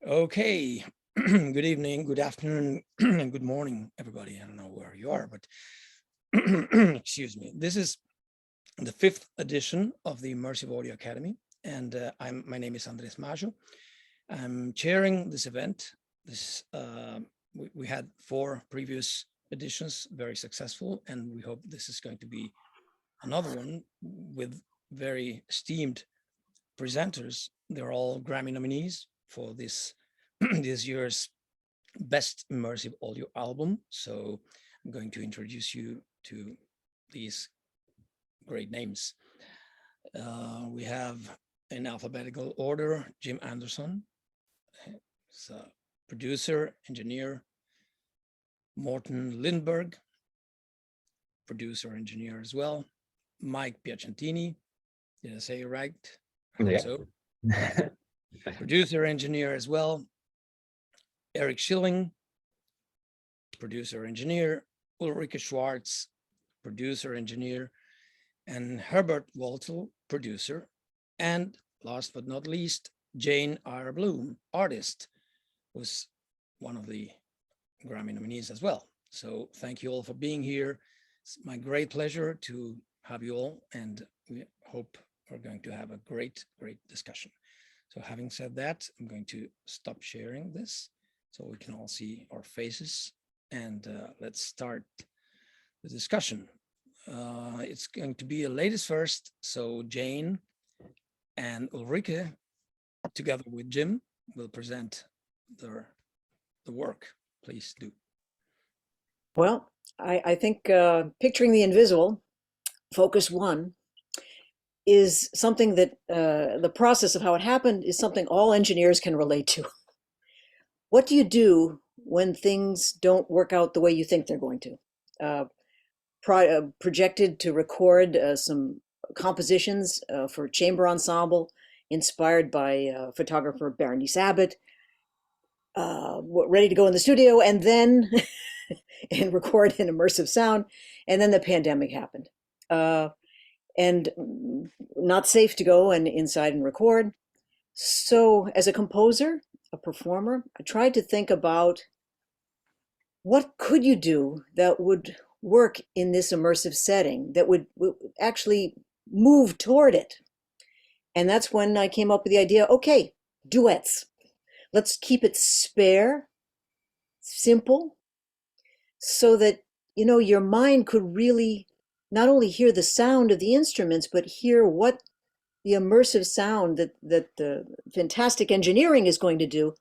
Okay, good evening, good afternoon, and good morning, everybody. I don't know where you are, but excuse me. This is the 5th edition of the Immersive Audio Academy, and my name is Andres Mayo. I'm chairing this event. We had 4 previous editions, very successful, and we hope this is going to be another one with very esteemed presenters. They're all Grammy nominees for this this year's best immersive audio album. So I'm going to introduce you to these great names. We have in alphabetical order Jim Anderson, producer, engineer. Morten Lindberg, producer, engineer as well. Mike Piacentini, did I say it right? Yeah. So. Producer, engineer as well. Eric Schilling, producer, engineer. Ulrike Schwarz, producer, engineer. And Herbert Waltl, producer. And last but not least, Jane R. Bloom, artist, was one of the Grammy nominees as well. So thank you all for being here. It's my great pleasure to have you all, and we hope we're going to have a great discussion. So having said that, I'm going to stop sharing this so we can all see our faces, and let's start the discussion. It's going to be a ladies first. So Jane and Ulrike, together with Jim, will present the work. Please do. Well, I think picturing the invisible, focus 1, is something that the process of how it happened is something all engineers can relate to. What do you do when things don't work out the way you think they're going to? Projected to record some compositions for chamber ensemble inspired by photographer Berenice Abbott, ready to go in the studio and then and record in immersive sound. And then the pandemic happened. And not safe to go and inside and record. So as a composer, a performer, I tried to think about what could you do that would work in this immersive setting that would actually move toward it. And that's when I came up with the idea, okay, duets. Let's keep it spare, simple, so that, your mind could really not only hear the sound of the instruments, but hear what the immersive sound that the fantastic engineering is going to do,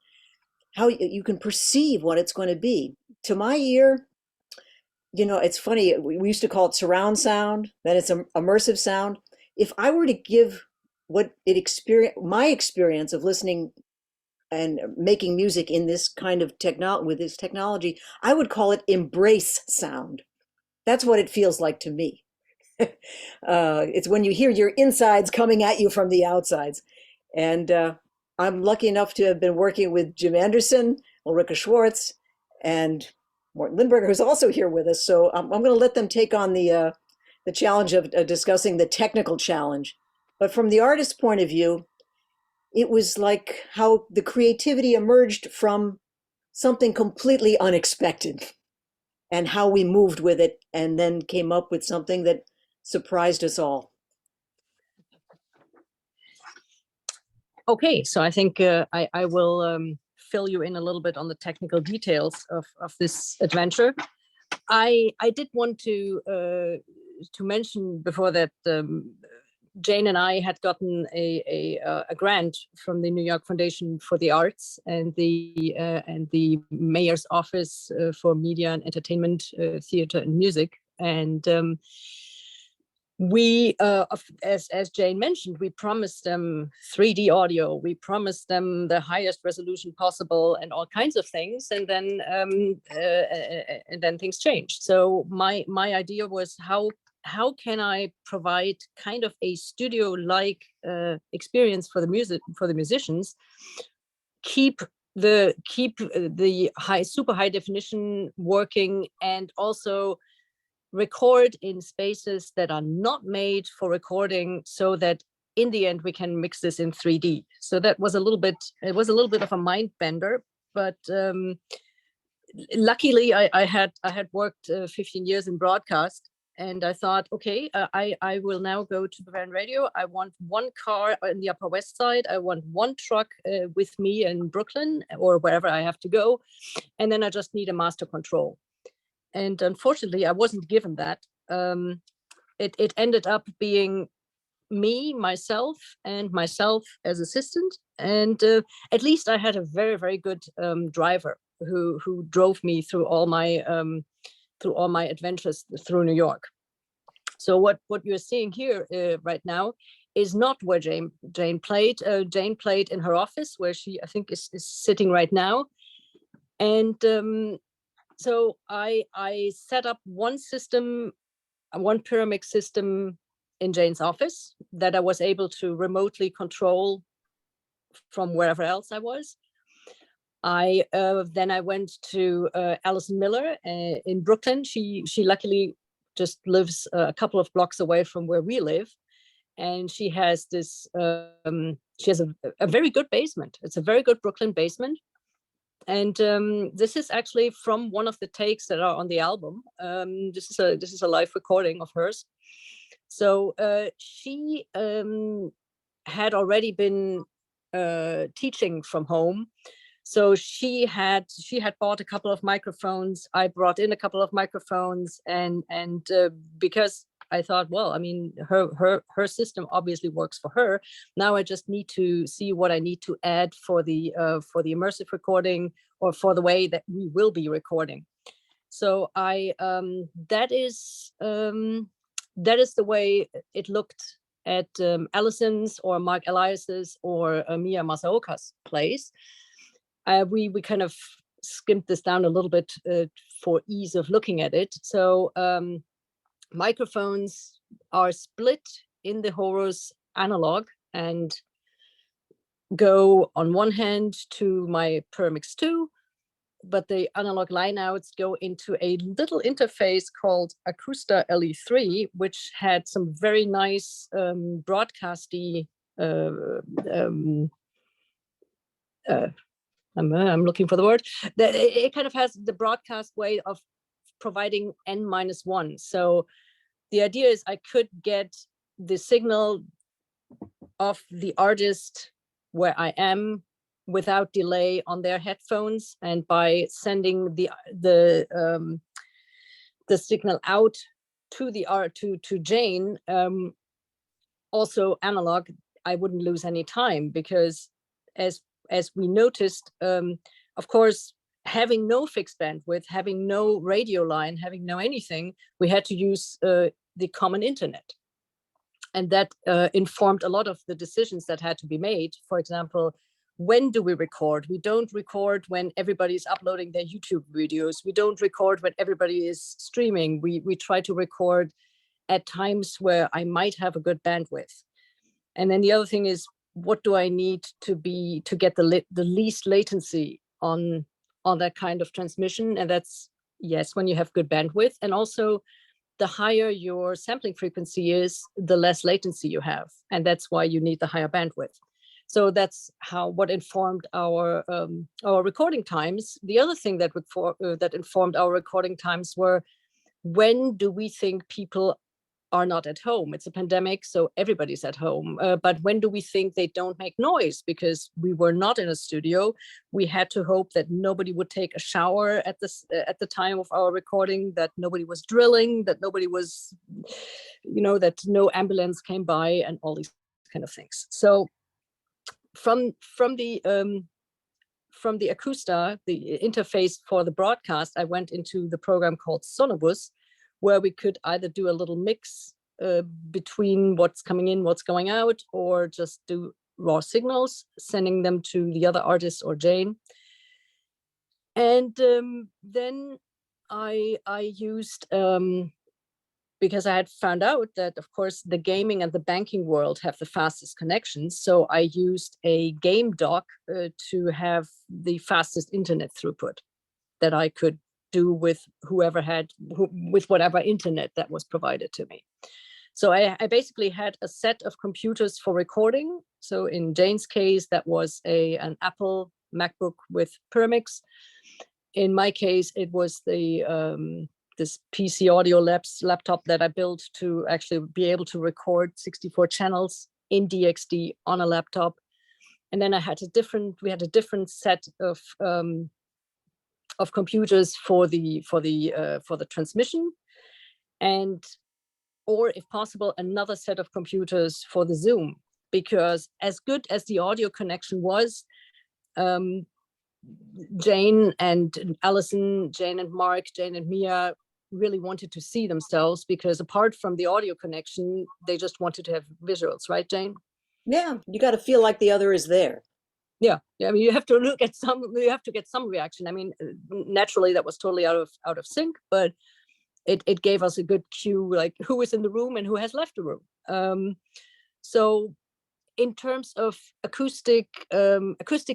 how you can perceive what it's going to be. To my ear, it's funny, we used to call it surround sound, then it's immersive sound. If I were to give my experience of listening and making music in this kind of with this technology, I would call it embrace sound. That's what it feels like to me. It's when you hear your insides coming at you from the outsides. And I'm lucky enough to have been working with Jim Anderson, Ulrike Schwarz, and Morten Lindberg, who's also here with us. So I'm going to let them take on the challenge of discussing the technical challenge. But from the artist's point of view, it was like how the creativity emerged from something completely unexpected and how we moved with it and then came up with something that surprised us all. Okay, so I think I will fill you in a little bit on the technical details of this adventure. I did want to mention before that Jane and I had gotten a grant from the New York Foundation for the Arts and the Mayor's Office for Media and Entertainment, Theater and Music. And we, as Jane mentioned, we promised them 3D audio. We promised them the highest resolution possible and all kinds of things. And then things changed. So my idea was how can I provide kind of a studio-like experience for the musicians, keep the super high definition working, and also record in spaces that are not made for recording, so that in the end, we can mix this in 3D. So that was a little bit, it was a little bit of a mind bender, but luckily I had worked 15 years in broadcast, and I thought, okay, I will now go to Bavarian Radio. I want one car in the Upper West Side. I want one truck with me in Brooklyn or wherever I have to go. And then I just need a master control. And unfortunately, I wasn't given that. It ended up being me, myself as assistant. And at least I had a very, very good driver who drove me through all my adventures through New York. So what you're seeing here right now is not where Jane played. Jane played in her office, where she, I think, is sitting right now. And so I set up one system, one pyramid system in Jane's office that I was able to remotely control from wherever else I was. Then I went to Alison Miller in Brooklyn. She luckily just lives a couple of blocks away from where we live, and she has this. She has a very good basement. It's a very good Brooklyn basement, and this is actually from one of the takes that are on the album. This is a live recording of hers. So she had already been teaching from home. So she had bought a couple of microphones. I brought in a couple of microphones, and because I thought, well, I mean, her system obviously works for her. Now I just need to see what I need to add for the immersive recording, or for the way that we will be recording. So that is the way it looked at Alison's or Mark Elias's or Mia Masaoka's place. We kind of skimmed this down a little bit for ease of looking at it. So microphones are split in the Horus analog and go on one hand to my Pyramix 2, but the analog lineouts go into a little interface called Acoustic LE3, which had some very nice broadcasty I'm looking for the word. It kind of has the broadcast way of providing N-1. So the idea is I could get the signal of the artist where I am without delay on their headphones, and by sending the signal out to to Jane, also analog, I wouldn't lose any time, because as we noticed, of course, having no fixed bandwidth, having no radio line, having no anything, we had to use the common internet. And that informed a lot of the decisions that had to be made. For example, when do we record? We don't record when everybody's uploading their YouTube videos. We don't record when everybody is streaming. We try to record at times where I might have a good bandwidth. And then the other thing is, what do I need to get the least latency on that kind of transmission? And that's, yes, when you have good bandwidth. And also, the higher your sampling frequency is, the less latency you have. And that's why you need the higher bandwidth. So that's what informed our recording times. The other thing that informed our recording times were, when do we think people are not at home? It's a pandemic, so everybody's at home. But when do we think they don't make noise? Because we were not in a studio. We had to hope that nobody would take a shower at the time of our recording, that nobody was drilling, that nobody was, that no ambulance came by, and all these kind of things. So from the Acoustic, the interface for the broadcast, I went into the program called Sonobus, where we could either do a little mix between what's coming in, what's going out, or just do raw signals, sending them to the other artist or Jane. And then I used, because I had found out that, of course, the gaming and the banking world have the fastest connections. So I used a game dock to have the fastest internet throughput that I could do with with whatever internet that was provided to me. So I basically had a set of computers for recording. So in Jane's case, that was an Apple MacBook with Permix. In my case, it was this PC Audio Labs laptop that I built to actually be able to record 64 channels in DXD on a laptop. And then we had a different set of computers for the transmission, or if possible, another set of computers for the Zoom, because as good as the audio connection was, Jane and Alison, Jane and Mark, Jane and Mia really wanted to see themselves, because apart from the audio connection, they just wanted to have visuals, right, Jane? Yeah, you got to feel like the other is there. Yeah. I mean, you have to get some reaction. I mean, naturally that was totally out of sync, but it gave us a good cue, like who is in the room and who has left the room. So in terms of acoustic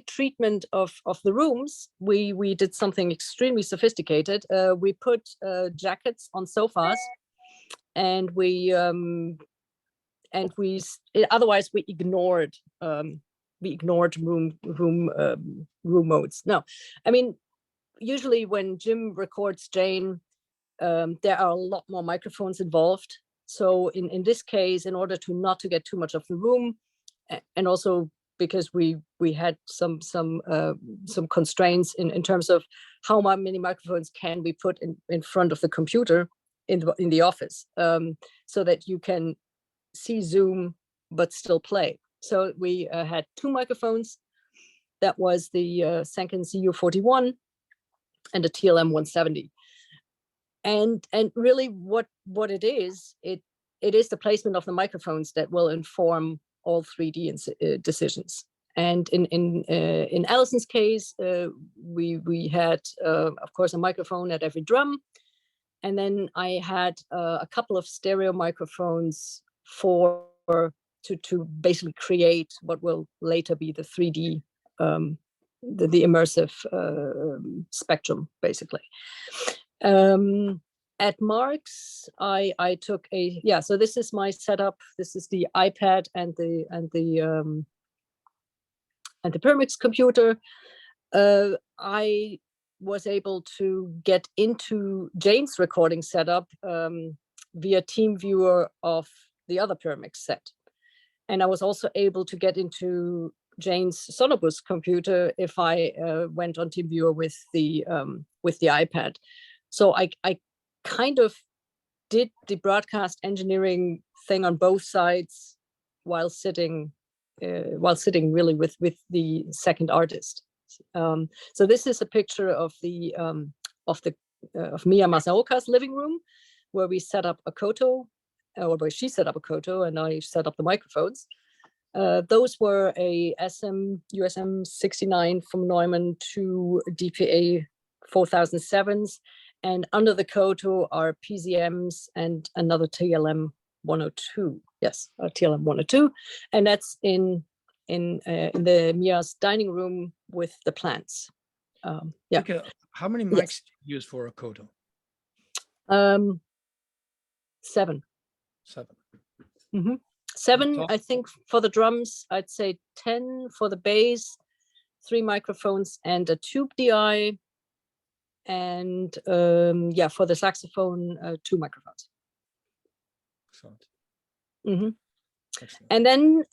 treatment of the rooms, we did something extremely sophisticated. We put jackets on sofas, and otherwise we ignored room modes. No, I mean, usually when Jim records Jane, there are a lot more microphones involved. So in this case, in order to not to get too much of the room, and also because we had some constraints in terms of how many microphones can we put in front of the computer in the office, so that you can see Zoom but still play. So we had 2 microphones. That was the Sanken CU41 and the TLM 170. And really what it is the placement of the microphones that will inform all 3D decisions. And in Alison's case, we had of course a microphone at every drum, and then I had a couple of stereo microphones to basically create what will later be the 3D the immersive spectrum, basically. At Mark's, I took so this is my setup. This is the iPad and the Permix computer. I was able to get into Jane's recording setup via TeamViewer of the other Permix set. And I was also able to get into Jane's Sonobus computer if I went on TeamViewer with the iPad. So I kind of did the broadcast engineering thing on both sides while sitting really with the second artist. So this is a picture of Mia Masaoka's living room, where we set up a Koto, or where she set up a Koto and I set up the microphones. Those were a USM 69 from Neumann, 2 DPA 4007s, and under the Koto are PZMs and another TLM 102. Yes, TLM 102, and that's in the Mia's dining room with the plants. Yeah. Okay. How many mics do you use for a Koto? 7. 7. Mm-hmm. 7, I think, for the drums. I'd say 10 for the bass, 3 microphones and a tube DI, and for the saxophone, 2 microphones. Excellent. Mm-hmm. Excellent. And then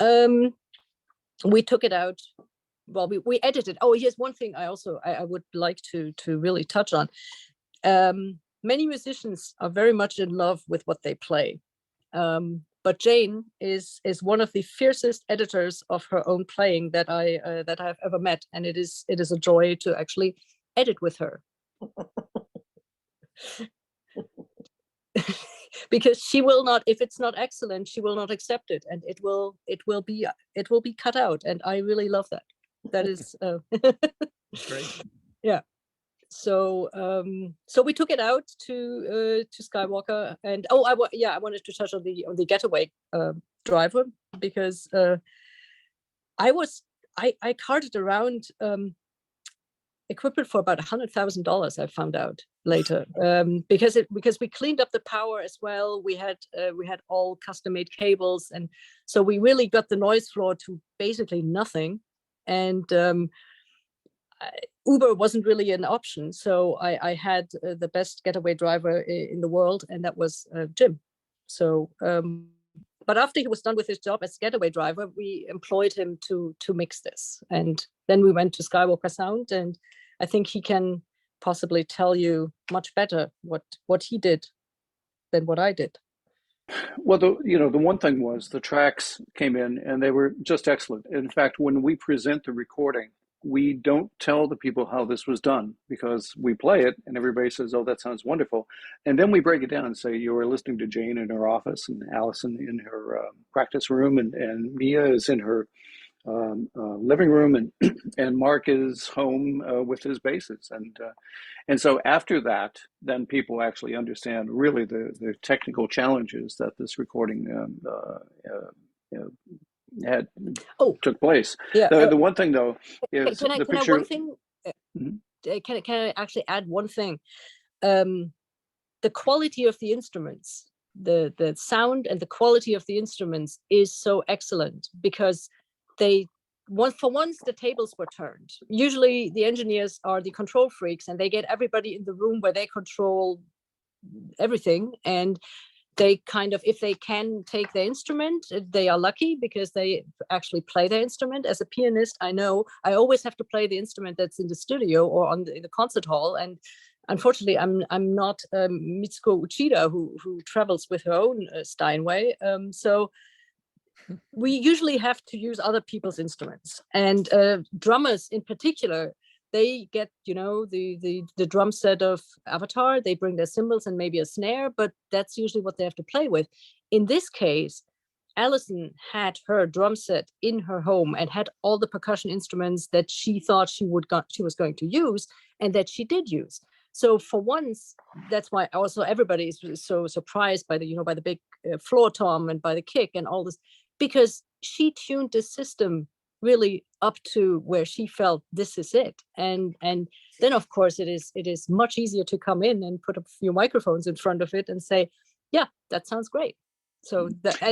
we took it out. Well, we edited. Oh, here's one thing I would like to really touch on. Many musicians are very much in love with what they play. But Jane is one of the fiercest editors of her own playing that I've ever met, and it is a joy to actually edit with her. Because she will not, if it's not excellent, she will not accept it, and it will be cut out, and I really love that. That is great. Yeah. So we took it out to Skywalker, and I wanted to touch on the Getaway driver, because I carted around equipment for about $100,000. I found out later, because we cleaned up the power as well. We had all custom-made cables, and so we really got the noise floor to basically nothing. And Uber wasn't really an option, so I had the best getaway driver in the world, and that was Jim. So, but after he was done with his job as getaway driver, we employed him to mix this, and then we went to Skywalker Sound, and I think he can possibly tell you much better what he did than what I did. Well, the one thing was the tracks came in and they were just excellent. In fact, when we present the recording, we don't tell the people how this was done, because we play it and everybody says, "Oh, that sounds wonderful." And then we break it down and say, you were listening to Jane in her office, and Allison in her practice room, and Mia is in her living room, and Mark is home with his basses. And so after that, then people actually understand really the technical challenges that this recording took place. Yeah. The one thing though is can I picture. one thing? Can I actually add one thing? The quality of the instruments, the sound and the quality of the instruments is so excellent, because for once the tables were turned. Usually the engineers are the control freaks, and they get everybody in the room where they control everything, and they kind of, if they can take their instrument, they are lucky because they actually play their instrument. As a pianist, I know I always have to play the instrument that's in the studio or in the concert hall, and unfortunately, I'm not Mitsuko Uchida, who travels with her own Steinway. So we usually have to use other people's instruments, and drummers in particular, they get, the drum set of Avatar, they bring their cymbals and maybe a snare, but that's usually what they have to play with. In this case, Alison had her drum set in her home and had all the percussion instruments that she thought she was going to use, and that she did use. So for once, that's why also everybody is so surprised by by the big floor tom and by the kick and all this, because she tuned the system really up to where she felt this is it. And then of course it is much easier to come in and put a few microphones in front of it and say, yeah, that sounds great. So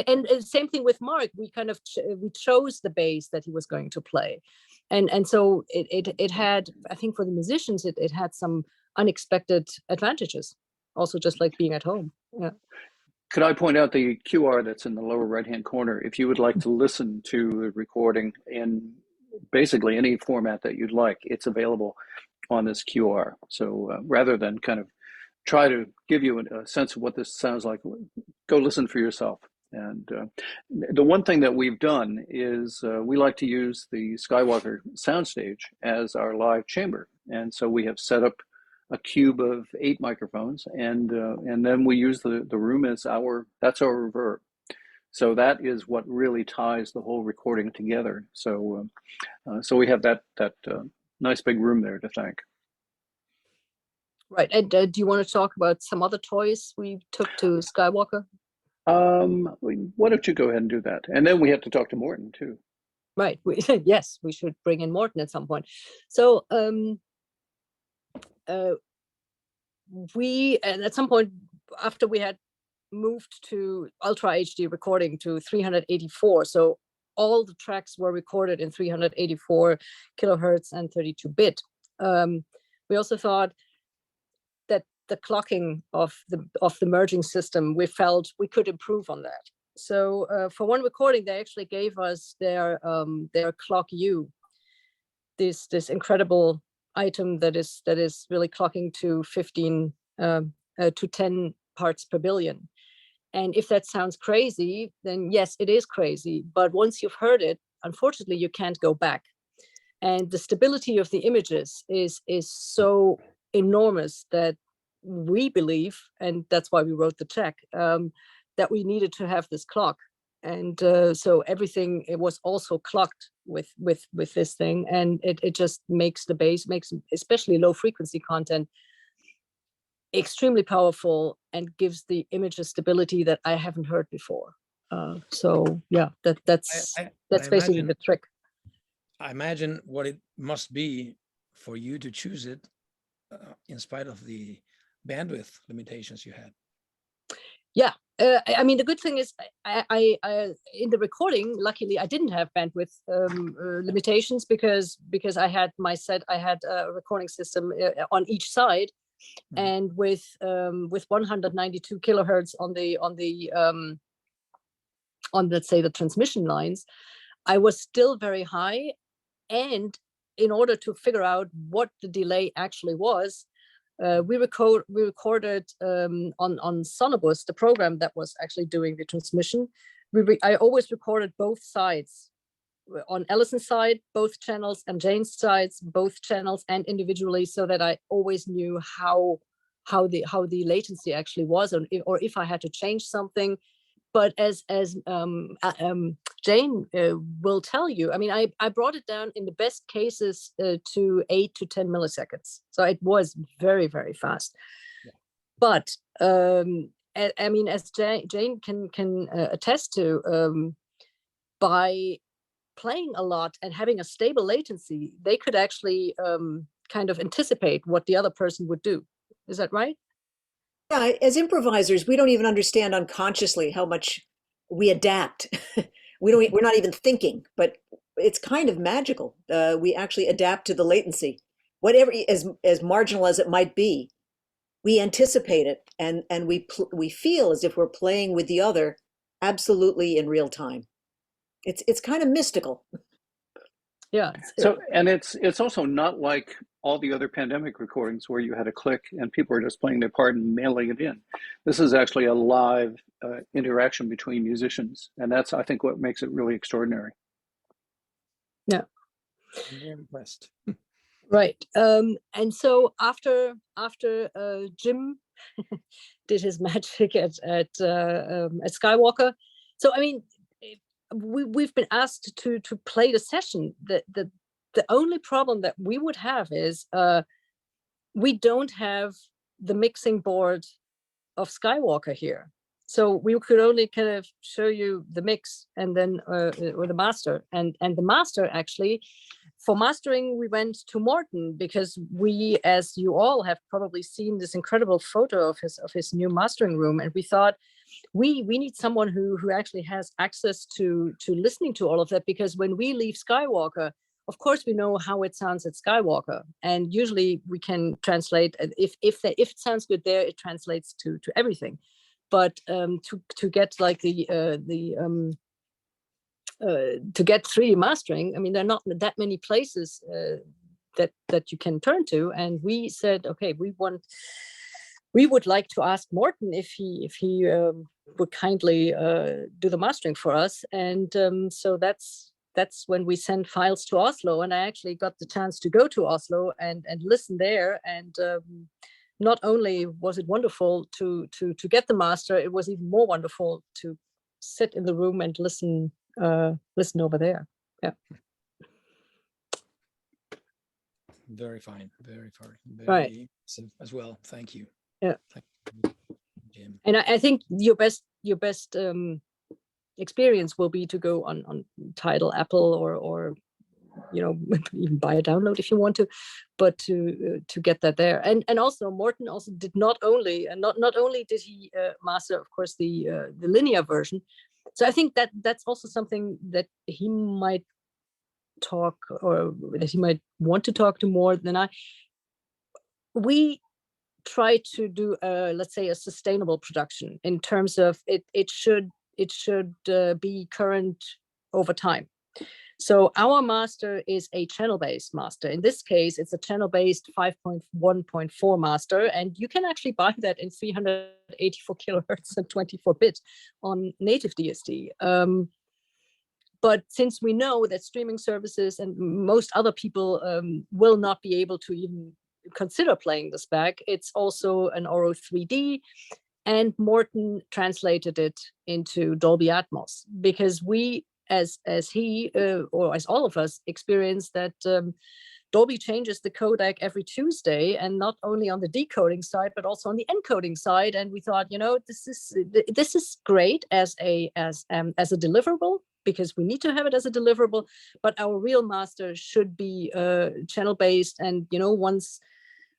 and same thing with Mark. We kind of we chose the bass that he was going to play, and so it had, I think, for the musicians, it had some unexpected advantages, also just like being at home. Yeah. Could I point out the QR that's in the lower right-hand corner? If you would like to listen to the recording in basically any format that you'd like, it's available on this QR. So rather than kind of try to give you a sense of what this sounds like, go listen for yourself. And the one thing that we've done is we like to use the Skywalker soundstage as our live chamber. And so we have set up a cube of 8 microphones, and then we use the room as that's our reverb. So that is what really ties the whole recording together. So so we have that nice big room there to thank. Right. And do you want to talk about some other toys we took to Skywalker? Why don't you go ahead and do that, and then we have to talk to Morten too. Right. Yes, we should bring in Morten at some point. So and at some point after we had moved to Ultra HD recording to 384, so all the tracks were recorded in 384 kilohertz and 32-bit. We also thought that the clocking of the merging system, we felt we could improve on that. So for one recording, they actually gave us their clock U, this incredible item that is really clocking to 10 parts per billion. And if that sounds crazy, then yes, it is crazy. But once you've heard it, unfortunately, you can't go back. And the stability of the images is so enormous that we believe, and that's why we wrote the check, that we needed to have this clock. And so everything, it was also clocked with this thing, and it just makes the bass, makes especially low frequency content extremely powerful and gives the image a stability that I haven't heard before. So yeah, that's basically the trick. I imagine what it must be for you to choose it in spite of the bandwidth limitations you had? Yeah, I mean, the good thing is I in the recording, luckily I didn't have bandwidth limitations because I had a recording system on each side, and with 192 kilohertz on let's say the transmission lines, I was still very high. And in order to figure out what the delay actually was, we recorded on Sonobus, the program that was actually doing the transmission. I always recorded both sides, on Ellison's side, both channels, and Jane's sides, both channels, and individually, so that I always knew how the latency actually was, or if I had to change something. But as Jane will tell you, I mean, I brought it down in the best cases to 8 to 10 milliseconds. So it was very, very fast. Yeah. But I mean, as Jane can attest to, by playing a lot and having a stable latency, they could actually kind of anticipate what the other person would do. Is that right? Yeah, as improvisers, we don't even understand unconsciously how much we adapt. We're not even thinking, but it's kind of magical. We actually adapt to the latency, whatever, as marginal as it might be. We anticipate it, and we feel as if we're playing with the other absolutely in real time. It's kind of mystical. Yeah. So, and it's also not like all the other pandemic recordings where you had a click and people are just playing their part and mailing it in. This is actually a live interaction between musicians, and that's, I think, what makes it really extraordinary. Yeah. I'm very impressed. Right. And so after Jim did his magic at Skywalker, so I mean, we've been asked to play the session. The only problem that we would have is we don't have the mixing board of Skywalker here. So we could only kind of show you the mix and then or the master. And the master, actually, for mastering, we went to Morten, because we, as you all have probably seen, this incredible photo of his new mastering room, and we thought we need someone who actually has access to listening to all of that, because when we leave Skywalker, of course we know how it sounds at Skywalker, and usually we can translate, if it sounds good there, it translates to everything. But to get like to get 3D mastering, I mean, there are not that many places that you can turn to, and we said, okay, we would like to ask Morten if he would kindly do the mastering for us. And so that's when we sent files to Oslo, and I actually got the chance to go to Oslo and listen there. And not only was it wonderful to get the master, it was even more wonderful to sit in the room and listen over there. Yeah. Very fine, very fine, very right. impressive as well. Thank you. Yeah. Thank you, Jim. And I think your best experience will be to go on Tidal, Apple, or even buy a download if you want to, but to get that there. And also Morten also did not only did he master, of course, the linear version. So I think that's also something that he might talk, or that he might want to talk to more than I. We try to do let's say a sustainable production in terms of it should be current over time. So our master is a channel-based master. In this case, it's a channel-based 5.1.4 master, and you can actually buy that in 384 kilohertz and 24-bit on native DSD. But since we know that streaming services and most other people will not be able to even consider playing this back, it's also an Oro 3D, and Morten translated it into Dolby Atmos, because we, as he or as all of us, experience that Dolby changes the codec every Tuesday, and not only on the decoding side but also on the encoding side. And we thought, this is great as a deliverable, because we need to have it as a deliverable, but our real master should be channel based. And, you know, once,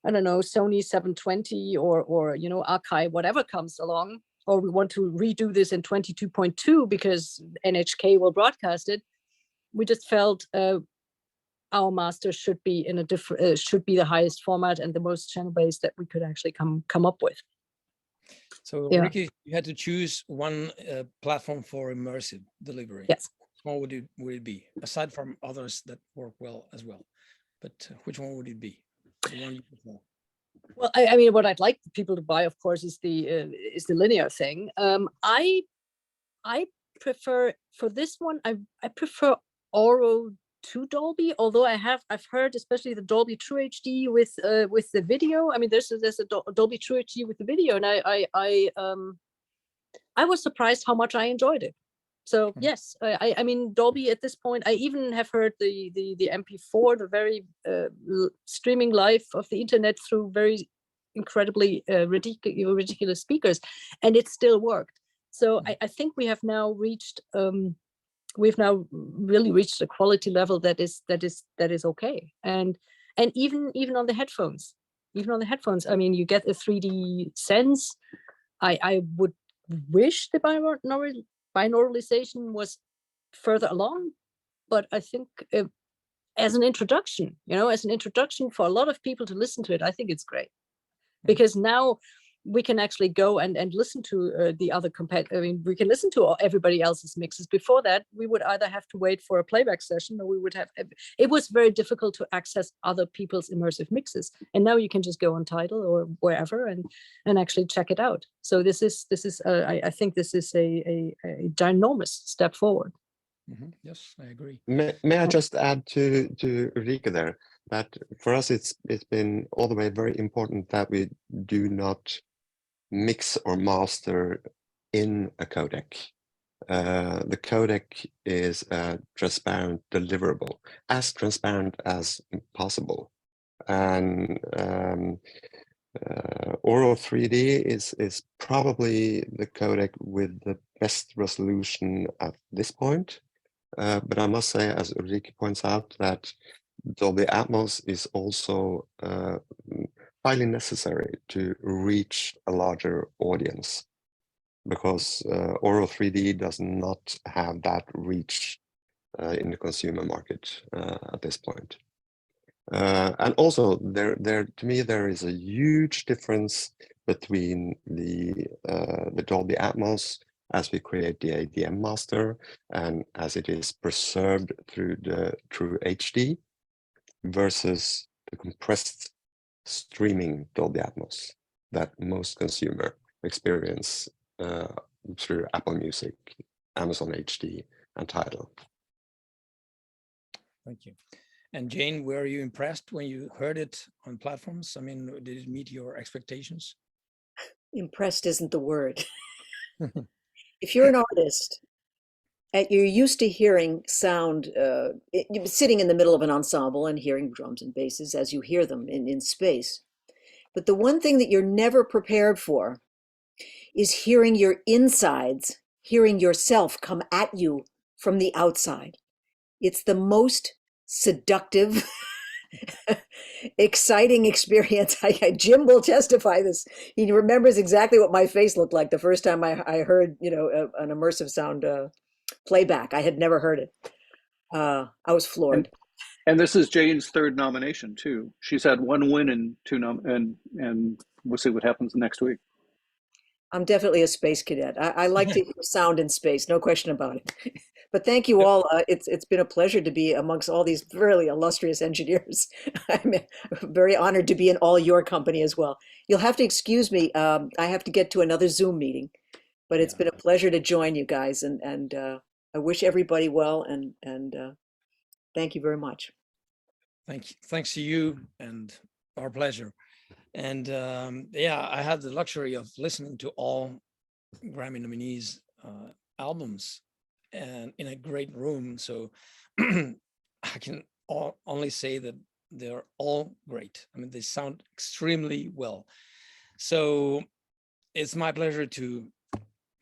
I don't know, Sony 720 or, you know, Archive, whatever comes along, or we want to redo this in 22.2 because NHK will broadcast it, we just felt our master should be in a different, should be the highest format and the most channel based that we could actually come up with. So Yeah. Ricky, you had to choose one platform for immersive delivery. Yes. What would it be, aside from others that work well as well? But which one would it be? The one you prefer? Well, I mean, what I'd like people to buy, of course, is the linear thing. I prefer, for this one, I prefer Oro to Dolby, although I've heard, especially the Dolby True HD with the video. I mean, there's a Dolby True HD with the video, and I was surprised how much I enjoyed it. So yes, I mean, Dolby at this point, I even have heard the MP4, the very streaming live of the internet through very incredibly ridiculous speakers, and it still worked. So I think we have now reached we've now really reached a quality level that is okay. And even on the headphones, I mean, you get a 3D sense. I would wish the binauralization was further along, but I think as an introduction, you know, for a lot of people to listen to it, I think it's great, because now we can actually go and listen to the other I mean, we can listen to everybody else's mixes. Before that, we would either have to wait for a playback session, or we would have, it was very difficult to access other people's immersive mixes. And now you can just go on Tidal or wherever and actually check it out. So this is I think this is a ginormous step forward. Yes, I agree. May I just add to Ulrike there, that for us it's been all the way very important that we do not mix or master in a codec. The codec is a transparent deliverable, as transparent as possible. And Oro 3D is probably the codec with the best resolution at this point. But I must say, as Ulrike points out, that Dolby Atmos is also highly necessary to reach a larger audience, because Oro 3D does not have that reach in the consumer market at this point. And also, to me, there is a huge difference between the Dolby Atmos as we create the ADM master and as it is preserved through the True HD versus the compressed streaming Dolby Atmos that most consumer experience through Apple Music, Amazon HD, and Tidal. Thank you. And Jane, were you impressed when you heard it on platforms? I mean, did it meet your expectations? Impressed isn't the word. If you're an artist, you're used to hearing sound, sitting in the middle of an ensemble and hearing drums and basses as you hear them in space. But the one thing that you're never prepared for is hearing your insides, hearing yourself come at you from the outside. It's the most seductive, exciting experience. Jim will testify this. He remembers exactly what my face looked like the first time I heard, you know, an immersive sound playback. I had never heard it. I was floored. And this is Jane's third nomination too. She's had one win and two and we'll see what happens next week. I'm definitely a space cadet. I like to hear sound in space, no question about it. But thank you all. It's been a pleasure to be amongst all these really illustrious engineers. I'm very honored to be in all your company as well. You'll have to excuse me. I have to get to another Zoom meeting, but it's been a pleasure to join you guys, and I wish everybody well, and thank you very much. Thank you. Thanks to you, and our pleasure. And yeah, I had the luxury of listening to all Grammy nominees' albums, and in a great room. So I can only say that they're all great. I mean, they sound extremely well. So it's my pleasure to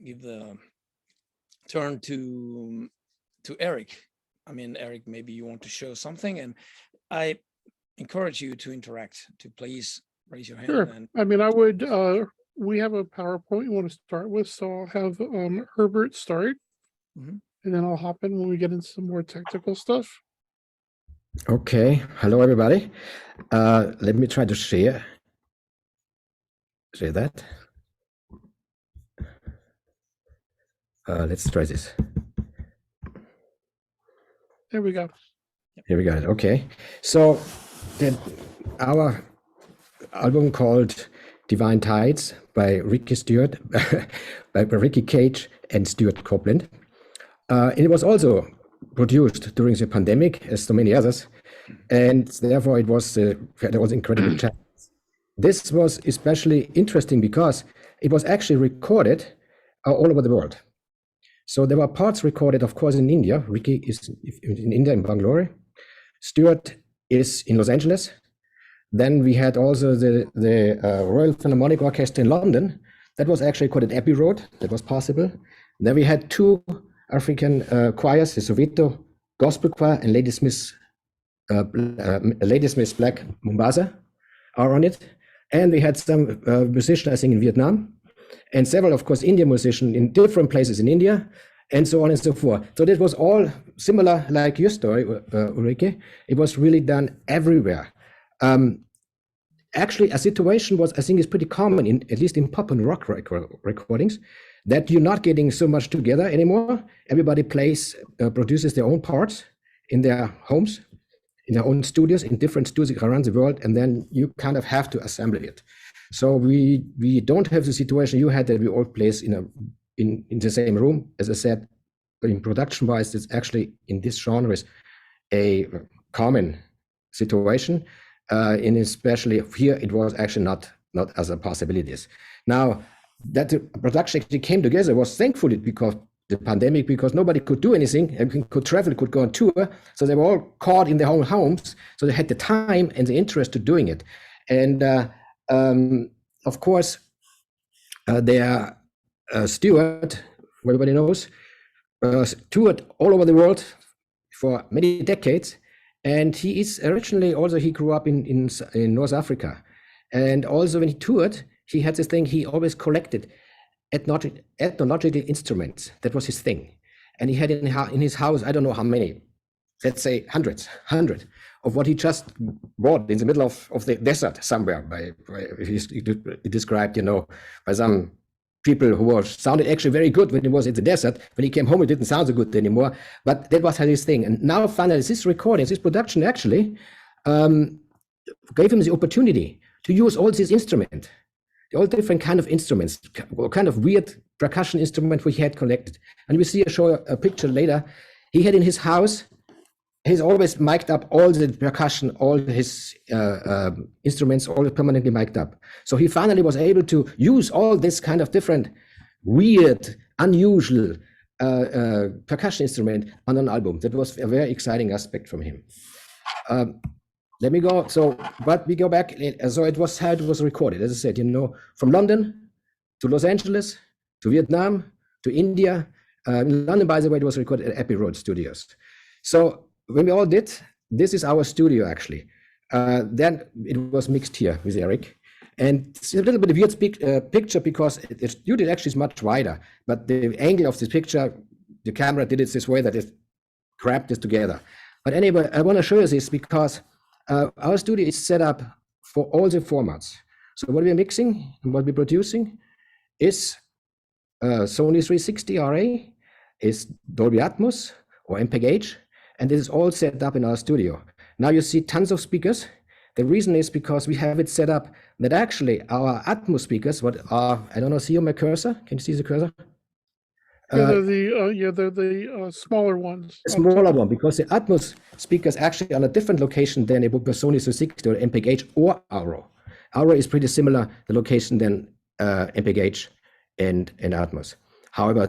give the turn to to Eric. I mean, Eric, maybe you want to show something, and I encourage you to interact, to please raise your hand. Sure. And I mean, I would, we have a PowerPoint you want to start with, so I'll have Herbert start. Mhm. And then I'll hop in when we get into some more technical stuff. Okay, hello everybody. Let me try to share that. Let's try this. There we go. Here we got it. Okay, so then our album called Divine Tides by Ricky Stewart, by Ricky Cage and Stuart Copeland. It was also produced during the pandemic, as so many others, and therefore it was there was incredible challenge. This was especially interesting because it was actually recorded all over the world. So there were parts recorded, of course, in India. Ricky is in India, in Bangalore. Stuart is in Los Angeles. Then we had also the Royal Philharmonic Orchestra in London. That was actually called an Abbey Road. That was possible. Then we had two African choirs, the Soweto Gospel Choir and Ladysmith's Black Mombasa are on it. And we had some musicians, I think, in Vietnam, and several, of course, Indian musicians in different places in India, and so on and so forth. So this was all similar, like your story, Ulrike. It was really done everywhere. Actually, a situation was, I think, is pretty common, at least in pop and rock recordings, that you're not getting so much together anymore. Everybody produces their own parts in their homes, in their own studios, in different studios around the world, and then you kind of have to assemble it. So we don't have the situation you had that we all place in the same room. As I said, in production-wise, it's actually in this genre a common situation. And especially here, it was actually not as a possibilities. Now, that the production actually came together was thankfully because the pandemic, because nobody could do anything and could travel, could go on tour. So they were all caught in their own homes. So they had the time and the interest to doing it. And of course, their Stuart, everybody knows, toured all over the world for many decades. And he is originally also, he grew up in North Africa. And also when he toured, he had this thing, he always collected ethnological instruments. That was his thing. And he had in his house, I don't know how many, let's say hundred of what he just bought in the middle of the desert somewhere. He described, by some people who sounded actually very good when he was in the desert. When he came home, it didn't sound so good anymore. But that was his thing. And now finally, this recording, this production actually gave him the opportunity to use all these instruments, all different kind of instruments, kind of weird percussion instrument we had collected. And we see a picture later. He had in his house, he's always mic'd up all the percussion, all his instruments, all permanently mic'd up. So he finally was able to use all this kind of different, weird, unusual percussion instrument on an album. That was a very exciting aspect from him. Let me go. But we go back. So it was how it was recorded. As I said, from London to Los Angeles to Vietnam to India. In London, by the way, it was recorded at Abbey Road Studios. So when we all did, this is our studio actually. Then it was mixed here with Eric. And it's a little bit of a weird picture because the studio actually is much wider, but the angle of this picture, the camera did it this way that it grabbed this together. But anyway, I want to show you this because our studio is set up for all the formats. So what we're mixing and what we're producing is Sony 360 RA, is Dolby Atmos or MPEG-H, and this is all set up in our studio. Now you see tons of speakers. The reason is because we have it set up that actually our Atmos speakers, what are, I don't know, see my cursor? Can you see the cursor? They're the smaller ones. A smaller one, because the Atmos speakers actually on a different location than it would be Sony 360 or MPEG-H or Auro. Auro is pretty similar, the location than MPEG-H and Atmos. However,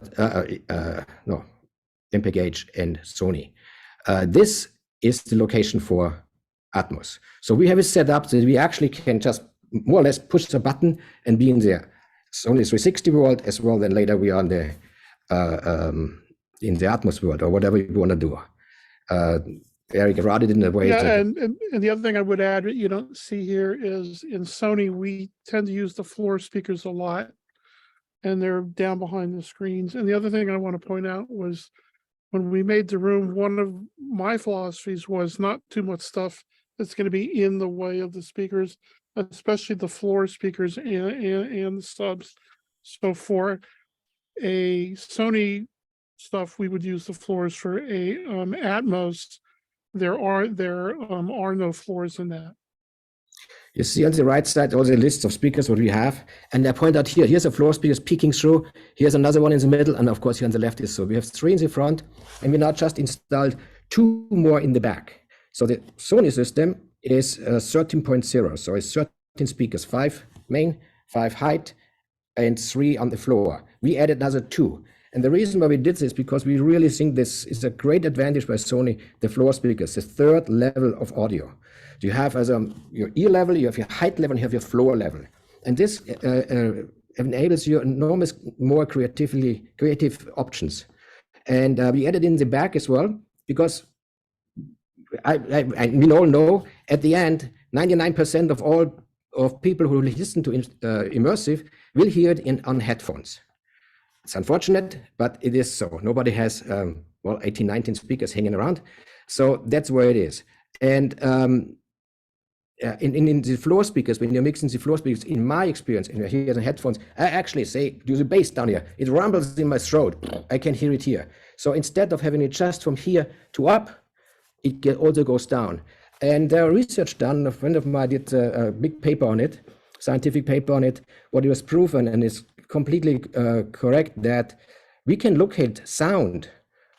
no, MPEG-H and Sony. This is the location for Atmos. So we have it set up so that we actually can just more or less push the button and be in the Sony 360 world as well. Then later we are on the in the atmosphere or whatever you want to do. Eric wrote it in a way Yeah, that and the other thing I would add that you don't see here is in Sony, we tend to use the floor speakers a lot, and they're down behind the screens. And the other thing I want to point out was when we made the room, one of my philosophies was not too much stuff that's going to be in the way of the speakers, especially the floor speakers and the subs. So for a Sony stuff, we would use the floors. For a Atmos, there are no floors in that. you see on the right side all the lists of speakers what we have, and I point out here's a floor speakers peeking through, here's another one in the middle, and of course here on the left is, so we have 3 in the front, and we now just installed 2 more in the back. So the Sony system is 13.0, so it's 13 speakers, 5 main, 5 height, and 3 on the floor. We added another 2. And the reason why we did this, because we really think this is a great advantage by Sony, the floor speakers, the 3rd level of audio. You have as your ear level, you have your height level, and you have your floor level. And this enables you enormous more creative options. And we added in the back as well, because we all know at the end, 99% of all of people who listen to immersive will hear it on headphones. It's unfortunate, but it is so. Nobody has, 18, 19 speakers hanging around. So that's where it is. And in the floor speakers, when you're mixing the floor speakers, in my experience, and here the headphones, I actually say, do the bass down here. It rumbles in my throat. I can hear it here. So instead of having it just from here to up, it also goes down. And there research done, a friend of mine did a big paper on it, scientific paper on it, what it was proven, and it's completely correct that we can locate sound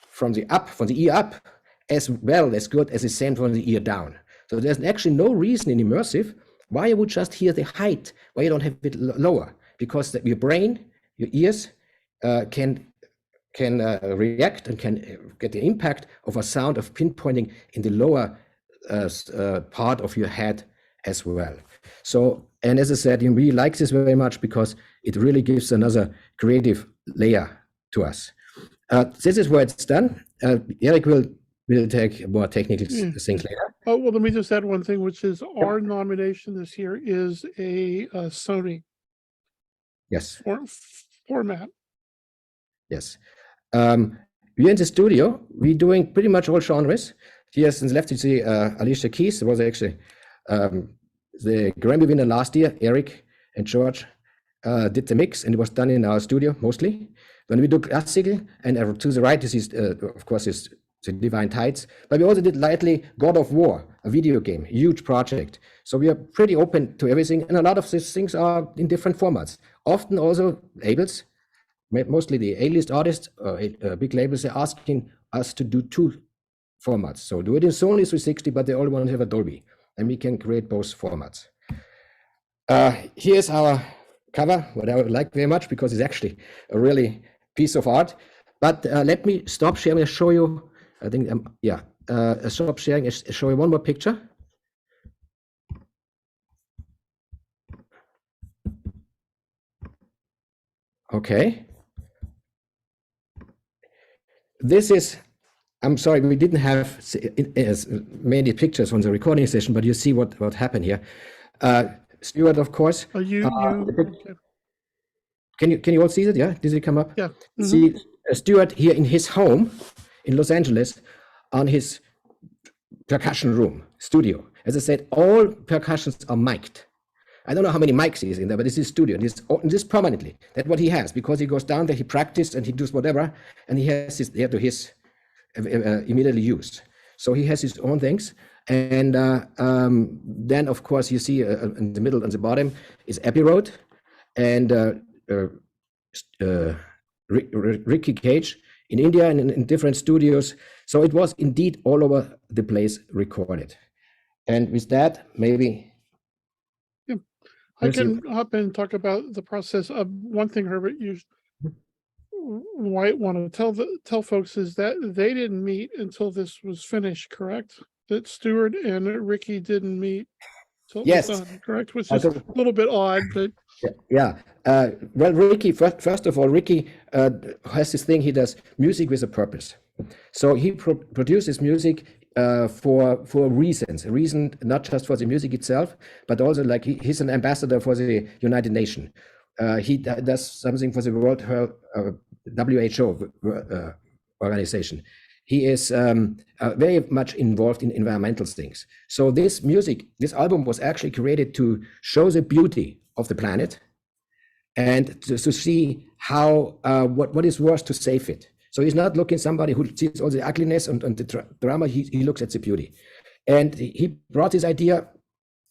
from the ear up, as well as good as the same from the ear down. So there's actually no reason in immersive why you would just hear the height, why you don't have it lower, because your brain, your ears can react and can get the impact of a sound of pinpointing in the lower part of your head as well. So, and as I said, we like this very much because it really gives another creative layer to us. This is where it's done. Eric will take more technical things later. Oh, well, let me just add one thing, which is our nomination this year is a Sony Yes. format. Yes. We're in the studio. We're doing pretty much all genres. Here on the left, you see Alicia Keys. It was actually the Grammy winner last year. Eric and George did the mix, and it was done in our studio mostly. When we do classical, and to the right is, of course, is the Divine Tides. But we also did lightly God of War, a video game, a huge project. So we are pretty open to everything, and a lot of these things are in different formats. Often also labels, mostly the A-list artists, big labels, are asking us to do 2 formats. So do it in Sony 360, but they all want to have a Dolby, and we can create both formats. Here's our cover, what I would like very much, because it's actually a really piece of art. But let me stop sharing and show you, I think, stop sharing and show you one more picture. Okay. This is, I'm sorry, we didn't have as many pictures on the recording session, but you see what happened here. Stuart, of course. Can you all see it? Yeah, did it come up? Yeah. Mm-hmm. See Stuart here in his home in Los Angeles on his percussion room studio. As I said, all percussions are mic'd. I don't know how many mics he is in there, but this is studio. This permanently. That's what he has, because he goes down there, he practices and he does whatever, and he has his there to his immediately use. So he has his own things. And then, of course, you see in the middle and the bottom is Abbey Road and Ricky Cage in India and in different studios. So it was indeed all over the place recorded. And with that, maybe I can hop in and talk about the process. Of one thing, Herbert, you might want to tell folks is that they didn't meet until this was finished, correct? That Stuart and Ricky didn't meet So it Yes. was done, correct? Which I is a thought- little bit odd, but Yeah. Well, Ricky, first of all, Ricky has this thing. He does music with a purpose. So he produces music for reasons. A reason not just for the music itself, but also like he's an ambassador for the United Nations. He does something for the World Health WHO organization. He is very much involved in environmental things. So this album was actually created to show the beauty of the planet and to see how what is worth to save it. So he's not looking somebody who sees all the ugliness and the drama. He looks at the beauty, and he brought this idea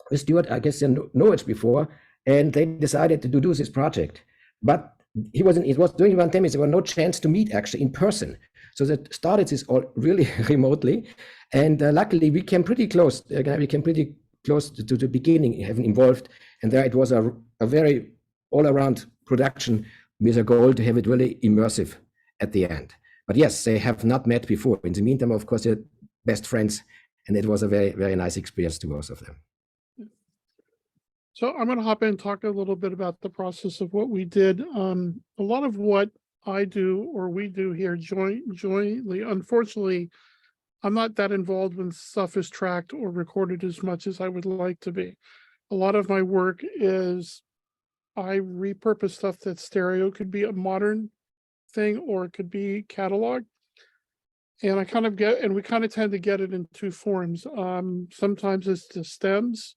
with Stuart. I guess you know it before, and they decided to do this project. But he was during the pandemic. There was no chance to meet actually in person. So that started this all really remotely, and luckily we came pretty close. We came pretty close to the beginning, having involved, and there it was a very all-around production with a goal to have it really immersive at the end. But yes, they have not met before. In the meantime, of course, they're best friends, and it was a very, very nice experience to both of them. so I'm going to hop in and talk a little bit about the process of what we did. A lot of what I do or we do here jointly, unfortunately, I'm not that involved when stuff is tracked or recorded as much as I would like to be. A lot of my work is I repurpose stuff that's stereo. It could be a modern thing or it could be catalog. And we kind of tend to get it in two forms. Sometimes it's the stems.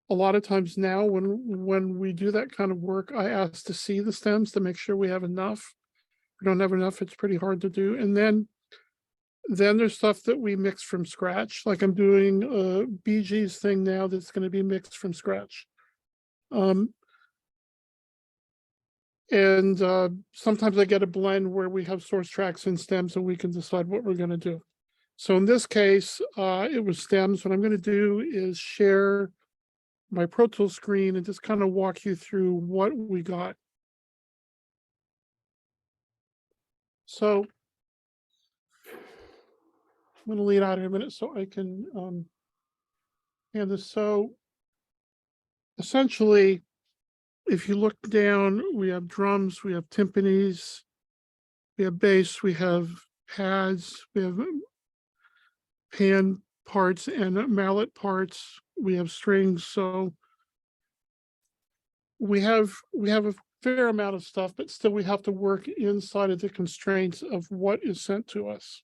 A lot of times now when we do that kind of work, I ask to see the stems to make sure we have enough. If we don't have enough, it's pretty hard to do. And then there's stuff that we mix from scratch. Like I'm doing a Bee Gees thing now that's going to be mixed from scratch. And sometimes I get a blend where we have source tracks and stems and we can decide what we're going to do. So in this case, it was stems. What I'm going to do is share my Pro Tools screen and just kind of walk you through what we got. So I'm going to lean out in a minute so I can hand this. So essentially, if you look down, we have drums, we have timpanis, we have bass, we have pads, we have pan parts and mallet parts, we have strings. So we have a fair amount of stuff, but still we have to work inside of the constraints of what is sent to us.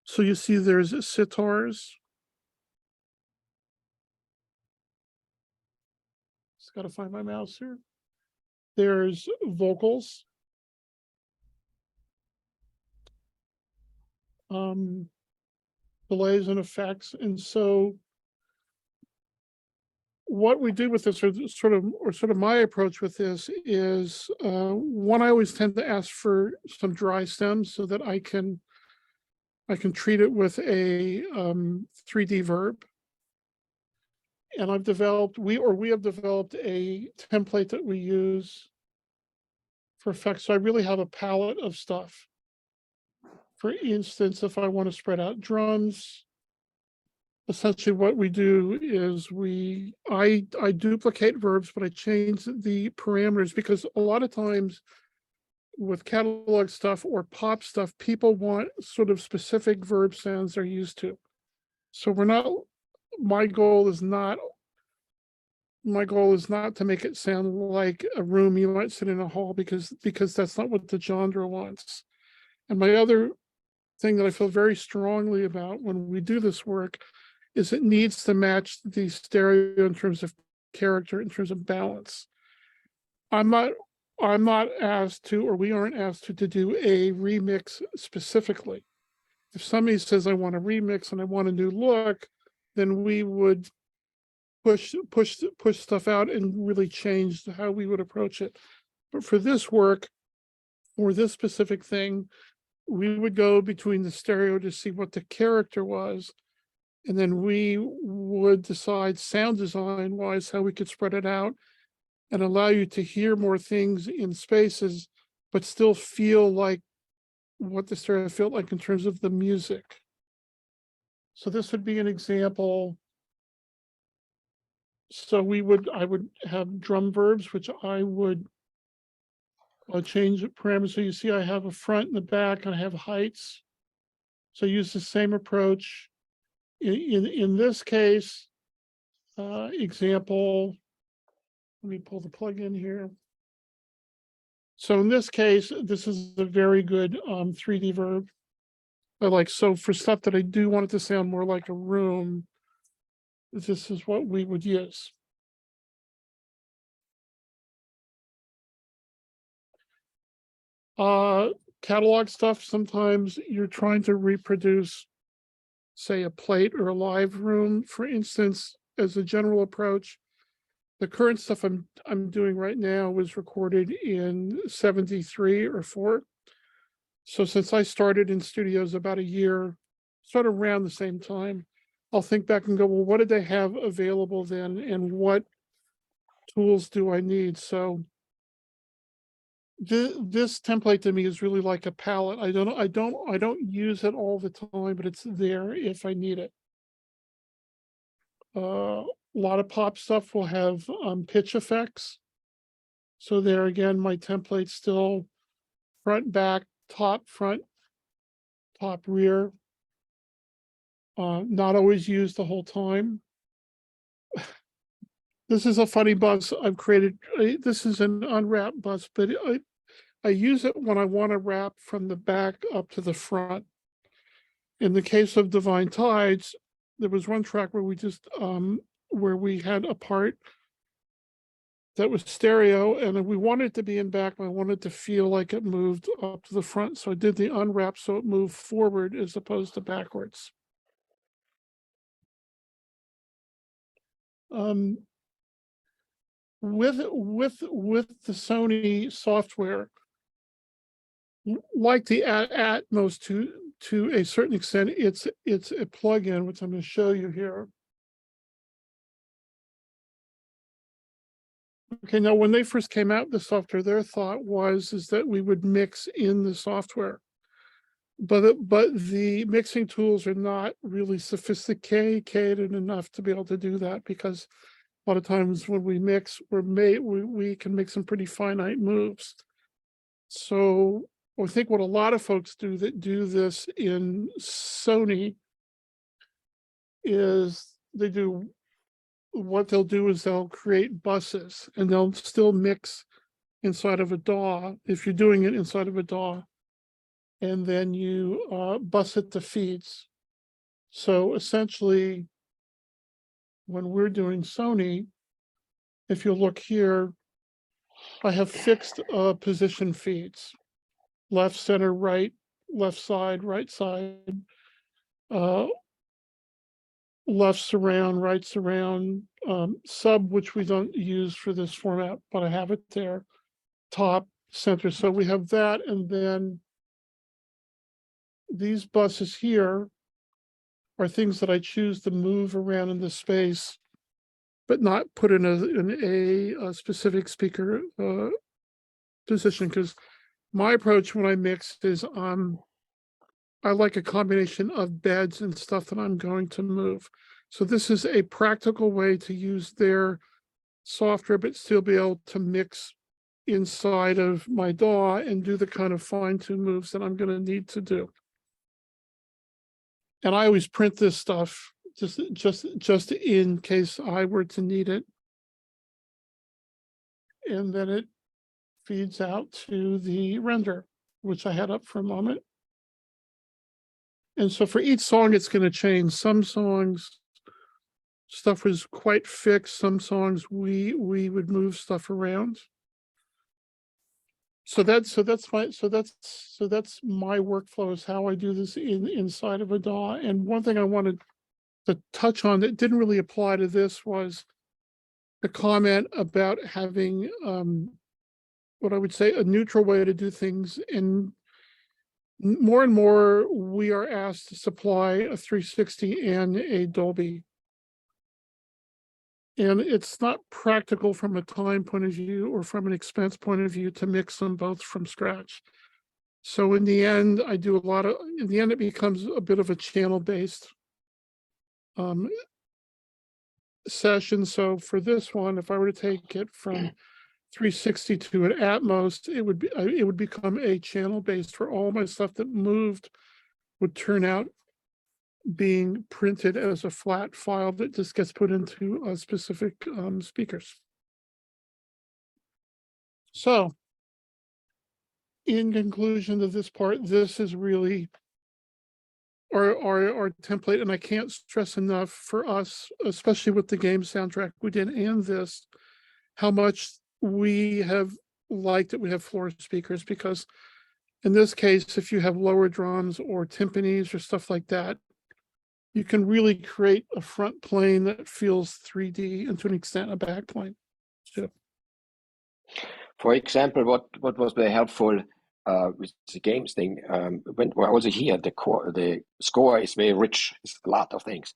So you see there's sitars. Just got to find my mouse here. There's vocals. Delays and effects. And so what we do with this, or sort of my approach with this is, one, I always tend to ask for some dry stems so that I can treat it with a 3D verb. And we have developed a template that we use for effects. So I really have a palette of stuff. For instance, if I want to spread out drums, essentially what we do is I duplicate verbs, but I change the parameters, because a lot of times with catalog stuff or pop stuff, people want sort of specific verb sounds they're used to. So my goal is not to make it sound like a room you might sit in a hall, because that's not what the genre wants. And my other thing that I feel very strongly about when we do this work is it needs to match the stereo in terms of character, in terms of balance. I'm not asked to, or we aren't asked to do a remix specifically. If somebody says I want a remix and I want a new look, then we would push stuff out and really change how we would approach it. But for this work, for this specific thing, we would go between the stereo to see what the character was, and then we would decide sound design wise how we could spread it out and allow you to hear more things in spaces, but still feel like what the stereo felt like in terms of the music. So this would be an example. So I would have drum verbs, which I would change the parameters. So you see I have a front and the back, and I have heights. So use the same approach. In this case, example, let me pull the plug in here. So in this case, this is a very good 3D verb. So for stuff that I do want it to sound more like a room, this is what we would use. Catalog stuff, sometimes you're trying to reproduce, say, a plate or a live room. For instance, as a general approach, the current stuff I'm doing right now was recorded in 73 or 4. So since I started in studios about a year, sort of around the same time, I'll think back and go, well, what did they have available then, and what tools do I need? So this template to me is really like a palette. I don't use it all the time, but it's there if I need it. A lot of pop stuff will have pitch effects. So there again, my template's still front, back, top, front, top, rear. Not always used the whole time. This is a funny bus I've created. This is an unwrapped bus, but I use it when I want to wrap from the back up to the front. In the case of Divine Tides, there was one track where we just where we had a part that was stereo, and we wanted it to be in back, and I wanted to feel like it moved up to the front. So I did the unwrap so it moved forward as opposed to backwards. With the Sony software, like the Atmos to a certain extent, it's a plugin, which I'm going to show you here. Okay, now when they first came out with the software, their thought is that we would mix in the software, but the mixing tools are not really sophisticated enough to be able to do that, because a lot of times when we mix, we can make some pretty finite moves. So I think what a lot of folks do that do this in Sony is what they'll do is they'll create buses, and they'll still mix inside of a DAW if you're doing it inside of a DAW, and then you bus it to feeds. So essentially, when we're doing Sony, if you look here, I have fixed position feeds: left, center, right, left side, right side, left surround, right surround, sub, which we don't use for this format, but I have it there, top, center. So we have that, and then these buses here are things that I choose to move around in the space, but not put in a specific speaker position, because my approach when I mix is I like a combination of beds and stuff that I'm going to move. So this is a practical way to use their software, but still be able to mix inside of my DAW and do the kind of fine-tune moves that I'm going to need to do. And I always print this stuff just in case I were to need it. And then it feeds out to the render, which I had up for a moment. And so for each song, it's going to change. Some songs, stuff was quite fixed. Some songs we would move stuff around. So that's my workflow, is how I do this inside of a DAW. And one thing I wanted to touch on that didn't really apply to this was the comment about having what I would say a neutral way to do things. And more we are asked to supply a 360 and a Dolby. And it's not practical from a time point of view or from an expense point of view to mix them both from scratch. So in the end, it becomes a bit of a channel based session. So for this one, if I were to take it from 360 to an Atmos, it would become a channel based for all my stuff that moved would turn out being printed as a flat file that just gets put into specific speakers. So in conclusion to this part, this is really our template, and I can't stress enough for us, especially with the game soundtrack we did and this, how much we have liked that we have floor speakers, because in this case, if you have lower drums or timpanis or stuff like that, you can really create a front plane that feels 3D and to an extent a back plane. So. For example, what was very helpful with the games thing, when also here the score is very rich, it's a lot of things.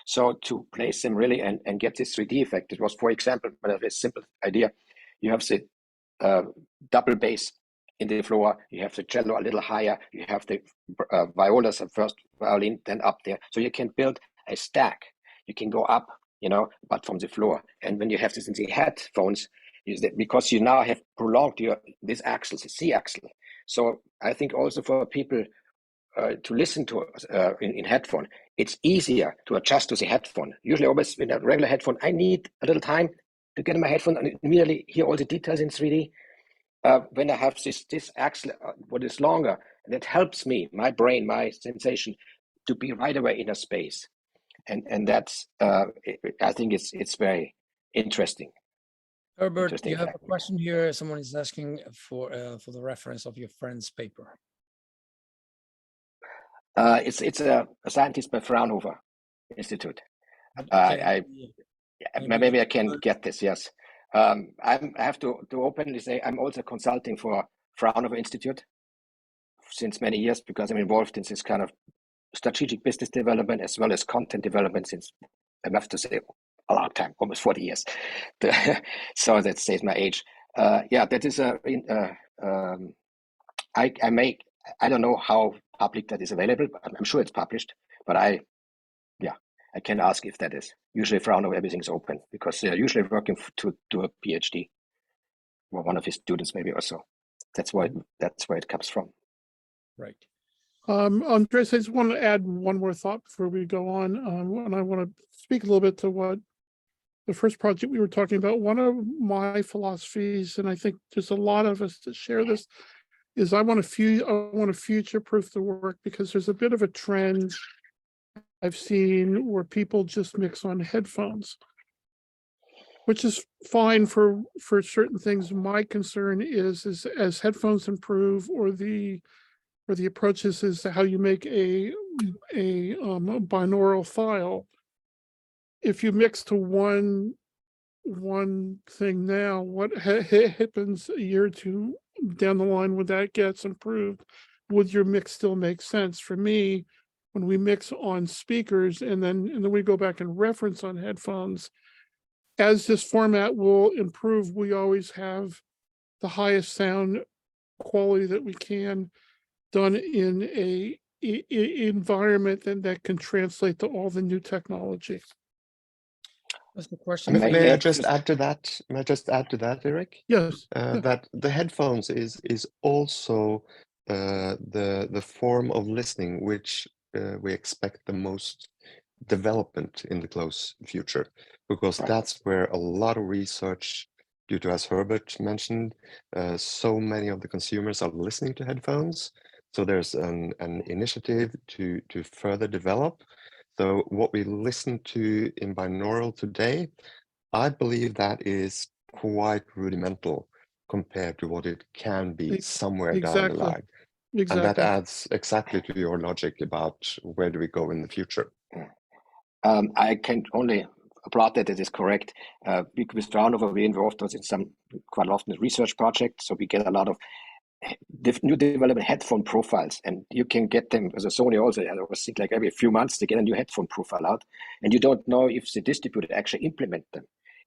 So to place them really and get this 3D effect, it was, for example, a very simple idea. You have the double bass in the floor, you have the cello a little higher, you have the violas at first, violin, then up there. So you can build a stack. You can go up, but from the floor. And when you have this in the headphones, is that because you now have prolonged this axle, the C axle. So I think also for people to listen to in headphone, it's easier to adjust to the headphone. Usually always in a regular headphone, I need a little time to get in my headphone and immediately hear all the details in 3D. When I have this axle, what is longer, that helps me, my brain, my sensation, to be right away in a space. And that's, I think it's very interesting. Herbert, you have a question here. Someone is asking for the reference of your friend's paper. It's a scientist by Fraunhofer Institute. Maybe I can get this. Yes, I have to openly say I'm also consulting for Fraunhofer Institute since many years, because I'm involved in this kind of strategic business development as well as content development since, I have to say, a long time, almost 40 years. So that says my age. That is I don't know how public that is available. I'm sure it's published, but I can ask if that is. Usually Fraunhofer, everything's open because they're usually working to do a PhD, or one of his students maybe also. That's where it comes from. Right. Andres, I just want to add one more thought before we go on. And I want to speak a little bit to what the first project we were talking about. One of my philosophies, and I think there's a lot of us that share this, is I want to future-proof the work, because there's a bit of a trend I've seen where people just mix on headphones, which is fine for certain things. My concern is as headphones improve, or the approaches is to how you make a binaural file. If you mix to one thing now, what happens a year or two down the line when that gets improved? Would your mix still make sense? For me, when we mix on speakers and then we go back and reference on headphones, as this format will improve, we always have the highest sound quality that we can, done in a environment that can translate to all the new technology. What's the question? May I just add to that, Eric? Yes. That the headphones is also the form of listening which we expect the most development in the close future, because that's where a lot of research, due to, as Herbert mentioned, so many of the consumers are listening to headphones. So there's an initiative to further develop. So what we listen to in binaural today, I believe that is quite rudimental compared to what it can be somewhere down the line. Exactly. And that adds exactly to your logic about where do we go in the future. I can only applaud that it is correct. With Fraunhofer, we're involved in some quite often research projects, so we get a lot of new development headphone profiles, and you can get them as a Sony also. I always think like every few months they get a new headphone profile out, and you don't know if the distributor actually implement them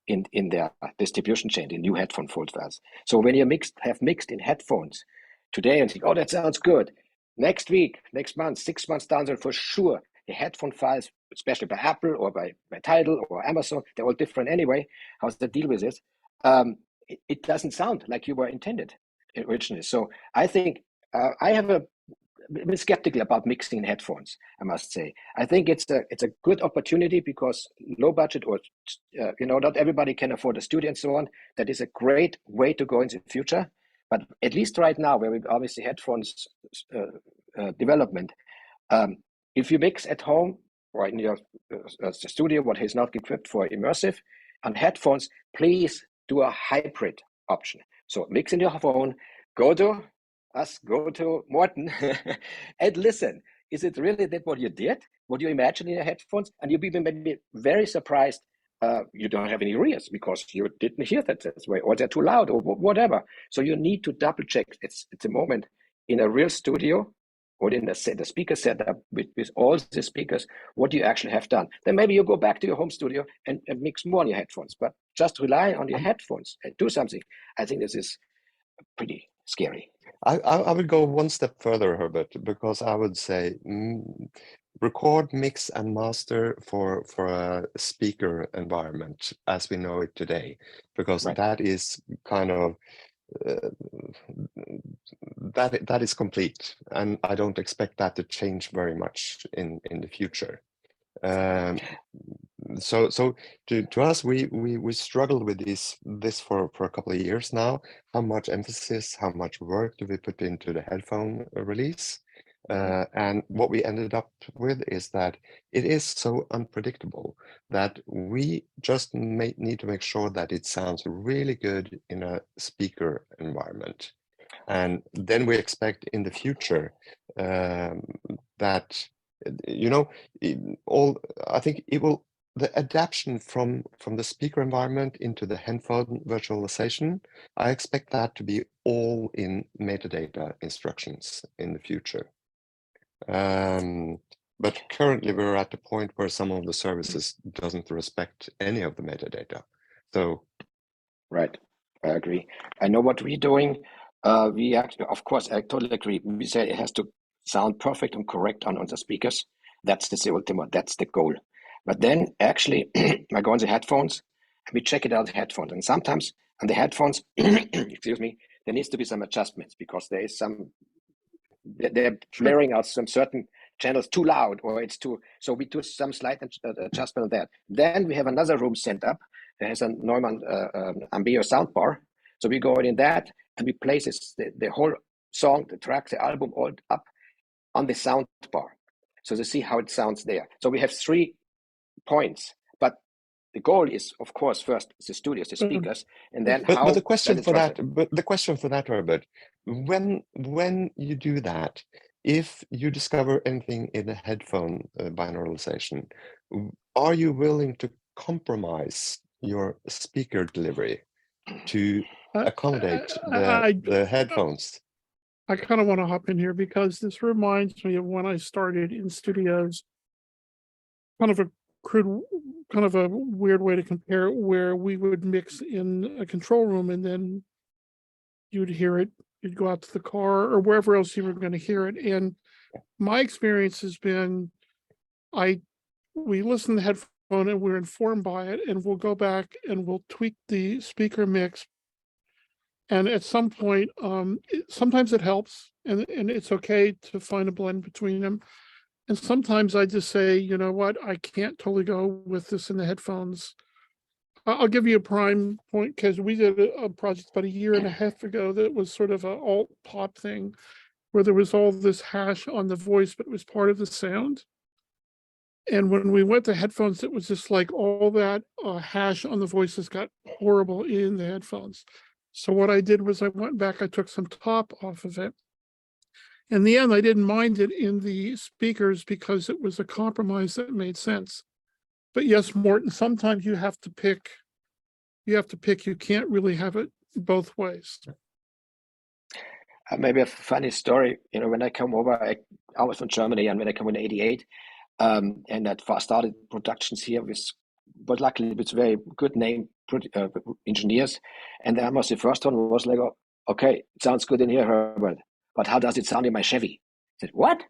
in their distribution chain, in new headphone files. So when you have mixed in headphones today and think, oh, that sounds good. Next week, next month, 6 months down there, for sure, the headphone files, especially by Apple or by Tidal or Amazon, they're all different anyway. How's the deal with this? It doesn't sound like you were intended originally. So I think I have been skeptical about mixing in headphones, I must say. I think it's a good opportunity because low budget or not everybody can afford a studio and so on. That is a great way to go in the future. But at least right now, where we obviously headphones development, if you mix at home or in your studio, what is not equipped for immersive, on headphones, please do a hybrid option. So mix in your phone, go to Morten and listen. Is it really that what you did? What you imagine in your headphones? And you'll be maybe very surprised you don't have any rears because you didn't hear that way, or they're too loud, or whatever. So you need to double check. It's a moment in a real studio or in the speaker setup with all the speakers, what you actually have done. Then maybe you go back to your home studio and mix more on your headphones, but just rely on your headphones and do something. I think this is pretty scary. I would go one step further, Herbert, because I would say record, mix, and master for a speaker environment as we know it today, because that is kind of that is complete, and I don't expect that to change very much in the future. So to us, we struggled with this for a couple of years now. How much emphasis, how much work do we put into the headphone release? And what we ended up with is that it is so unpredictable that we just need to make sure that it sounds really good in a speaker environment. And then we expect in the future that, I think it will, the adaptation from the speaker environment into the headphone virtualization, I expect that to be all in metadata instructions in the future. But currently we're at the point where some of the services doesn't respect any of the metadata. So, right, I agree. I know what we're doing. We actually, of course, I totally agree. We say it has to sound perfect and correct on the speakers. That's the ultimate. That's the goal. But then actually, I go on the headphones and we check it out the headphones. And sometimes on the headphones, excuse me, there needs to be some adjustments because there is they're blaring out some certain channels too loud, or it's too, so we do some slight adjustment on that. Then we have another room set up that has a Neumann Mayo soundbar. So we go in that and we place the whole song, the track, the album all up on the soundbar. So to see how it sounds there. So we have 3 points, but the goal is, of course, first the studios, the speakers, and then but the question for that, Herbert, when you do that, if you discover anything in a headphone binauralization, are you willing to compromise your speaker delivery to accommodate the headphones? I kind of want to hop in here because this reminds me of when I started in studios. Kind of a weird way to compare it, where we would mix in a control room and then you'd hear it, you'd go out to the car or wherever else you were going to hear it. And my experience has been, we listen to the headphone and we're informed by it, and we'll go back and we'll tweak the speaker mix. And at some point, sometimes it helps, and it's okay to find a blend between them. And sometimes I just say, you know what, I can't totally go with this in the headphones. I'll give you a prime point, because we did a project about 1.5 years ago that was sort of an alt pop thing, where there was all this hash on the voice, but it was part of the sound. And when we went to headphones, it was just like all that hash on the voices got horrible in the headphones. So what I did was I went back, I took some top off of it. In the end, I didn't mind it in the speakers because it was a compromise that made sense. But yes, Morten, sometimes you have to pick. You can't really have it both ways. Maybe a funny story. When I come over, I was from Germany, and when I come in '88, and I started productions here but luckily with very good name engineers. And almost the first one was like, okay, it sounds good in here, Herbert, but how does it sound in my Chevy? I said, what?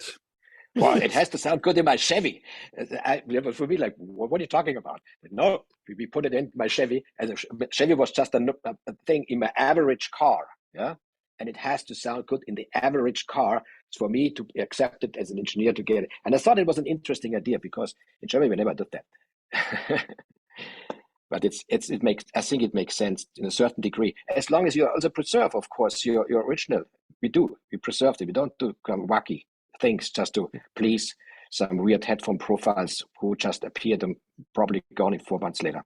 Well, it has to sound good in my Chevy. For me, like, what are you talking about? No, we put it in my Chevy, and the Chevy was just a thing in my average car, yeah. And it has to sound good in the average car for me to accept it as an engineer to get it. And I thought it was an interesting idea because in Germany we never did that. But I think it makes sense in a certain degree, as long as you also preserve, of course, your original. We preserve it. We don't do wacky things just to please some weird headphone profiles who just appeared and probably gone in 4 months later.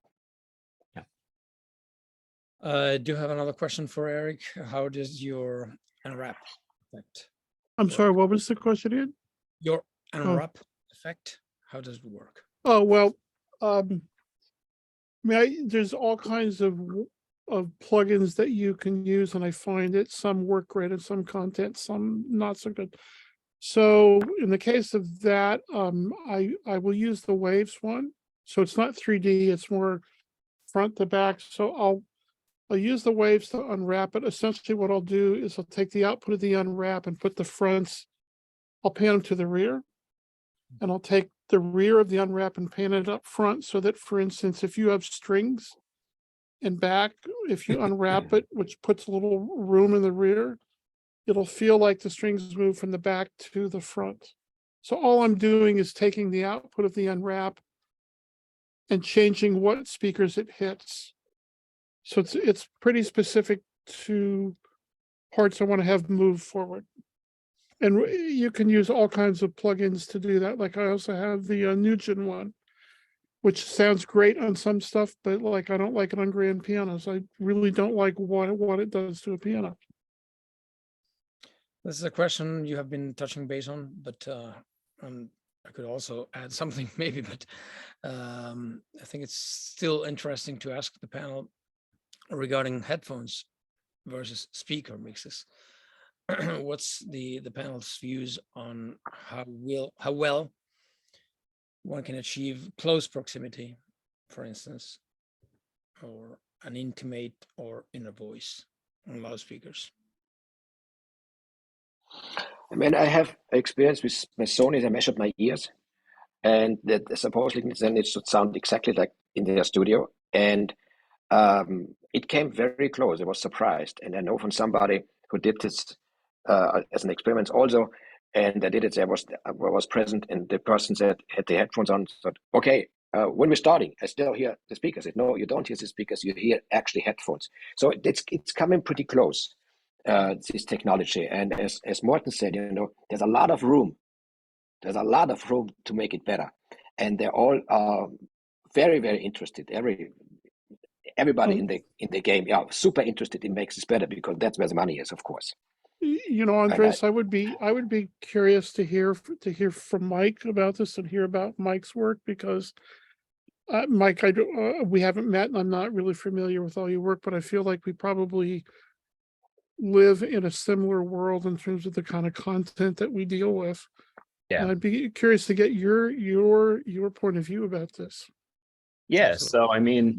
I do have another question for Eric. How does your unwrap effect? I'm sorry, what was the question again? Your unwrap effect, how does it work? Oh, well, there's all kinds of plugins that you can use, and I find that some work great and some content, some not so good. So in the case of that, I will use the Waves one. So it's not 3D, it's more front to back. So I'll use the Waves to unwrap it. Essentially what I'll do is I'll take the output of the unwrap and put the fronts, I'll pan them to the rear. And I'll take the rear of the unwrap and pan it up front so that, for instance, if you have strings in back, if you unwrap it, which puts a little room in the rear, it'll feel like the strings move from the back to the front. So all I'm doing is taking the output of the unwrap and changing what speakers it hits. So it's pretty specific to parts I want to have move forward. And you can use all kinds of plugins to do that. Like I also have the Nugent one, which sounds great on some stuff, but like I don't like it on grand pianos. I really don't like what it does to a piano. This is a question you have been touching base on, but I could also add something maybe, but I think it's still interesting to ask the panel regarding headphones versus speaker mixes. What's the panel's views on how well one can achieve close proximity, for instance, or an intimate or inner voice on loudspeakers? I mean, I have experience with my Sony. I measured my ears, and that supposedly then it should sound exactly like in their studio. And it came very close. I was surprised. And I know from somebody who did this as an experiment also, and I did it. I was present, and the person said, had the headphones on, said, okay, when we're starting, I still hear the speakers. I said, no, you don't hear the speakers, you hear actually headphones. So it's coming pretty close, this technology. And as Morten said, there's a lot of room. There's a lot of room to make it better. And they're all very, very interested. Everybody in the game, super interested in makes this better, because that's where the money is, of course. Andres, I would be curious to hear from Mike about this and hear about Mike's work, because Mike, we haven't met and I'm not really familiar with all your work, but I feel like we probably live in a similar world in terms of the kind of content that we deal with. Yeah, and I'd be curious to get your point of view about this. Yeah, so I mean,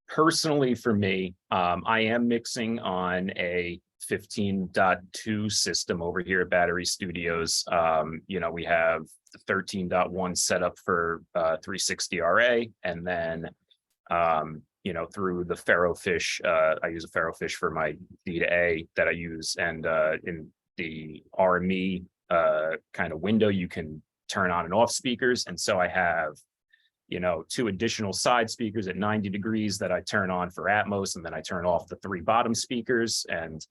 personally for me, I am mixing on a 15.2 system over here at Battery Studios. We have the 13.1 set up for 360 RA, and then through the Ferrofish, I use a Ferrofish for my D to A that I use, and in the RME kind of window, you can turn on and off speakers, and so I have 2 additional side speakers at 90 degrees that I turn on for Atmos, and then I turn off the 3 bottom speakers and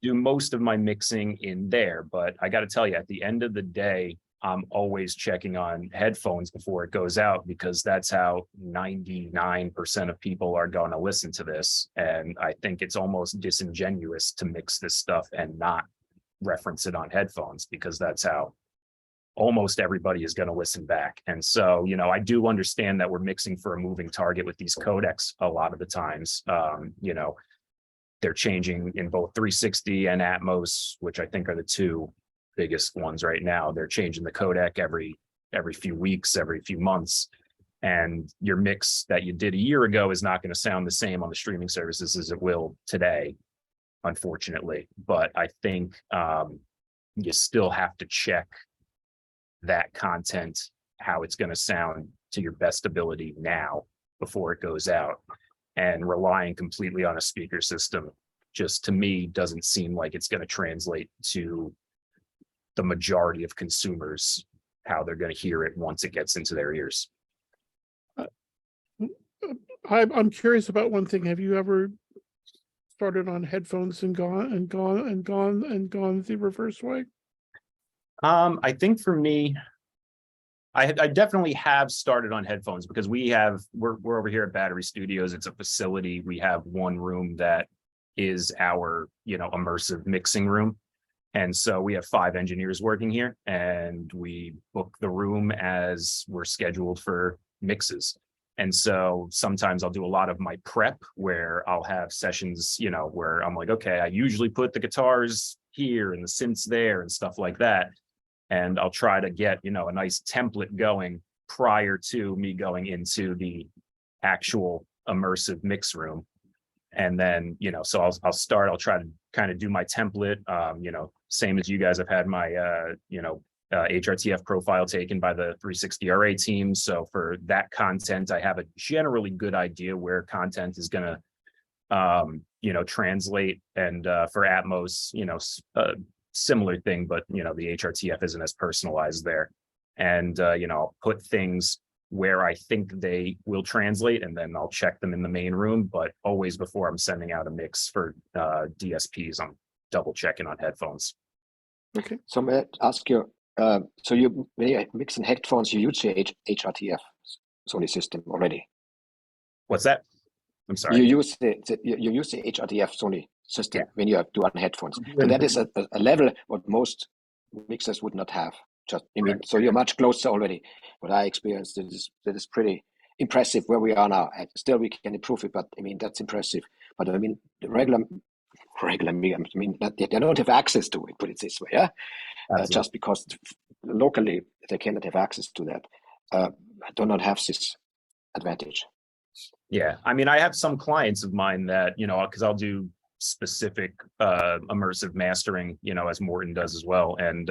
do most of my mixing in there. But I got to tell you, at the end of the day, I'm always checking on headphones before it goes out, because that's how 99% of people are going to listen to this. And I think it's almost disingenuous to mix this stuff and not reference it on headphones, because that's how almost everybody is going to listen back. And so, I do understand that we're mixing for a moving target with these codecs a lot of the times. They're changing in both 360 and Atmos, which I think are the 2 biggest ones right now. They're changing the codec every few weeks, every few months. And your mix that you did a year ago is not going to sound the same on the streaming services as it will today, unfortunately. But I think you still have to check that content, how it's going to sound to your best ability now before it goes out. And relying completely on a speaker system, just to me, doesn't seem like it's going to translate to the majority of consumers, how they're going to hear it once it gets into their ears. I'm curious about one thing. Have you ever started on headphones and gone the reverse way? I think for me, I definitely have started on headphones because we're over here at Battery Studios. It's a facility. We have one room that is our, immersive mixing room. And so we have 5 engineers working here, and we book the room as we're scheduled for mixes. And so sometimes I'll do a lot of my prep where I'll have sessions, where I'm like, okay, I usually put the guitars here and the synths there and stuff like that. And I'll try to get, a nice template going prior to me going into the actual immersive mix room. And then, so I'll try to kind of do my template, same as you guys. I've had my, HRTF profile taken by the 360 RA team. So for that content, I have a generally good idea where content is going to, translate. And for Atmos, similar thing, but, the HRTF isn't as personalized there. And, I'll put things where I think they will translate, and then I'll check them in the main room. But always before I'm sending out a mix for DSPs, I'm double checking on headphones. Okay. So may I ask you, so when you mix in headphones, you use the HRTF Sony system already? What's that? I'm sorry. You use the HRTF Sony system when you do on headphones. So that is a level what most mixers would not have. So you're much closer already. What I experienced that is pretty impressive where we are now. Still, we can improve it, but that's impressive. But the regular they don't have access to it. Put it this way, yeah. Just because locally they cannot have access to that. I do not have this advantage. Yeah, I have some clients of mine that because I'll do specific immersive mastering, as Morten does as well, and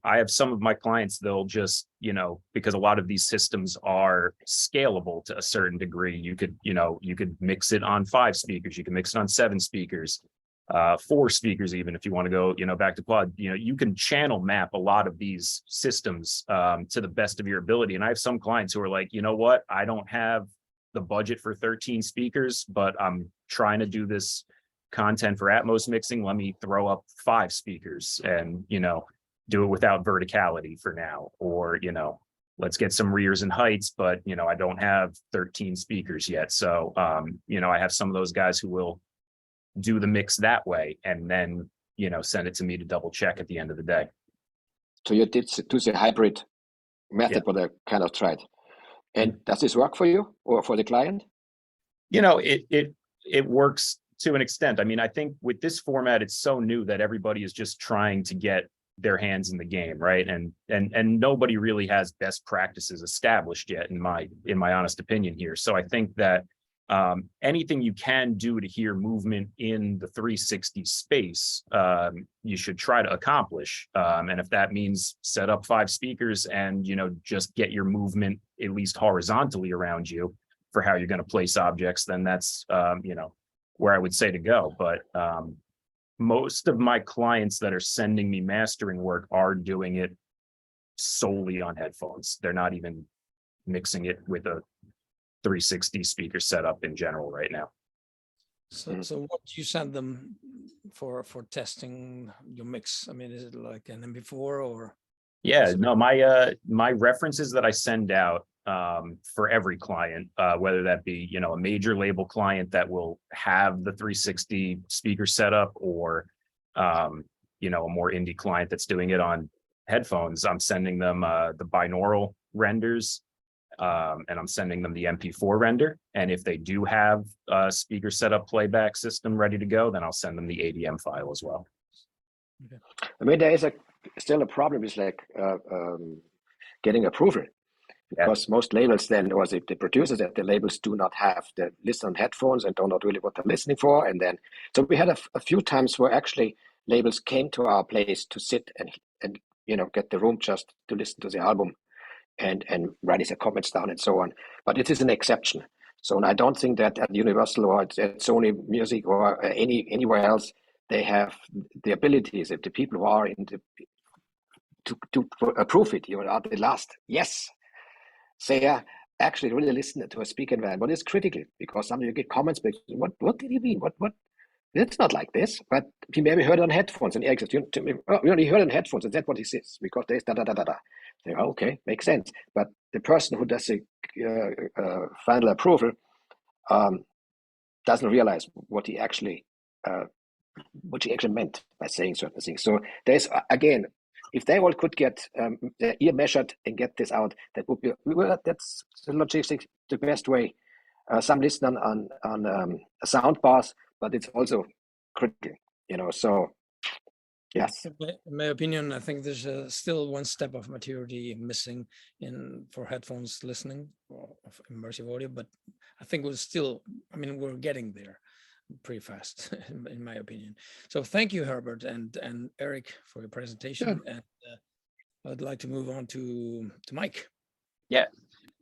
I have some of my clients, they'll just, because a lot of these systems are scalable to a certain degree. You could mix it on 5 speakers, you can mix it on 7 speakers, 4 speakers, even if you want to go, back to quad. You can channel map a lot of these systems to the best of your ability. And I have some clients who are like, what, I don't have the budget for 13 speakers, but I'm trying to do this content for Atmos mixing. Let me throw up 5 speakers and, do it without verticality for now, or, let's get some rears and heights, but, I don't have 13 speakers yet. So, I have some of those guys who will do the mix that way and then, send it to me to double check at the end of the day. So you did do the hybrid method, what I kind of tried. And does this work for you or for the client? It works to an extent. I think with this format, it's so new that everybody is just trying to get their hands in the game, right? And nobody really has best practices established yet, in my honest opinion here. So I think that anything you can do to hear movement in the 360 space, you should try to accomplish. And if that means set up 5 speakers and just get your movement at least horizontally around you for how you're going to place objects, then that's where I would say to go. But most of my clients that are sending me mastering work are doing it solely on headphones. They're not even mixing it with a 360 speaker setup in general right now. So what do you send them for testing your mix? Is it like an MP4 or? Yeah, no, my references that I send out for every client, whether that be, a major label client that will have the 360 speaker setup, or, a more indie client that's doing it on headphones, I'm sending them the binaural renders, and I'm sending them the MP4 render. And if they do have a speaker setup playback system ready to go, then I'll send them the ADM file as well. Okay. There is still a problem with getting approval. Because most labels then, or the producers at the labels, do not have the list on headphones and don't know really what they're listening for. And then, so we had a few times where actually labels came to our place to sit and get the room just to listen to the album and write their comments down and so on. But it is an exception. So I don't think that at Universal or at Sony Music or anywhere else they have the abilities. If the people who are in the to approve it, are the last. Yes, they actually really listen to a speaker environment. But it's critical because sometimes you get comments, but what did he mean? What? It's not like this. But he maybe heard it on headphones, and Eric says, you only heard it on headphones, and that's what he says because there's da da da da da. Say, okay, makes sense. But the person who does the final approval doesn't realize what he actually meant by saying certain things. So there's again, if they all could get their ear measured and get this out, that would be that's the logistics the best way. Some listen on sound bars, but it's also critical, So yes. In my opinion, I think there's still one step of maturity missing for headphones listening of immersive audio, but I think we're getting there pretty fast, in my opinion. So thank you, Herbert and Eric, for your presentation. Yeah. And I'd like to move on to Mike. Yeah.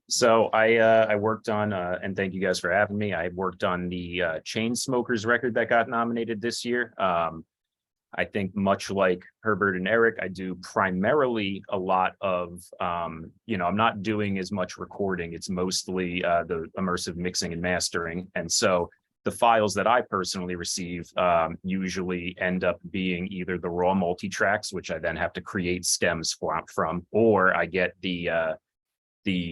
So I worked on, and thank you guys for having me. I worked on the Chainsmokers record that got nominated this year. I think much like Herbert and Eric, I do primarily a lot of, I'm not doing as much recording. It's mostly the immersive mixing and mastering. And so the files that I personally receive usually end up being either the raw multi-tracks, which I then have to create stems from, or I get the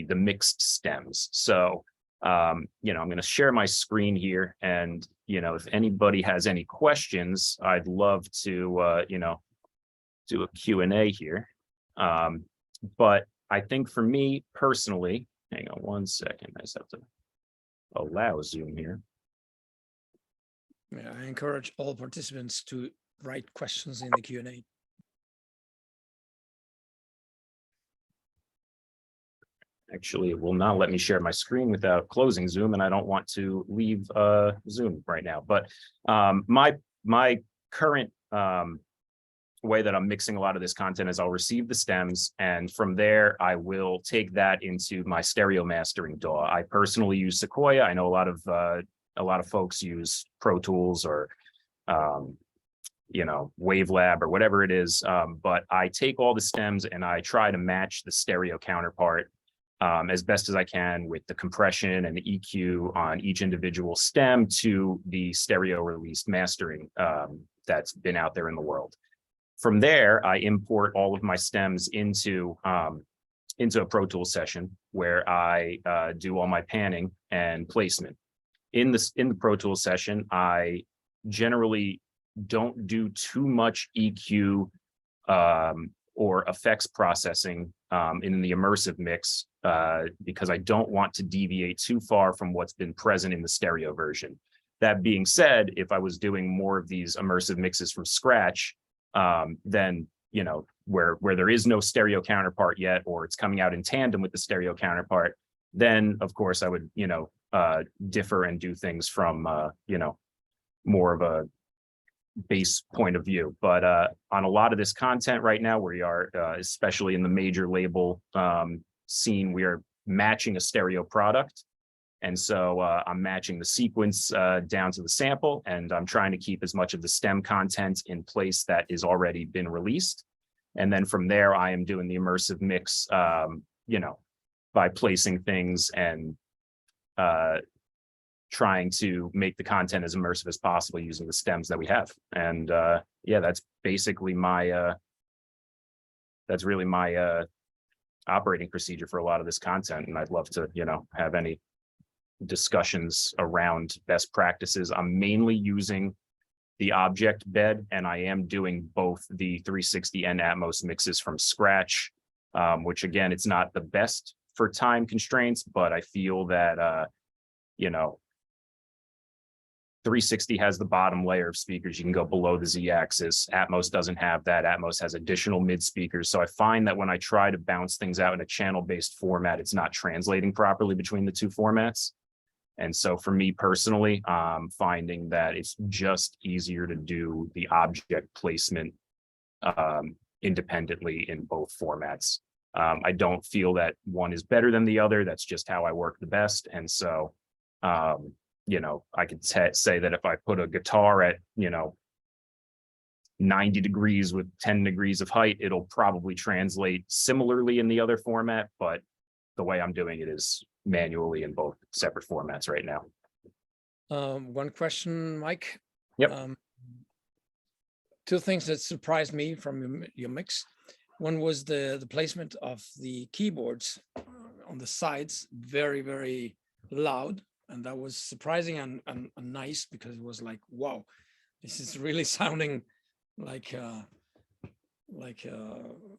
mixed stems. So, I'm going to share my screen here, and, if anybody has any questions, I'd love to, do a Q&A here. But I think for me personally, hang on one second, I just have to allow Zoom here. Yeah, I encourage all participants to write questions in the Q&A. Actually, it will not let me share my screen without closing Zoom, and I don't want to leave Zoom right now. But my current way that I'm mixing a lot of this content is I'll receive the stems, and from there I will take that into my stereo mastering DAW. I personally use Sequoia. I know a lot of folks use Pro Tools or Wavelab or whatever it is. But I take all the stems and I try to match the stereo counterpart as best as I can with the compression and the EQ on each individual stem to the stereo released mastering that's been out there in the world. From there, I import all of my stems into a Pro Tools session where I do all my panning and placement. In the Pro Tools session, I generally don't do too much EQ or effects processing in the immersive mix because I don't want to deviate too far from what's been present in the stereo version. That being said, if I was doing more of these immersive mixes from scratch, then, where there is no stereo counterpart yet, or it's coming out in tandem with the stereo counterpart, then of course I would, differ and do things from, more of a base point of view. But on a lot of this content right now, we are, especially in the major label scene, we are matching a stereo product. And so I'm matching the sequence down to the sample, and I'm trying to keep as much of the stem content in place that is already been released. And then from there, I am doing the immersive mix, by placing things and trying to make the content as immersive as possible using the stems that we have. And yeah, that's basically that's really my operating procedure for a lot of this content. And I'd love to, have any discussions around best practices. I'm mainly using the object bed, and I am doing both the 360 and Atmos mixes from scratch, which again, it's not the best for time constraints, but I feel that, 360 has the bottom layer of speakers. You can go below the Z-axis. Atmos doesn't have that. Atmos has additional mid speakers. So I find that when I try to bounce things out in a channel-based format, it's not translating properly between the two formats. And so for me personally, I'm finding that it's just easier to do the object placement independently in both formats. I don't feel that one is better than the other. That's just how I work the best. And so, you know, I could say that if I put a guitar at, you know, 90 degrees with 10 degrees of height, it'll probably translate similarly in the other format, but the way I'm doing it is manually in both separate formats right now. One question, Mike. Yep. Two things that surprised me from your mix. One was the placement of the keyboards on the sides, very, very loud. And that was surprising and nice, because it was like, wow, this is really sounding like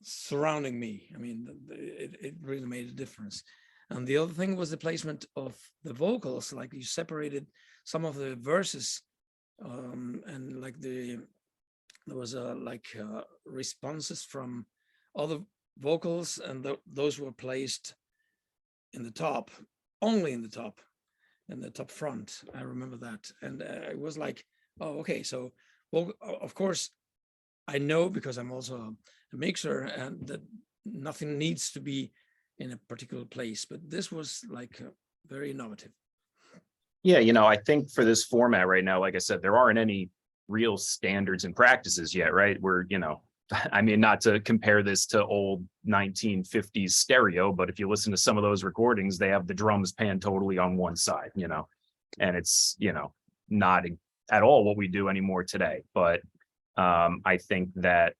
surrounding me. I mean, it really made a difference. And the other thing was the placement of the vocals, like you separated some of the verses, and like there was responses from other vocals, and those were placed in the top, only in the top, in the top front. I remember that. And it was like, oh, okay. So, well, of course, I know, because I'm also a mixer, and that nothing needs to be in a particular place, but this was like very innovative. Yeah, you know, I think for this format right now, like I said, there aren't any real standards and practices yet, right? We're, you know, I mean, not to compare this to old 1950s stereo, but if you listen to some of those recordings, they have the drums panned totally on one side, you know, and it's, you know, not at all what we do anymore today. But I think that,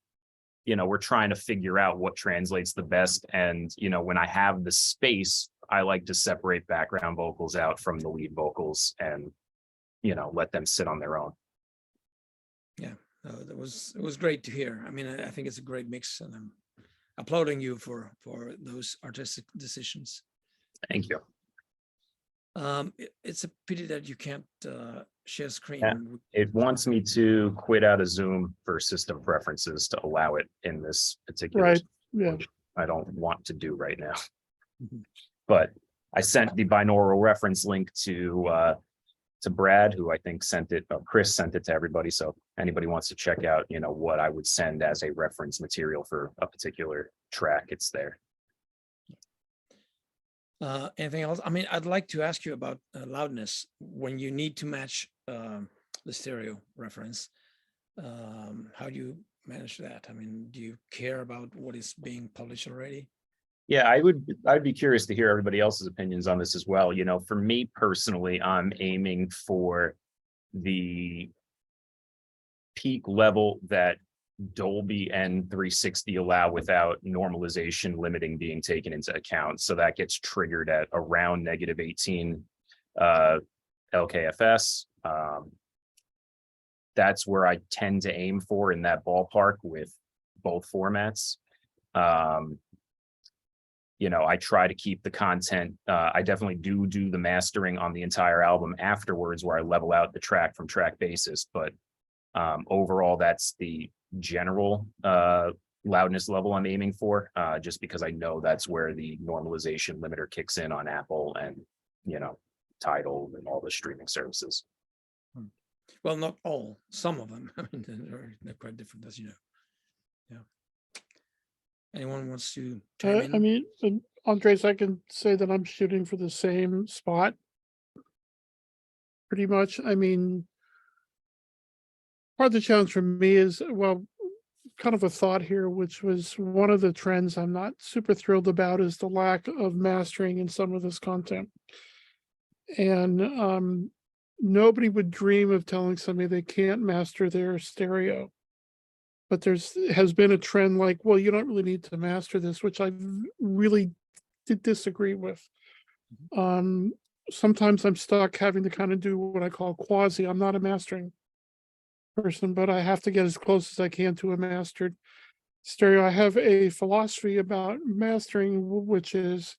you know, we're trying to figure out what translates the best. And, you know, when I have the space, I like to separate background vocals out from the lead vocals and, you know, let them sit on their own. Yeah, it was great to hear. I mean, I think it's a great mix, and I'm applauding you for those artistic decisions. Thank you. It's a pity that you can't share screen. Yeah, it wants me to quit out of Zoom for system preferences to allow it in this particular. Right. Yeah. Which I don't want to do right now. But I sent the binaural reference link to Brad, who I think sent it, Chris sent it to everybody. So anybody wants to check out, you know, what I would send as a reference material for a particular track, it's there. Anything else? I mean, I'd like to ask you about loudness when you need to match the stereo reference. How do you manage that? I mean, do you care about what is being published already? Yeah, I'd be curious to hear everybody else's opinions on this as well. You know, for me personally, I'm aiming for the peak level that Dolby and 360 allow without normalization limiting being taken into account. So that gets triggered at around -18 LKFS. That's where I tend to aim for, in that ballpark with both formats. You know, I try to keep the content. I definitely do the mastering on the entire album afterwards, where I level out the track from track basis. But overall, that's the general loudness level I'm aiming for, just because I know that's where the normalization limiter kicks in on Apple and, you know, Tidal and all the streaming services. Well, not all, some of them. I mean, they're quite different, as you know. Yeah. Anyone wants to chime in? I mean, Andres, I can say that I'm shooting for the same spot. Pretty much. I mean, part of the challenge for me is, well, kind of a thought here, which was one of the trends I'm not super thrilled about, is the lack of mastering in some of this content. And nobody would dream of telling somebody they can't master their stereo. But has been a trend like, well, you don't really need to master this, which I really did disagree with. Sometimes I'm stuck having to kind of do what I call quasi. I'm not a mastering person, but I have to get as close as I can to a mastered stereo. I have a philosophy about mastering, which is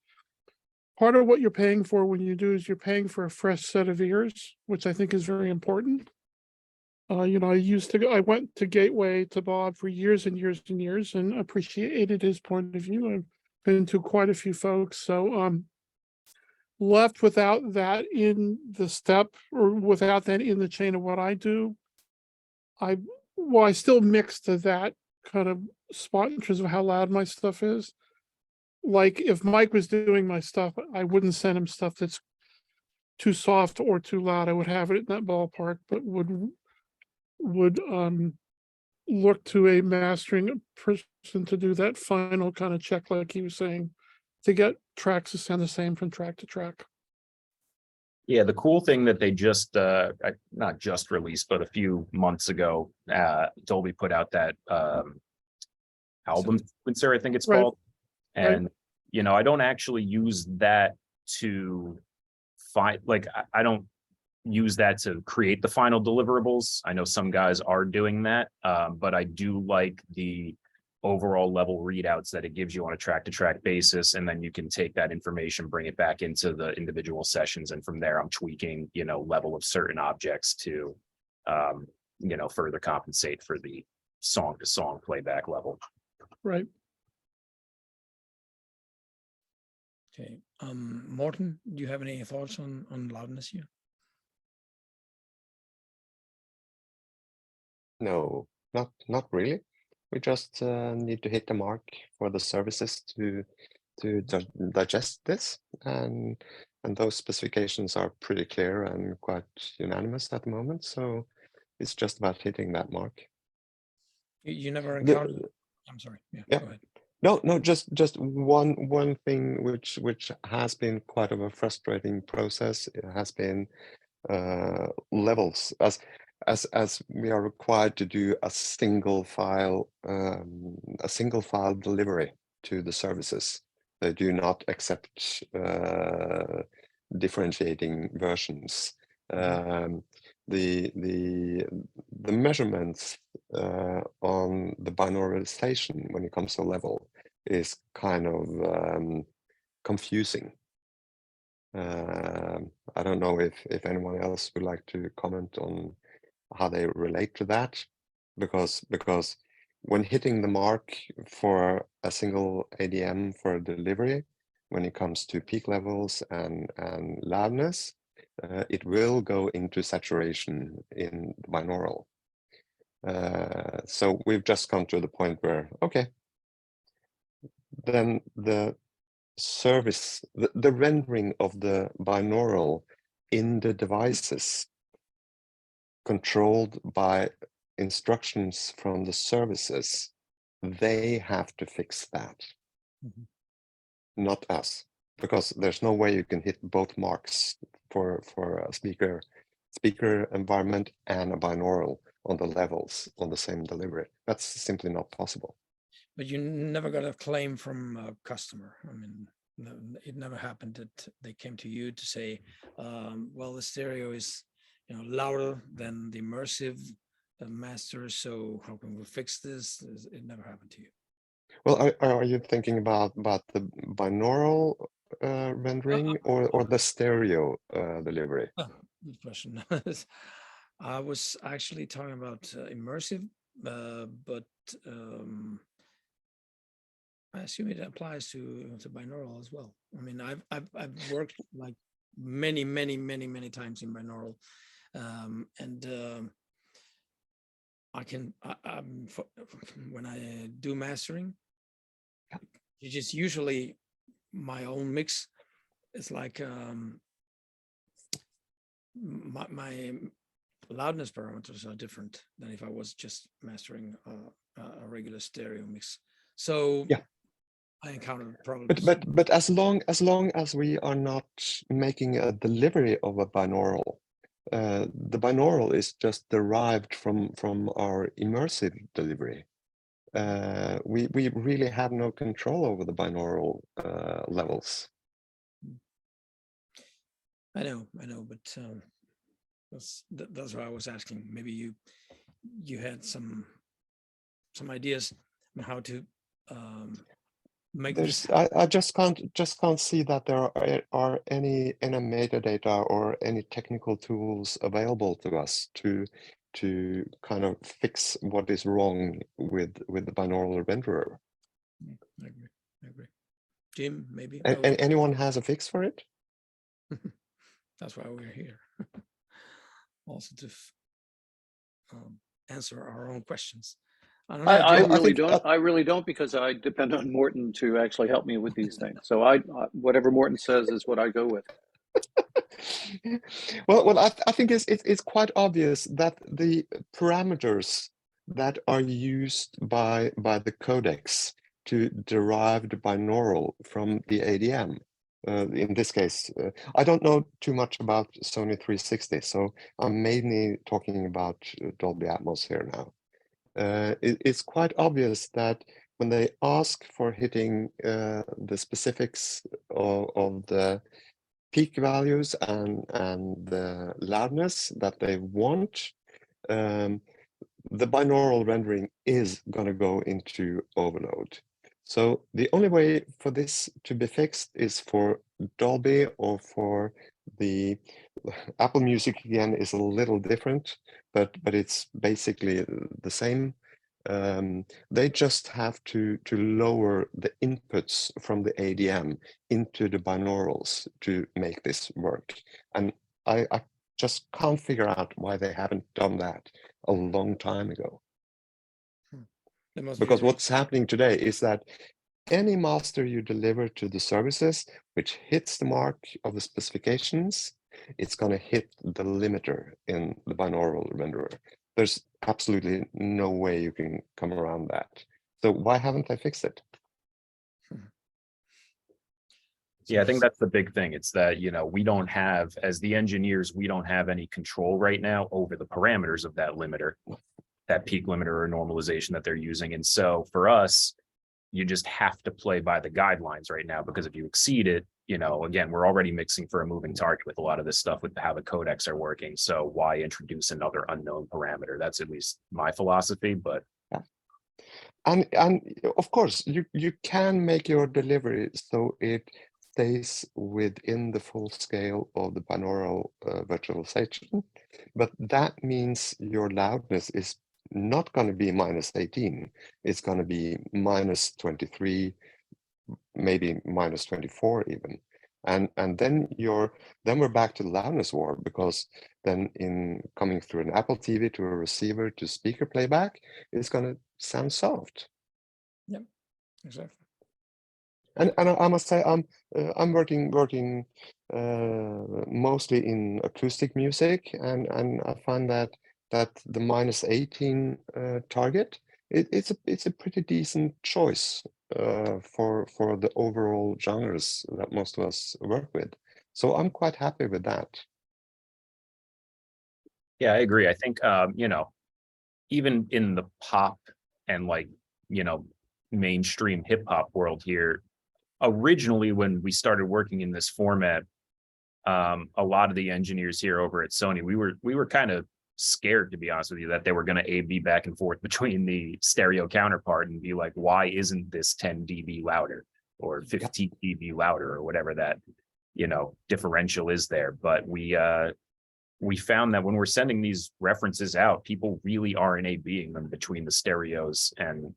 part of what you're paying for when you do is you're paying for a fresh set of ears, which I think is very important. You know, I went to Gateway to Bob for years and years and years and appreciated his point of view. I've been to quite a few folks. So left without that in the step, or without that in the chain of what I do, I still mix to that kind of spot in terms of how loud my stuff is. Like if Mike was doing my stuff, I wouldn't send him stuff that's too soft or too loud. I would have it in that ballpark, but would look to a mastering person to do that final kind of check, like he was saying, to get tracks to sound the same from track to track. Yeah, the cool thing that they just not just released, but a few months ago, Dolby put out that album sequencer, I think it's Right. called. And you know, I don't actually use that to find, like I don't use that to create the final deliverables. I know some guys are doing that, but I do like the overall level readouts that it gives you on a track-to-track basis, and then you can take that information, bring it back into the individual sessions, and from there I'm tweaking, you know, level of certain objects to, you know, further compensate for the song-to-song playback level. Right. Okay, Morten, do you have any thoughts on loudness here? No, not really. We just need to hit the mark for the services to digest this, and those specifications are pretty clear and quite unanimous at the moment. So it's just about hitting that mark. You never encountered. I'm sorry. Yeah. Go ahead. No, just one thing which has been quite of a frustrating process. It has been levels, as we are required to do a single file delivery to the services. They do not accept differentiating versions. The measurements on the binauralization when it comes to level is kind of confusing. I don't know if anyone else would like to comment on how they relate to that, because when hitting the mark for a single ADM for a delivery, when it comes to peak levels and loudness, it will go into saturation in the binaural. So we've just come to the point where, okay, then the service, the rendering of the binaural in the devices controlled by instructions from the services, they have to fix that, not us, because there's no way you can hit both marks for a speaker environment and a binaural on the levels on the same delivery. That's simply not possible. But you never got a claim from a customer. I mean, it never happened that they came to you to say, well, the stereo is, you know, louder than the immersive master, so how can we fix this? It never happened to you. Well, are you thinking about the binaural rendering or the stereo delivery? Good question. I was actually talking about immersive, but I assume it applies to binaural as well. I mean, I've worked like many times in binaural, and when I do mastering, it's just usually my own mix. It's like my loudness parameters are different than if I was just mastering a regular stereo mix. So yeah, I encountered problems. But as long as we are not making a delivery of a binaural, the binaural is just derived from our immersive delivery. We really have no control over the binaural levels. I know, but that's why I was asking. Maybe you had some ideas on how to make this. I just can't see that there are any metadata or any technical tools available to us to kind of fix what is wrong with the binaural renderer. I agree. Jim, maybe. Anyone has a fix for it? That's why we're here. Also to answer our own questions. I don't know, I Jim. really think, don't. I really don't, because I depend on Morten to actually help me with these things. So whatever Morten says is what I go with. well, I think it's quite obvious that the parameters that are used by the codecs to derive the binaural from the ADM, in this case, I don't know too much about Sony 360, so I'm mainly talking about Dolby Atmos here now. It's quite obvious that when they ask for hitting the specifics of the peak values and the loudness that they want, the binaural rendering is going to go into overload. So the only way for this to be fixed is for Dolby or for the Apple Music. Again, is a little different, but it's basically the same. They just have to lower the inputs from the ADM into the binaurals to make this work. And I just can't figure out why they haven't done that a long time ago. Because what's happening today is that any master you deliver to the services which hits the mark of the specifications, it's going to hit the limiter in the binaural renderer. There's absolutely no way you can come around that. So why haven't they fixed it? Yeah, I think that's the big thing. It's that, you know, we don't have, as the engineers, we don't have any control right now over the parameters of that limiter, that peak limiter or normalization that they're using. And so for us, you just have to play by the guidelines right now, because if you exceed it, you know, again, we're already mixing for a moving target with a lot of this stuff with how the codecs are working. So why introduce another unknown parameter? That's at least my philosophy, but. Yeah. And of course, you can make your delivery so it stays within the full scale of the binaural virtualization, but that means your loudness is not going to be -18. It's going to be -23, maybe -24 even. And then we're back to the loudness war, because then in coming through an Apple TV to a receiver to speaker playback, it's going to sound soft. Yep, exactly. And I must say, I'm working mostly in acoustic music, and I find that the -18 target, it's a pretty decent choice for the overall genres that most of us work with. So I'm quite happy with that. Yeah, I agree. I think, you know, even in the pop and like, you know, mainstream hip hop world here, originally when we started working in this format, a lot of the engineers here over at Sony, we were kind of scared, to be honest with you, that they were going to A/B back and forth between the stereo counterpart and be like, why isn't this 10 dB louder or 15 dB louder or whatever that, you know, differential is there. But we found that when we're sending these references out, people really aren't A/Bing them between the stereos, and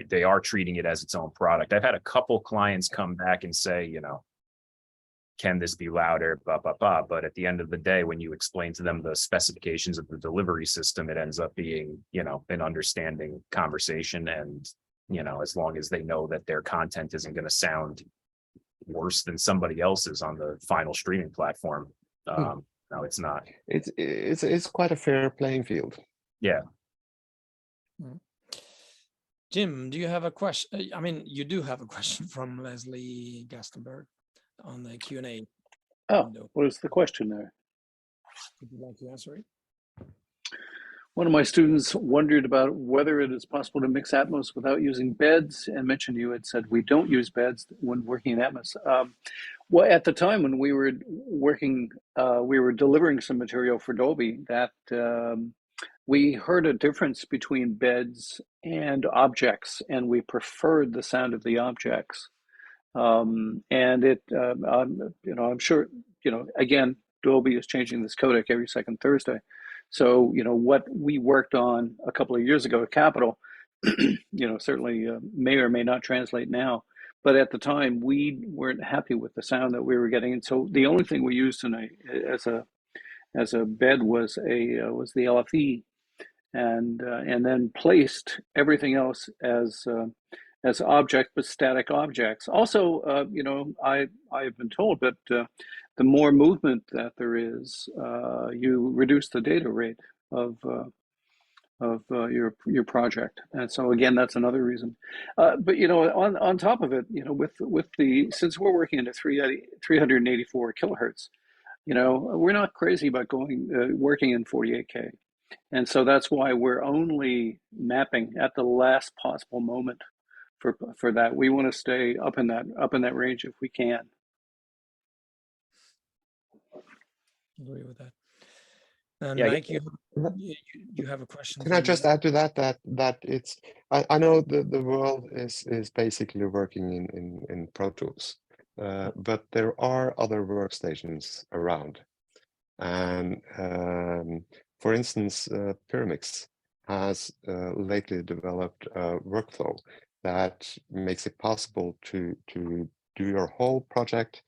they are treating it as its own product. I've had a couple clients come back and say, you know, can this be louder, blah, blah, blah. But at the end of the day, when you explain to them the specifications of the delivery system, it ends up being, you know, an understanding conversation. And, you know, as long as they know that their content isn't going to sound worse than somebody else's on the final streaming platform, no, it's not. It's quite a fair playing field. Yeah. Jim, do you have a question? I mean, you do have a question from Leslie Gastenberg on the Q&A. Oh, window. what is the question there? Would you like to answer it? One of my students wondered about whether it is possible to mix Atmos without using beds, and mentioned you had said we don't use beds when working in Atmos. Well, at the time when we were working, we were delivering some material for Dolby that we heard a difference between beds and objects, and we preferred the sound of the objects. And it, you know, I'm sure, you know, again, Dolby is changing this codec every second Thursday. So, you know, what we worked on a couple of years ago at Capitol, you know, certainly may or may not translate now. But at the time, we weren't happy with the sound that we were getting, and so the only thing we used as a bed was the LFE, and then placed everything else as object, but static objects. Also, you know, I've been told that the more movement that there is, you reduce the data rate of your project. And so again, that's another reason. But you know, on top of it, you know, with the, since we're working into 384 kilohertz, you know, we're not crazy about going working in 48K. And so that's why we're only mapping at the last possible moment for that. We want to stay up in that range if we can. Agree with that. And Yeah, Mike, you have a question? Can I just add to that that it's I know the world is basically working in Pro Tools, but there are other workstations around, and for instance, Pyramix has lately developed a workflow that makes it possible to do your whole project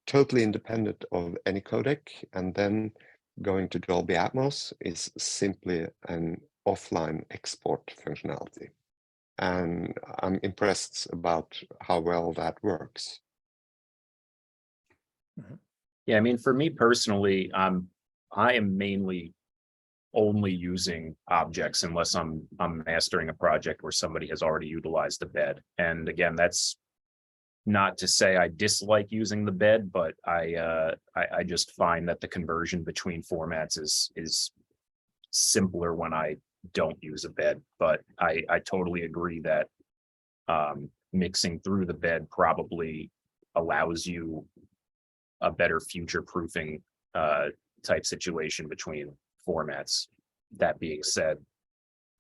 totally independent of any codec, and then going to Dolby Atmos is simply an offline export functionality. And I'm impressed about how well that works. Yeah, I mean, for me personally, I am mainly only using objects unless I'm mastering a project where somebody has already utilized the bed. And again, that's not to say I dislike using the bed, but I just find that the conversion between formats is simpler when I don't use a bed. But I totally agree that mixing through the bed probably allows you a better future proofing type situation between formats. That being said,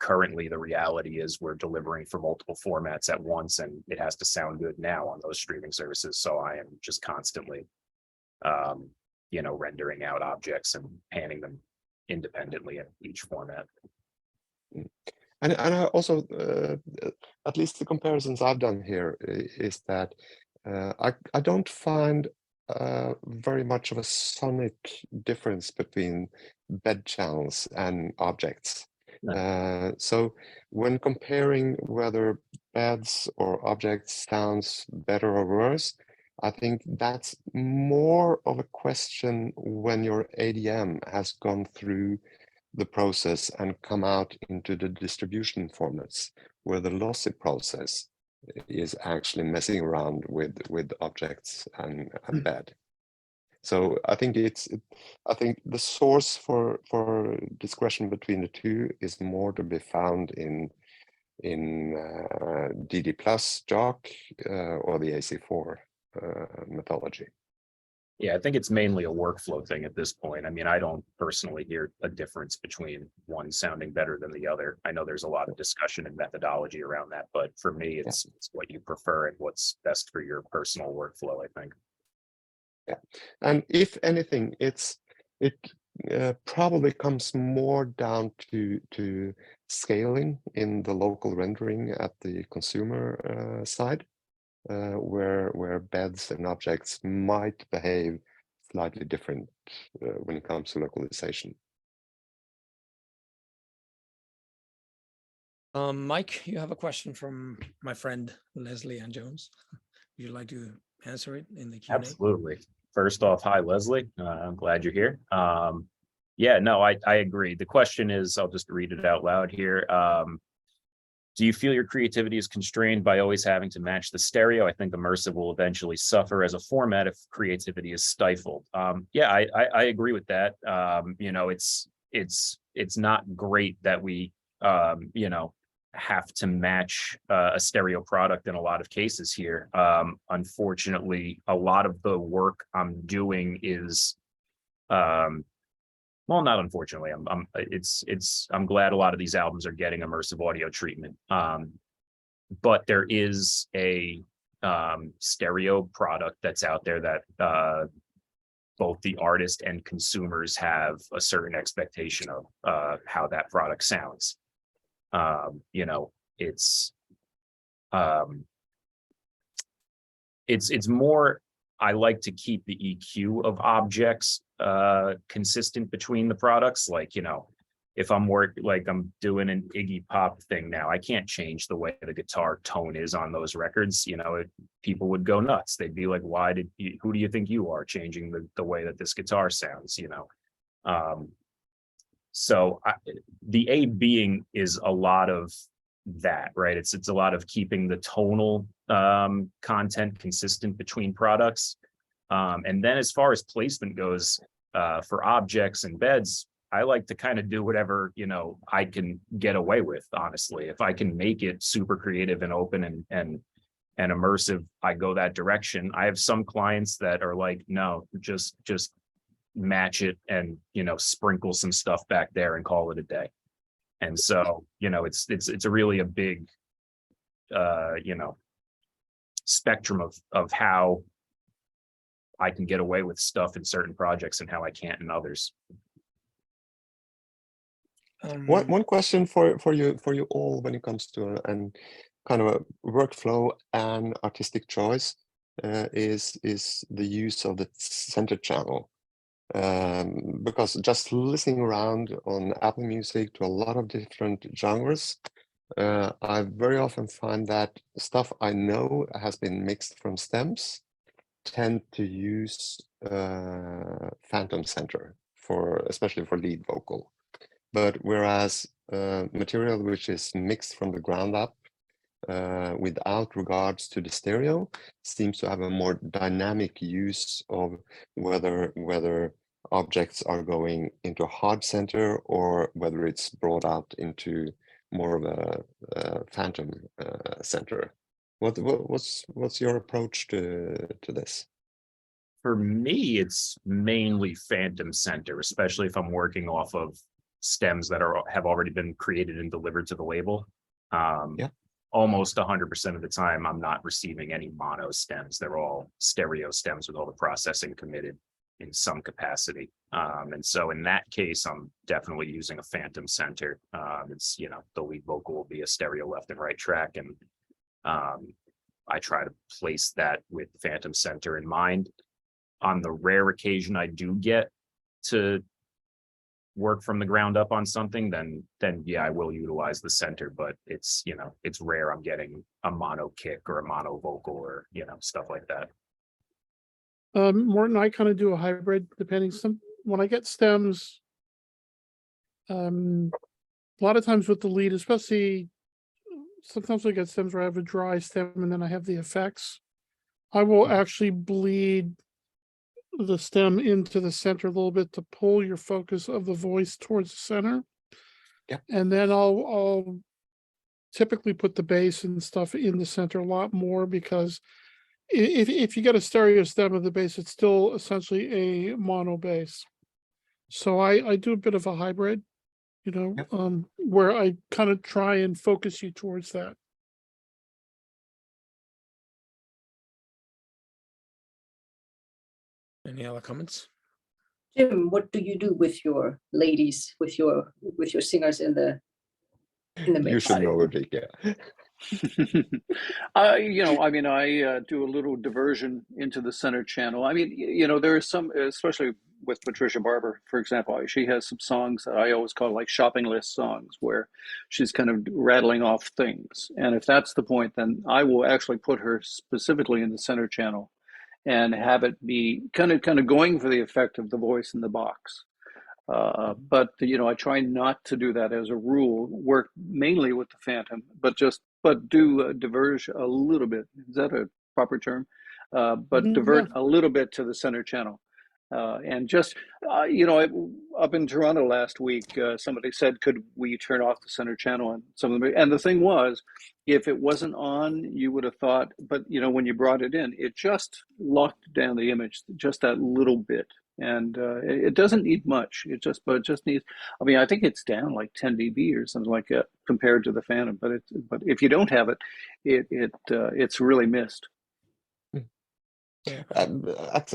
currently the reality is we're delivering for multiple formats at once, and it has to sound good now on those streaming services. So I am just constantly, you know, rendering out objects and panning them independently in each format. And I also, at least the comparisons I've done here is that I don't find very much of a sonic difference between bed channels and objects. So when comparing whether beds or objects sounds better or worse, I think that's more of a question when your ADM has gone through the process and come out into the distribution formats, where the lossy process is actually messing around with objects and bed. So I think I think the source for discretion between the two is more to be found in DD plus JOC or the AC4 methodology. Yeah, I think it's mainly a workflow thing at this point. I mean, I don't personally hear a difference between one sounding better than the other. I know there's a lot of discussion and methodology around that, but for me, it's what you prefer and what's best for your personal workflow, I think. Yeah, and if anything, it probably comes more down to scaling in the local rendering at the consumer side, where beds and objects might behave slightly different when it comes to localization. Mike, you have a question from my friend Leslie Ann Jones. Would you like to answer it in the Q&A? Absolutely. First off, hi, Leslie. I'm glad you're here. Yeah, no, I agree. The question is, I'll just read it out loud here. Do you feel your creativity is constrained by always having to match the stereo? I think immersive will eventually suffer as a format if creativity is stifled. Yeah, I agree with that. You know, it's not great that we, you know, have to match a stereo product in a lot of cases here. Unfortunately, a lot of the work I'm doing is, well, not unfortunately, I'm glad a lot of these albums are getting immersive audio treatment. But there is a stereo product that's out there that both the artist and consumers have a certain expectation of how that product sounds. You know, it's more, I like to keep the EQ of objects consistent between the products. Like, you know, if I'm like I'm doing an Iggy Pop thing now, I can't change the way the guitar tone is on those records. You know, people would go nuts. They'd be like, who do you think you are changing the way that this guitar sounds, you know? So the A being is a lot of that, right? It's a lot of keeping the tonal content consistent between products. And then as far as placement goes, for objects and beds, I like to kind of do whatever, you know, I can get away with, honestly. If I can make it super creative and open and immersive, I go that direction. I have some clients that are like, no, just match it and, you know, sprinkle some stuff back there and call it a day. And so, you know, it's really a big, you know, spectrum of how I can get away with stuff in certain projects and how I can't in others. One question for you all when it comes to and kind of a workflow and artistic choice is the use of the center channel. Because just listening around on Apple Music to a lot of different genres, I very often find that stuff I know has been mixed from stems tend to use phantom center especially for lead vocal. But whereas material which is mixed from the ground up without regards to the stereo seems to have a more dynamic use of whether objects are going into a hard center or whether it's brought out into more of a phantom center. What's your approach to this? For me, it's mainly phantom center, especially if I'm working off of stems that have already been created and delivered to the label. Yeah. Almost 100% of the time, I'm not receiving any mono stems. They're all stereo stems with all the processing committed in some capacity. And so in that case, I'm definitely using a phantom center. It's, you know, the lead vocal will be a stereo left and right track. And I try to place that with phantom center in mind. On the rare occasion I do get to work from the ground up on something, then yeah, I will utilize the center, but it's, you know, it's rare I'm getting a mono kick or a mono vocal or, you know, stuff like that. Morten, I kind of do a hybrid depending. When I get stems, a lot of times with the lead, especially sometimes I get stems where I have a dry stem and then I have the effects. I will actually bleed the stem into the center a little bit to pull your focus of the voice towards the center. Yeah. And then I'll typically put the bass and stuff in the center a lot more, because if you get a stereo stem of the bass, it's still essentially a mono bass. So I do a bit of a hybrid, you know, yeah. Where I kind of try and focus you towards that. Any other comments? Jim, what do you do with your ladies, with your singers in the mix? You should know, Ulrike. You know, I mean, I do a little diversion into the center channel. I mean, you know, there are some, especially with Patricia Barber, for example, she has some songs that I always call like shopping list songs, where she's kind of rattling off things. And if that's the point, then I will actually put her specifically in the center channel and have it be kind of going for the effect of the voice in the box. But, you know, I try not to do that as a rule, work mainly with the phantom, but do diverge a little bit. Is that a proper term? But divert a little bit to the center channel. And just, you know, up in Toronto last week, somebody said, could we turn off the center channel? And some of them, and the thing was, if it wasn't on, you would have thought, but, you know, when you brought it in, it just locked down the image just that little bit. And it doesn't need much. It just needs, I mean, I think it's down like 10 dB or something like that compared to the Phantom. But if you don't have it, it's really missed. Yeah.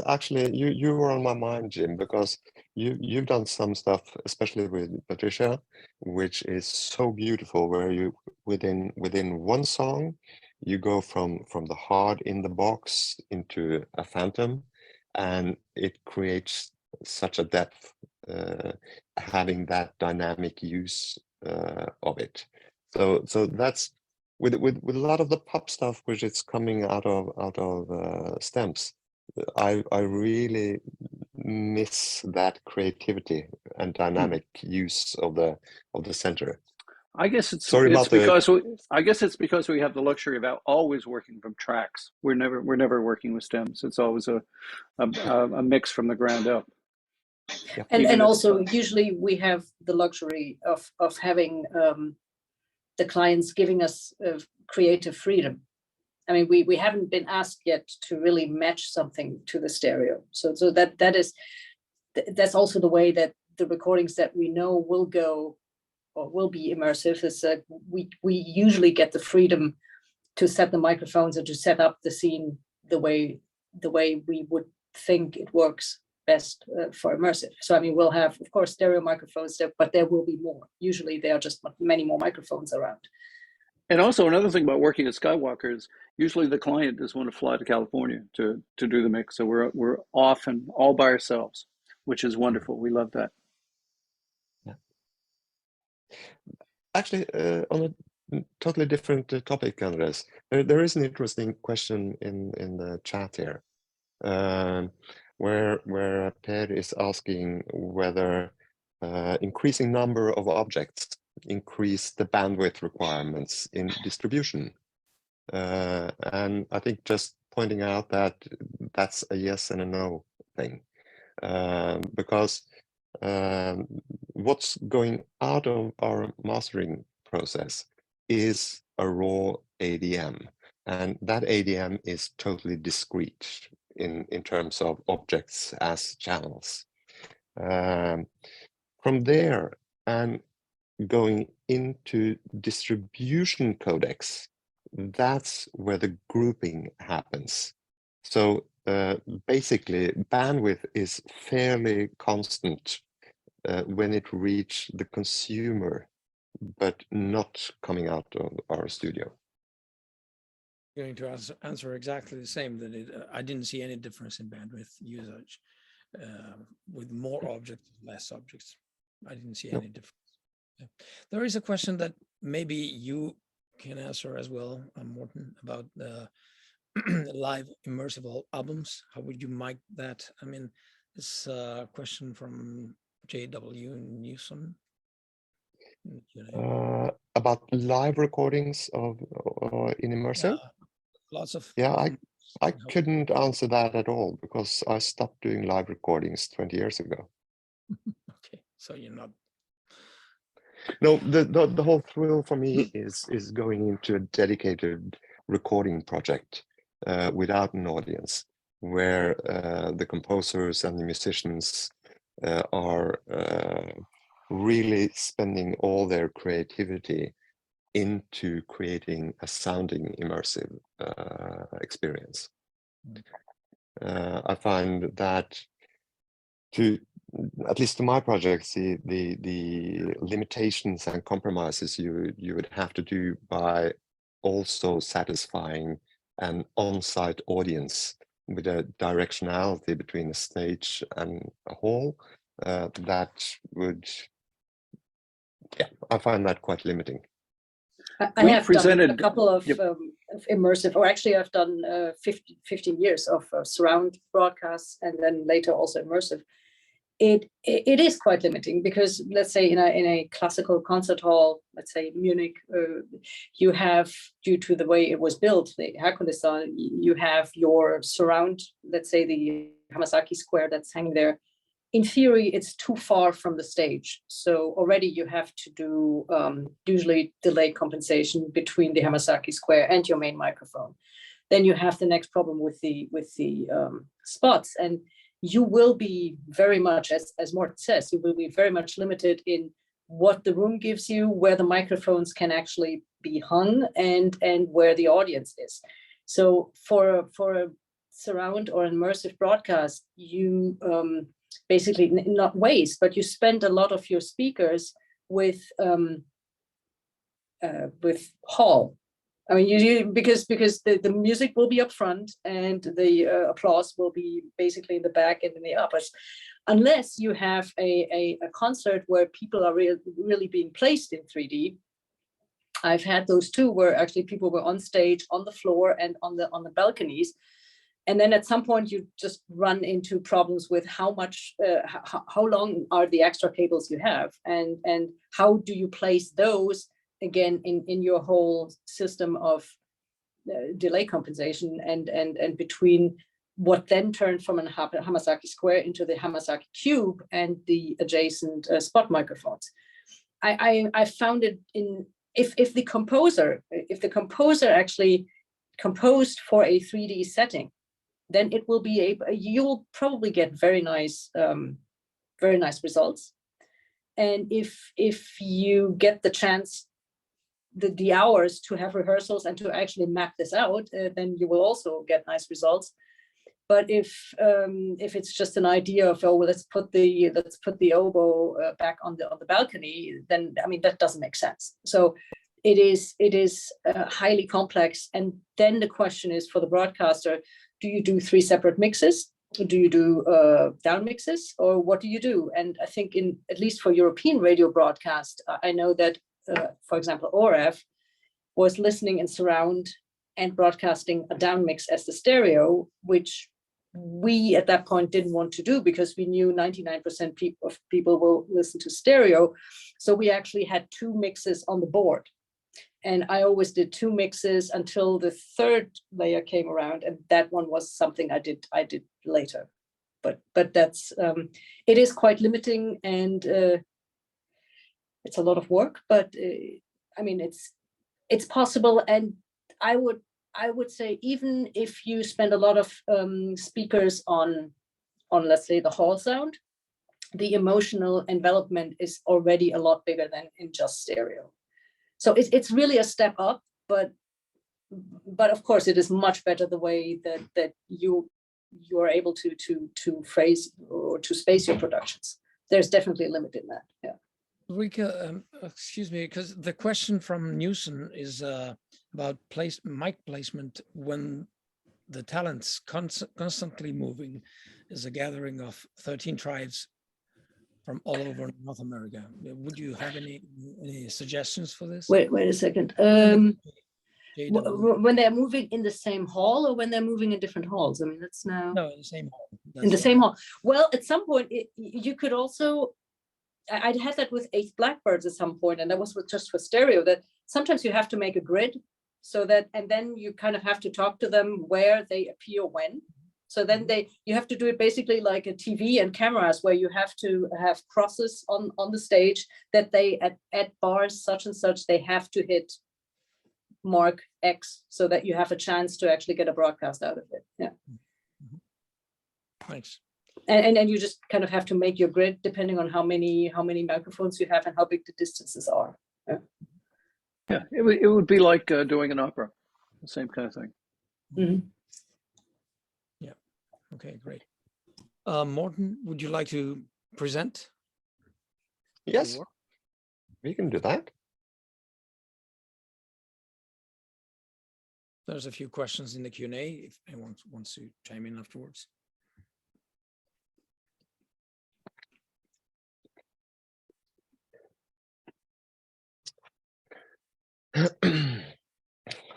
Actually, you were on my mind, Jim, because you've done some stuff, especially with Patricia, which is so beautiful, where you within one song, you go from the hard in the box into a phantom, and it creates such a depth having that dynamic use of it. So that's with a lot of the pop stuff which is coming out of stems. I really miss that creativity and dynamic use of the center. I guess it's Sorry about because we have the luxury of always working from tracks. We're never working with stems. It's always a mix from the ground up. Yeah. And also usually we have the luxury of having the clients giving us creative freedom. I mean, we haven't been asked yet to really match something to the stereo. So that's also the way that the recordings that we know will go or will be immersive, is that we usually get the freedom to set the microphones and to set up the scene the way we would think it works best for immersive. So I mean, we'll have, of course, stereo microphones there, but there will be more. Usually there are just many more microphones around. And also another thing about working at Skywalker is usually the client does want to fly to California to do the mix. So we're often all by ourselves, which is wonderful. We love that. Yeah. Actually, on a totally different topic, Andres, there is an interesting question in the chat here, where Per is asking whether increasing number of objects increase the bandwidth requirements in distribution. And I think just pointing out that that's a yes and a no thing, because what's going out of our mastering process is a raw ADM, and that ADM is totally discrete in terms of objects as channels. From there and going into distribution codecs, that's where the grouping happens. So basically, bandwidth is fairly constant when it reaches the consumer, but not coming out of our studio. Going to answer exactly the same, that I didn't see any difference in bandwidth usage with more objects, less objects. I didn't see any difference. Yeah. There is a question that maybe you can answer as well, Morten, about the live immersive albums. How would you mic that? I mean, this question from J.W. Newsom. About live recordings of in immersive? Yeah, lots of. Yeah, I couldn't answer that at all because I stopped doing live recordings 20 years ago. Okay, so you're not. No, the whole thrill for me is going into a dedicated recording project without an audience, where the composers and the musicians are really spending all their creativity into creating a sounding immersive experience. I find that at least to my projects, the limitations and compromises you would have to do by also satisfying an on-site audience with a directionality between a stage and a hall, that would, yeah, I find that quite limiting. I have done a couple of immersive, or actually I've done 15 years of surround broadcasts and then later also immersive. It is quite limiting because, let's say in a classical concert hall, let's say Munich, you have, due to the way it was built, the Hercules, you have your surround, let's say the Hamasaki square that's hanging there. In theory, it's too far from the stage. So already you have to do usually delay compensation between the Hamasaki square and your main microphone. Then you have the next problem with the spots, and you will be very much, as Morten says, you will be very much limited in what the room gives you, where the microphones can actually be hung, and where the audience is. So for a surround or immersive broadcast, you basically not waste, but you spend a lot of your speakers with hall. I mean, because the music will be up front and the applause will be basically in the back and in the uppers, unless you have a concert where people are really being placed in 3D. I've had those too, where actually people were on stage, on the floor, and on the balconies. And then at some point you just run into problems with how much, how long are the extra cables you have, and how do you place those again in your whole system of delay compensation and between what then turned from a Hamasaki square into the Hamasaki cube and the adjacent spot microphones. I found it if the composer actually composed for a 3D setting, then it will be you'll probably get very nice results. And if you get the chance, the hours to have rehearsals and to actually map this out, then you will also get nice results. But if it's just an idea of, oh, well, let's put the oboe back on the balcony, then I mean that doesn't make sense. So it is highly complex. And then the question is for the broadcaster: do you do 3 separate mixes? Do you do down mixes, or what do you do? And I think at least for European radio broadcast, I know that, for example, ORF was listening in surround and broadcasting a down mix as the stereo, which we at that point didn't want to do because we knew 99% of people will listen to stereo. So we actually had 2 mixes on the board. And I always did 2 mixes until the 3rd layer came around, and that one was something I did later. But that's it is quite limiting, and it's a lot of work. But I mean, it's possible, and I would say even if you spend a lot of speakers on let's say the hall sound, the emotional envelopment is already a lot bigger than in just stereo. So it's really a step up, but of course it is much better the way that you are able to phrase or to space your productions. There's definitely a limit in that. Yeah. Ulrike, excuse me, because the question from Newson is about mic placement when the talent's constantly moving, is a gathering of 13 tribes from all over North America. Would you have any suggestions for this? Wait a second. When they're moving in the same hall, or when they're moving in different halls? I mean, that's now. No, in the same hall. In the same hall. Well, at some point, you could also. I'd had that with 8 Blackbirds at some point, and that was just for stereo. That sometimes you have to make a grid, so that, and then you kind of have to talk to them where they appear when. So then you have to do it basically like a TV and cameras, where you have to have crosses on the stage that they at bars such and such, they have to hit mark X so that you have a chance to actually get a broadcast out of it. Yeah. Thanks. And you just kind of have to make your grid depending on how many microphones you have and how big the distances are. Yeah. Yeah, it would be like doing an opera, the same kind of thing. Mm-hmm. Okay, great. Morten, would you like to present? Yes, we can do that. There's a few questions in the Q&A if anyone wants to chime in afterwards.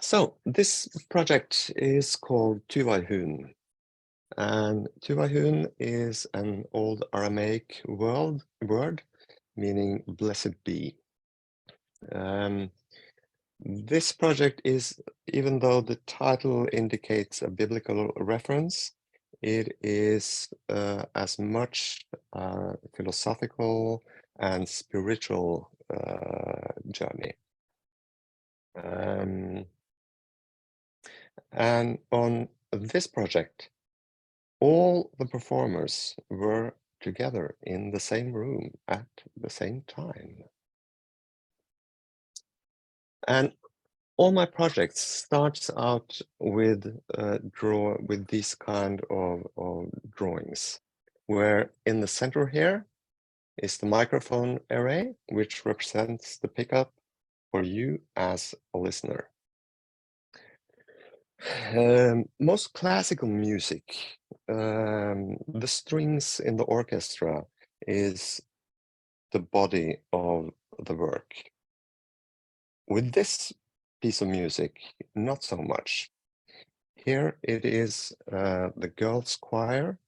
So this project is called Tuvahun. And Tuvahun is an old Aramaic word meaning blessed be. This project is, even though the title indicates a biblical reference, it is as much a philosophical and spiritual journey. And on this project, all the performers were together in the same room at the same time. And all my projects starts out with these kind of drawings, where in the center here is the microphone array, which represents the pickup for you as a listener. Most classical music, the strings in the orchestra is the body of the work. With this piece of music, not so much. Here it is the girls' choir,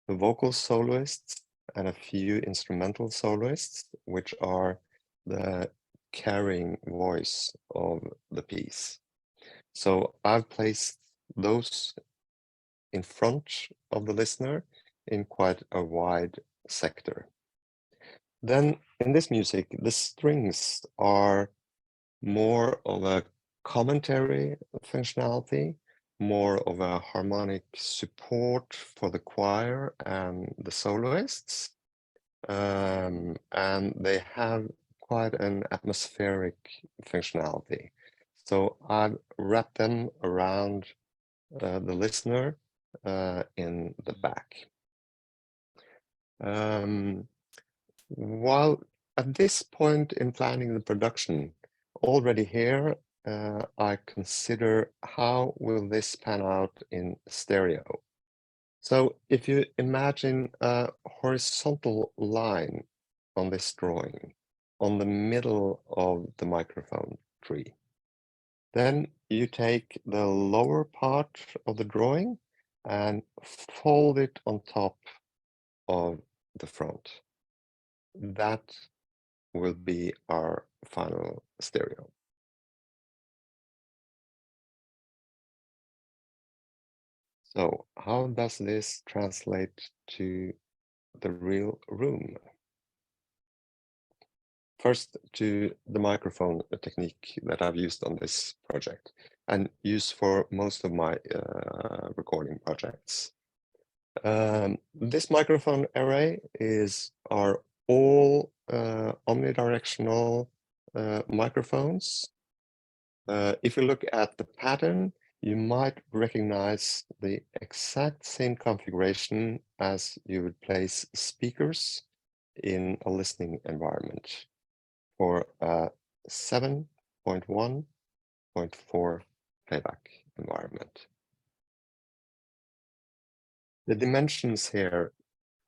the vocal soloists, and a few instrumental soloists, which are the carrying voice of the piece. So I've placed those in front of the listener in quite a wide sector. Then in this music, the strings are more of a commentary functionality, more of a harmonic support for the choir and the soloists. And they have quite an atmospheric functionality. So I've wrapped them around the listener in the back. While at this point in planning the production, already here, I consider how will this pan out in stereo. So if you imagine a horizontal line on this drawing, on the middle of the microphone tree, then you take the lower part of the drawing and fold it on top of the front. That will be our final stereo. So how does this translate to the real room? First, to the microphone technique that I've used on this project and use for most of my recording projects. This microphone array are all omnidirectional microphones. If you look at the pattern, you might recognize the exact same configuration as you would place speakers in a listening environment for a 7.1.4 playback environment. The dimensions here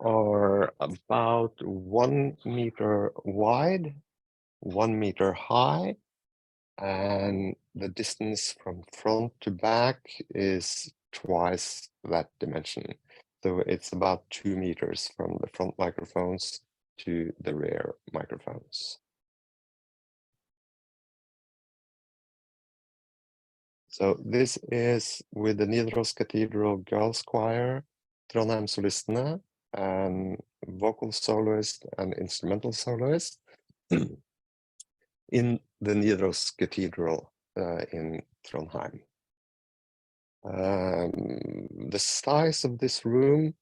are about 1 meter wide, 1 meter high, and the distance from front to back is twice that dimension. So it's about 2 meters from the front microphones to the rear microphones. So this is with the Nidaros Cathedral Girls Choir, Trondheim Solistene, and vocal soloist and instrumental soloist in the Nidaros Cathedral in Trondheim. The size of this room,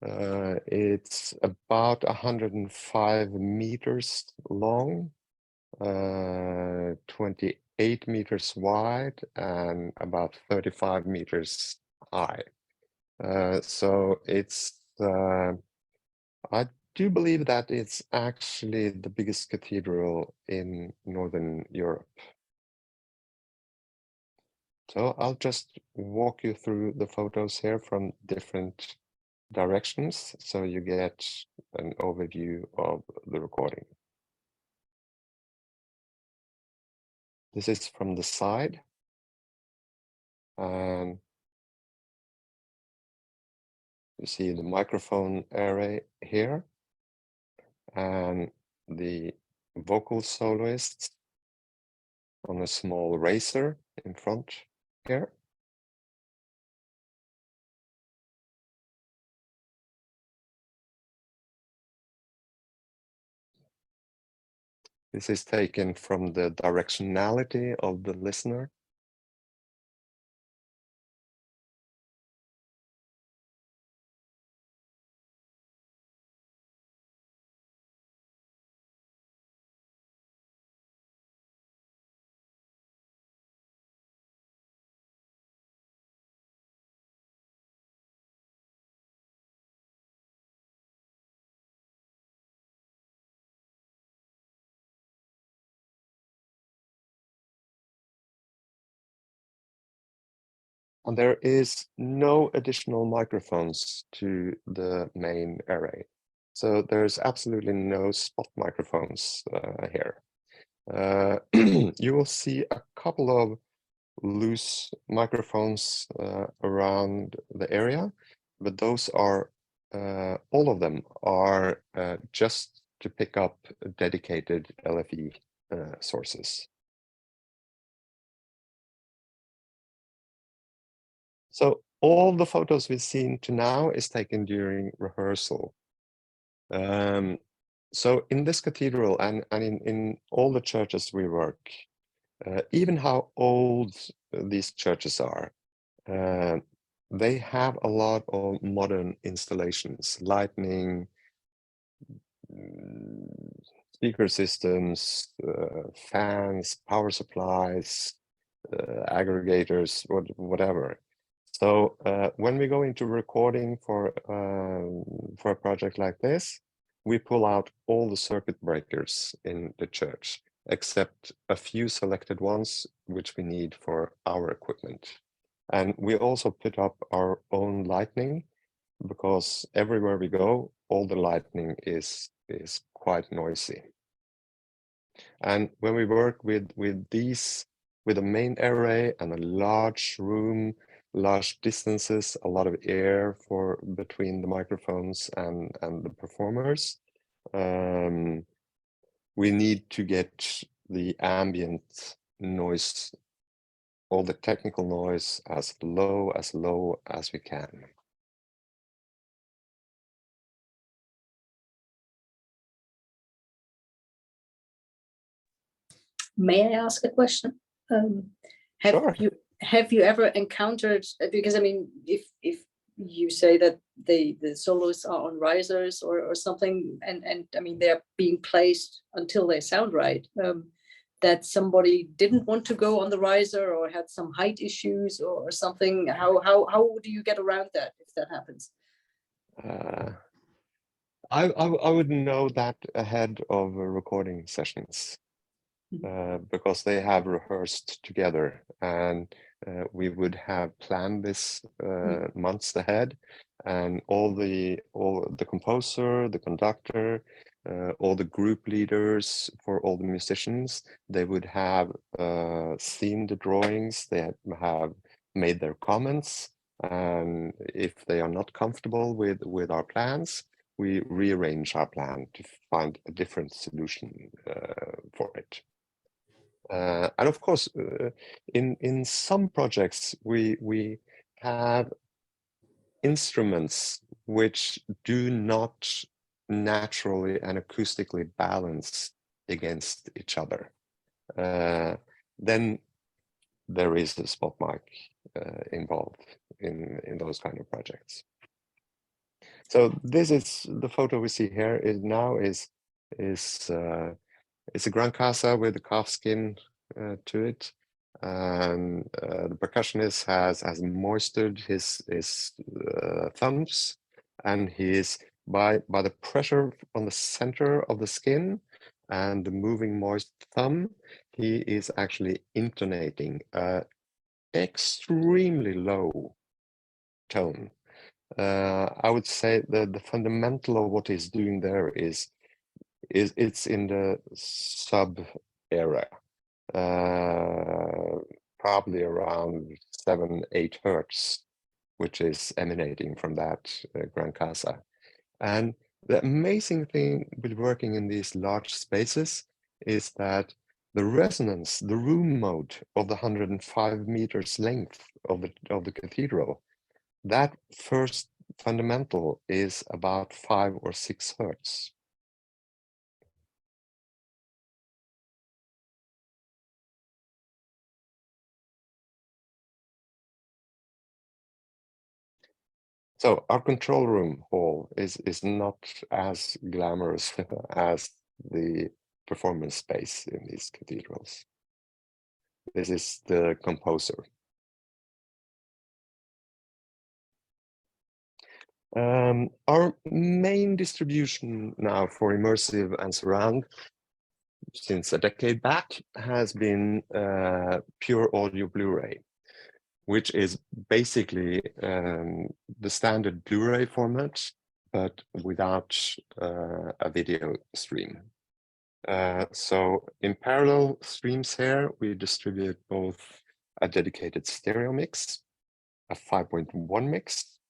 it's about 105 meters long, 28 meters wide, and about 35 meters high. So it's, I do believe that it's actually the biggest cathedral in Northern Europe. So I'll just walk you through the photos here from different directions so you get an overview of the recording. This is from the side. And you see the microphone array here and the vocal soloists on a small racer in front here. This is taken from the directionality of the listener. And there is no additional microphones to the main array. So there's absolutely no spot microphones here. You will see a couple of loose microphones around the area, but those are, all of them are just to pick up dedicated LFE sources. So all the photos we've seen to now is taken during rehearsal. So in this cathedral and in all the churches we work, even how old these churches are, they have a lot of modern installations, lighting, speaker systems, fans, power supplies, aggregators, whatever. So when we go into recording for a project like this, we pull out all the circuit breakers in the church, except a few selected ones which we need for our equipment. And we also put up our own lighting, because everywhere we go, all the lighting is quite noisy. And when we work with a main array and a large room, large distances, a lot of air between the microphones and the performers, we need to get the ambient noise, all the technical noise, as low as we can. May I ask a question? Sure. Have you ever encountered, because I mean, if you say that the solos are on risers or something, and I mean they're being placed until they sound right, that somebody didn't want to go on the riser or had some height issues or something, how do you get around that if that happens? I would know that ahead of recording sessions. Because they have rehearsed together, and we would have planned this months ahead, and all the composer, the conductor, all the group leaders for all the musicians, they would have seen the drawings, they have made their comments, and if they are not comfortable with our plans, we rearrange our plan to find a different solution for it. And of course, in some projects, we have instruments which do not naturally and acoustically balance against each other. Then there is a spot mic involved in those kind of projects. So this is the photo we see here. It's a Gran Casa with a calf skin to it, and the percussionist has moistened his thumbs, and he is by the pressure on the center of the skin and the moving moist thumb, he is actually intonating a extremely low tone. I would say that the fundamental of what he's doing there is it's in the sub area, probably around 7-8 hertz, which is emanating from that Gran Casa. And the amazing thing with working in these large spaces is that the resonance, the room mode of the 105 meters length of the cathedral, that first fundamental is about 5 or 6 hertz. So our control room hall is not as glamorous as the performance space in these cathedrals. This is the composer. Our main distribution now for immersive and surround since a decade back has been pure audio Blu-ray. which is basically the standard Blu-ray format, but without a video stream. So in parallel streams here, we distribute both a dedicated stereo mix, a 5.1 mix,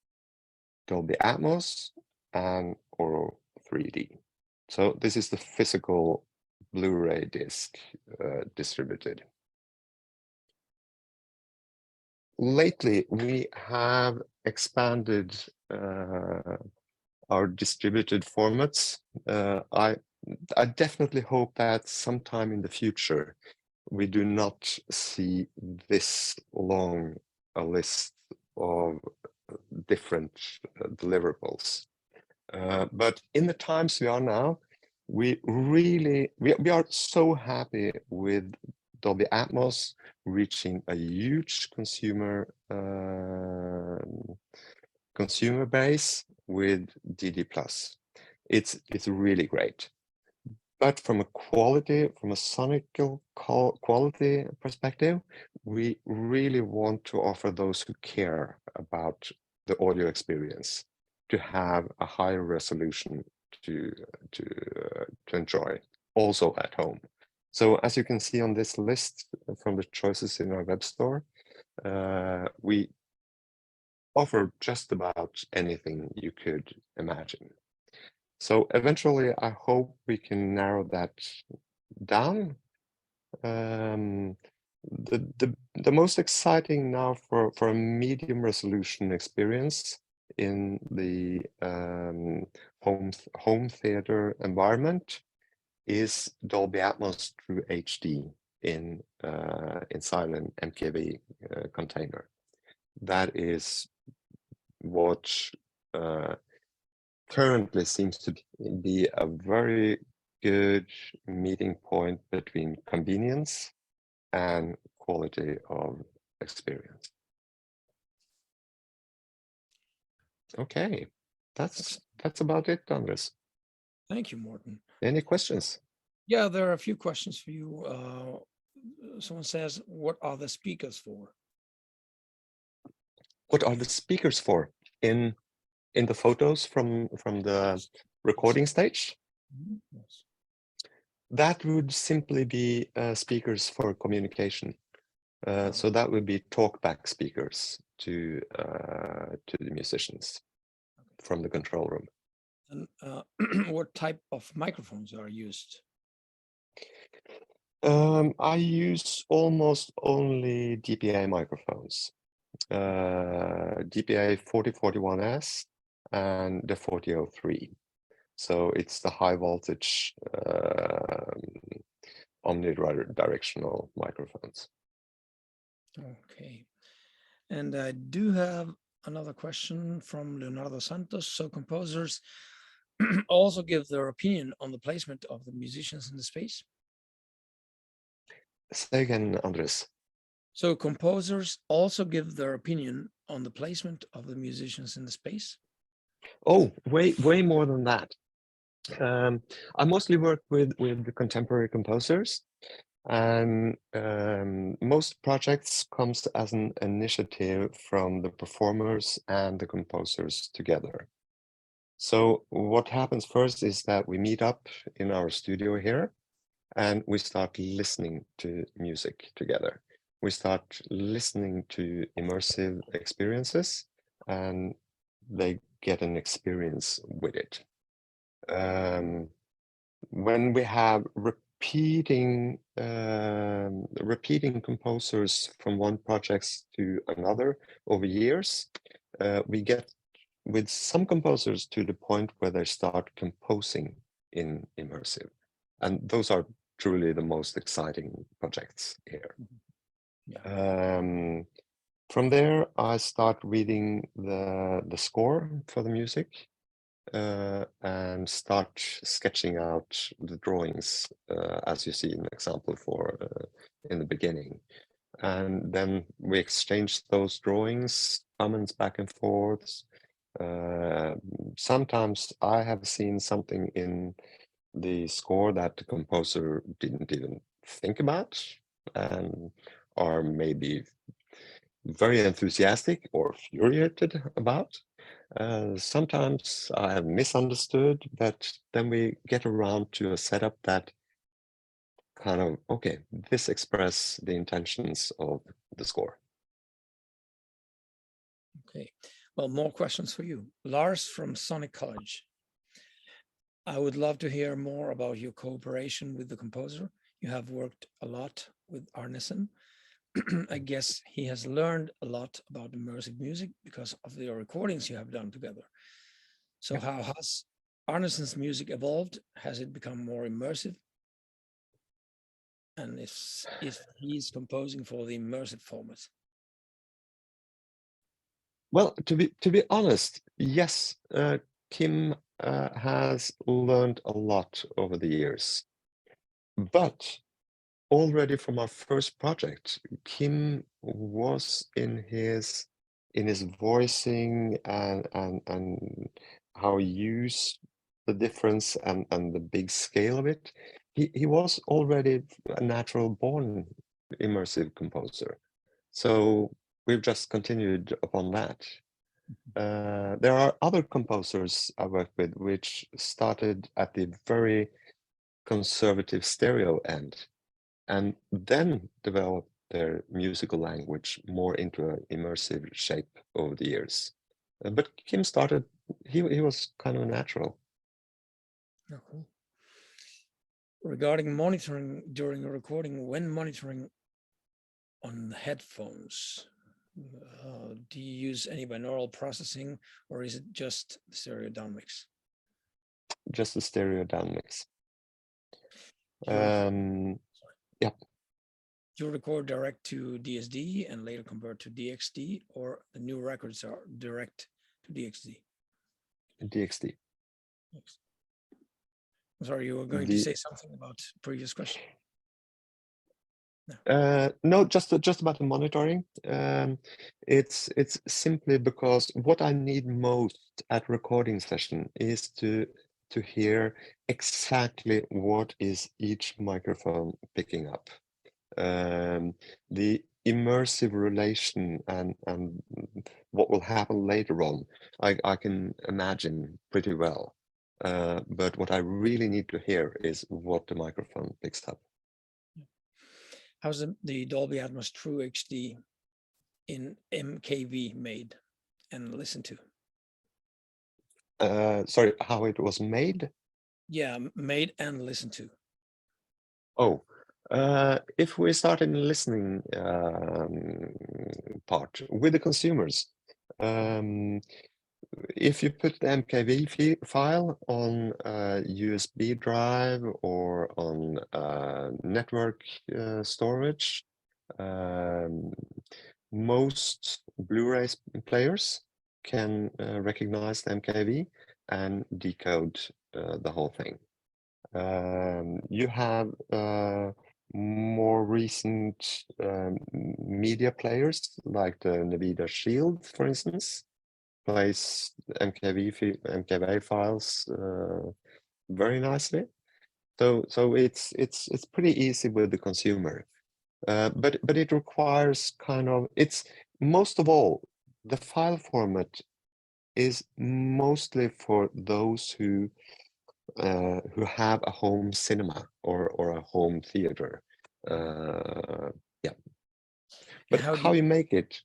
Dolby Atmos, and Oro 3D. So this is the physical Blu-ray disc distributed. Lately, we have expanded our distributed formats. I definitely hope that sometime in the future, we do not see this long a list of different deliverables. But in the times we are now, we are so happy with Dolby Atmos reaching a huge consumer base with DD+. It's really great. But from a sonical quality perspective, we really want to offer those who care about the audio experience to have a higher resolution to enjoy also at home. So as you can see on this list from the choices in our web store, we offer just about anything you could imagine. So eventually, I hope we can narrow that down. The most exciting now for a medium resolution experience in the home theater environment is Dolby Atmos through HD inside an MKV container. That is what currently seems to be a very good meeting point between convenience and quality of experience. Okay, that's about it, Andres. Thank you, Morten. Any questions? Yeah, there are a few questions for you. Someone says, what are the speakers for? What are the speakers for? In the photos from the recording stage? Yes. That would simply be speakers for communication. So that would be talkback speakers to the musicians from the control room. And what type of microphones are used? I use almost only DPA microphones. DPA 4041S and the 4003. So it's the high voltage omnidirectional microphones. Okay. And I do have another question from Leonardo Santos. So composers also give their opinion on the placement of the musicians in the space? Say again, Andres. So composers also give their opinion on the placement of the musicians in the space? Oh, way more than that. I mostly work with the contemporary composers, and most projects comes as an initiative from the performers and the composers together. So what happens first is that we meet up in our studio here and we start listening to music together. We start listening to immersive experiences and they get an experience with it. When we have repeating composers from one project to another over years, we get with some composers to the point where they start composing in immersive, and those are truly the most exciting projects here. Yeah. From there, I start reading the score for the music. And start sketching out the drawings, as you see an example for in the beginning. And then we exchange those drawings, comments back and forth. Sometimes I have seen something in the score that the composer didn't even think about, or maybe very enthusiastic or infuriated about. Sometimes I have misunderstood, but then we get around to a setup that kind of, okay, this express the intentions of the score. Okay, well, more questions for you. Lars from Sonic College. I would love to hear more about your cooperation with the composer. You have worked a lot with Arneson. I guess he has learned a lot about immersive music because of the recordings you have done together. So how has Arneson's music evolved? Has it become more immersive? And if he's composing for the immersive format? Well, to be honest, yes, Kim has learned a lot over the years, but already from our first project, Kim was in his voicing and how he used the difference and the big scale of it. He was already a natural born immersive composer. So we've just continued upon that. There are other composers I work with which started at the very conservative stereo end and then developed their musical language more into an immersive shape over the years. But Kim started, he was kind of natural. Oh, cool. Regarding monitoring during a recording, when monitoring on headphones, do you use any binaural processing or is it just the stereo down mix? Just the stereo down mix. Yeah. Do you record direct to DSD and later convert to DXD, or the new records are direct to DXD? DXD. I'm sorry, you were going to say something about previous question. No, just about the monitoring. It's simply because what I need most at recording session is to hear exactly what is each microphone picking up. The immersive relation and what will happen later on, I can imagine pretty well. But what I really need to hear is what the microphone picks up. How's the Dolby Atmos True HD in MKV made and listened to? Sorry, how it was made? Yeah, made and listened to. Oh, if we start in the listening part with the consumers, if you put the MKV file on a USB drive or on network storage, most Blu-ray players can recognize the MKV and decode the whole thing. You have more recent media players like the NVIDIA Shield, for instance, plays MKV files very nicely. So it's pretty easy with the consumer, but it requires kind of, it's most of all, the file format is mostly for those who have a home cinema or a home theater. Yeah, but how you make it,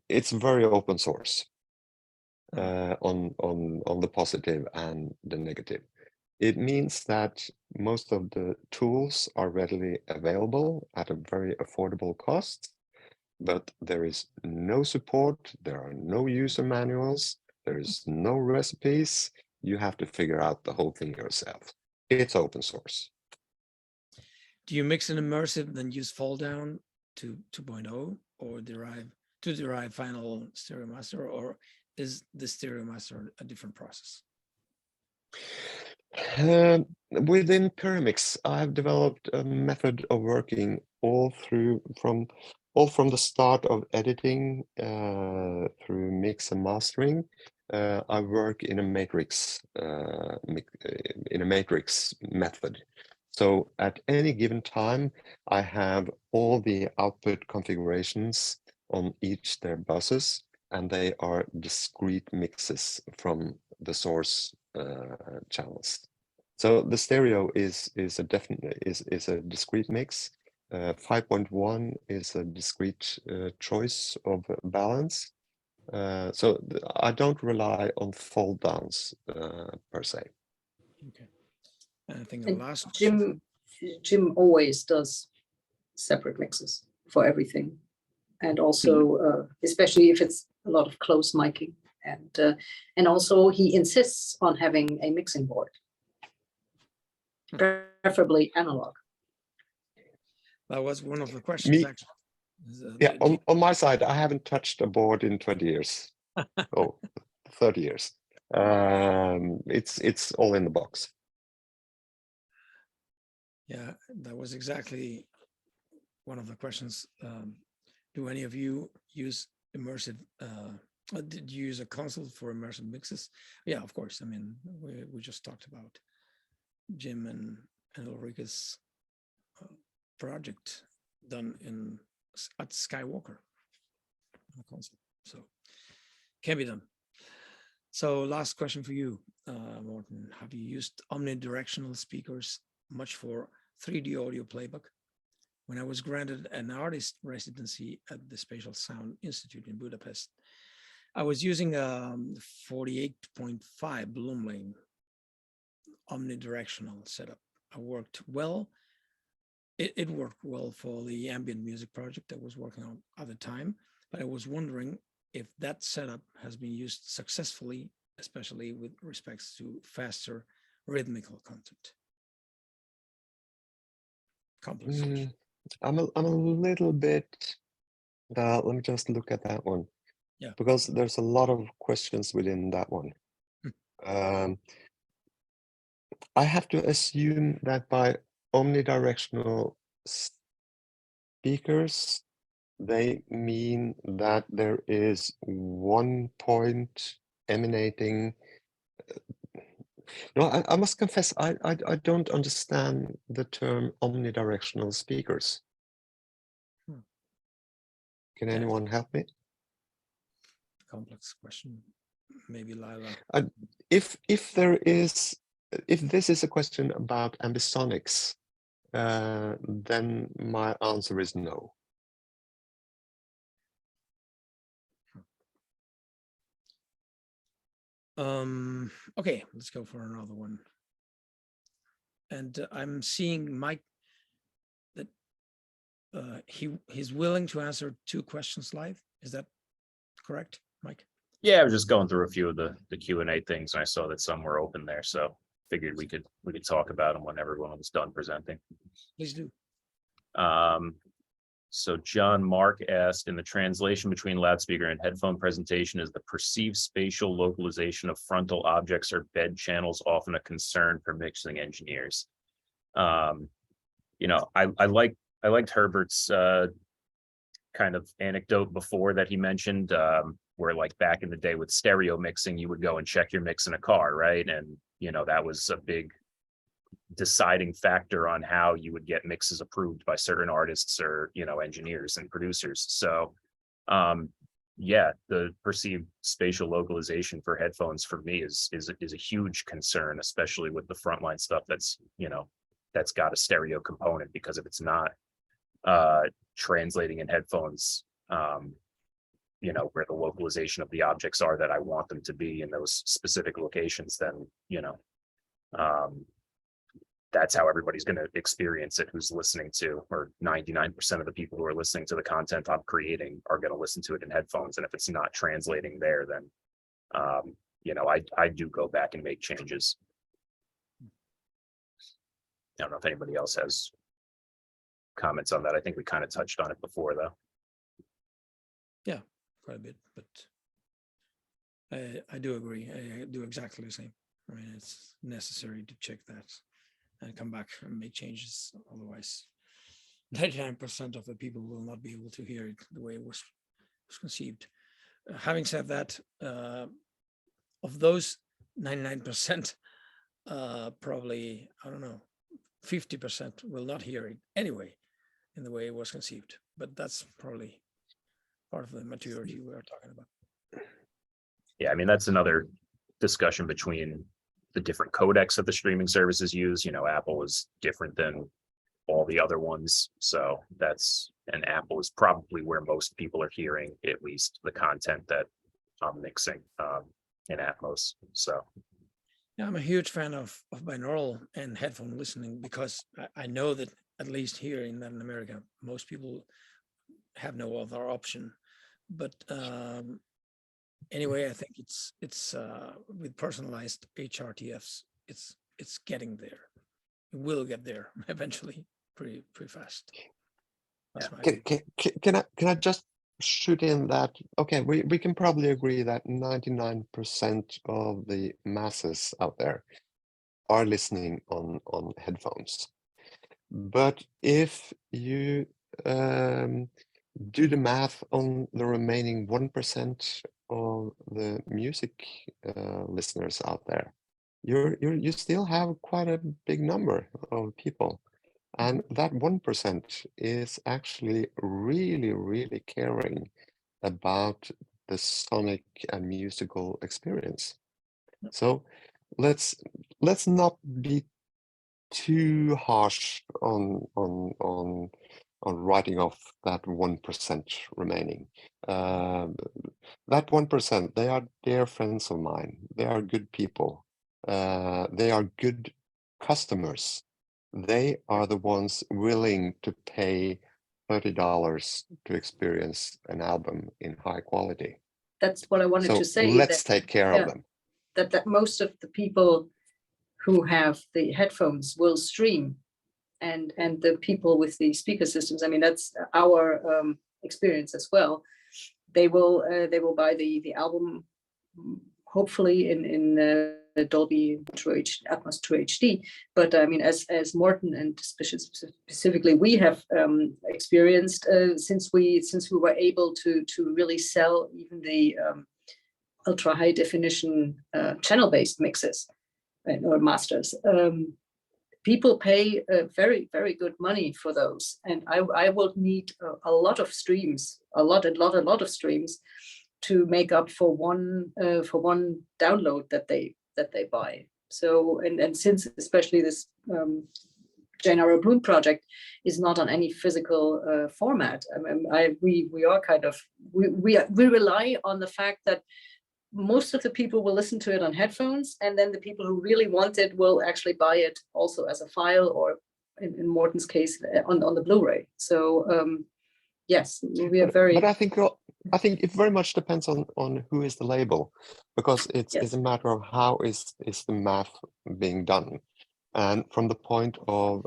it's very open source on the positive and the negative. It means that most of the tools are readily available at a very affordable cost, but there is no support, there are no user manuals, there is no recipes. You have to figure out the whole thing yourself. It's open source. Do you mix an immersive, then use fall down to 2.0 or derive final stereo master, or is the stereo master a different process? Within Pyramix, I've developed a method of working all from the start of editing through mix and mastering. I work in a matrix method. So at any given time, I have all the output configurations on each their buses, and they are discrete mixes from the source channels. So the stereo is a discrete mix. 5.1 is a discrete choice of balance. So I don't rely on fold downs per se. Okay. I think the And last Jim always does separate mixes for everything, and also especially if it's a lot of close miking, and also he insists on having a mixing board, preferably analog. that was one of the questions actually. Yeah, on my side, I haven't touched a board in 20 years. Oh, 30 years. It's all in the box. Yeah, that was exactly one of the questions. Do any of you use immersive? Did you use a console for immersive mixes? Yeah, of course. I mean, we just talked about Jim and Ulrike's project done at Skywalker on a console, so can be done. So last question for you, Morten. Have you used omnidirectional speakers much for 3D audio playback? When I was granted an artist residency at the Spatial Sound Institute in Budapest, I was using a 48.5 Bloom Lane omnidirectional setup. It worked well for the ambient music project I was working on at the time, but I was wondering if that setup has been used successfully, especially with respects to faster rhythmical content. Compensation. I'm a little bit. Let me just look at that one. Yeah. Because there's a lot of questions within that one. I have to assume that by omnidirectional speakers, they mean that there is one point emanating. No, I must confess, I don't understand the term omnidirectional speakers. Can anyone help me? Complex question. Maybe Lila. If this is a question about ambisonics, then my answer is no. Okay, let's go for another one. And I'm seeing Mike that he's willing to answer 2 questions live. Is that correct, Mike? Yeah, I was just going through a few of the Q&A things, and I saw that some were open there, so figured we could talk about them when everyone was done presenting. Please do. So John Mark asked, in the translation between loudspeaker and headphone presentation, is the perceived spatial localization of frontal objects or bed channels often a concern for mixing engineers? You know, I liked Herbert's kind of anecdote before that he mentioned, where like back in the day with stereo mixing, you would go and check your mix in a car, right? And you know, that was a big deciding factor on how you would get mixes approved by certain artists or, you know, engineers and producers. So yeah, the perceived spatial localization for headphones for me is a huge concern, especially with the frontline stuff that's, you know, that's got a stereo component, because if it's not translating in headphones, you know, where the localization of the objects are that I want them to be in those specific locations, then, you know, that's how everybody's going to experience it who's listening to, or 99% of the people who are listening to the content I'm creating are going to listen to it in headphones. And if it's not translating there, then, you know, I do go back and make changes. I don't know if anybody else has comments on that. I think we kind of touched on it before, though. Yeah, quite a bit, but I do agree. I do exactly the same. I mean, it's necessary to check that and come back and make changes. Otherwise, 99% of the people will not be able to hear it the way it was conceived. Having said that, of those 99%, probably, I don't know, 50% will not hear it anyway in the way it was conceived. But that's probably part of the maturity we are talking about. Yeah, I mean, that's another discussion between the different codecs that the streaming services use. You know, Apple is different than all the other ones. So and Apple is probably where most people are hearing at least the content that I'm mixing in Atmos. So yeah, I'm a huge fan of binaural and headphone listening, because I know that at least here in Latin America, most people have no other option. But anyway, I think it's with personalized HRTFs, it's getting there. It will get there eventually, pretty fast. That's my view. Can I just shoot in that? Okay, we can probably agree that 99% of the masses out there are listening on headphones. But if you do the math on the remaining 1% of the music listeners out there, you still have quite a big number of people. And that 1% is actually really, really caring about the sonic and musical experience. So let's not be too harsh on writing off that 1% remaining. That 1%, they are dear friends of mine. They are good people. They are good customers. They are the ones willing to pay $30 to experience an album in high quality. That's what I wanted So to say. let's take care of them. That most of the people who have the headphones will stream, and the people with the speaker systems, I mean, that's our experience as well. They will buy the album, hopefully in Dolby Atmos True HD. But I mean, as Morten and specifically we have experienced since we were able to really sell even the ultra high definition channel-based mixes or masters. People pay very, very good money for those, and I will need a lot of streams, a lot of streams to make up for one download that they buy. So and since especially this Jane Arrow Bloom project is not on any physical format, I mean, we are kind of we rely on the fact that most of the people will listen to it on headphones, and then the people who really want it will actually buy it also as a file, or in Morten's case on the Blu-ray. So yes, we are very. But I think it very much depends on who is the label, because it's a matter of how is the math being done, and from the point of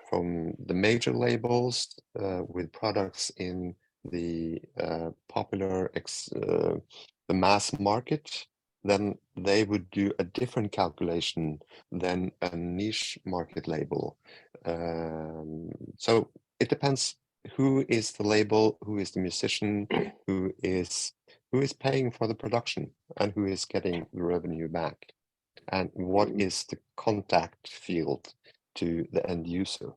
from the major labels with products in the popular the mass market, then they would do a different calculation than a niche market label. So it depends who is the label, who is the musician, who is paying for the production, and who is getting the revenue back, and what is the contact field to the end user.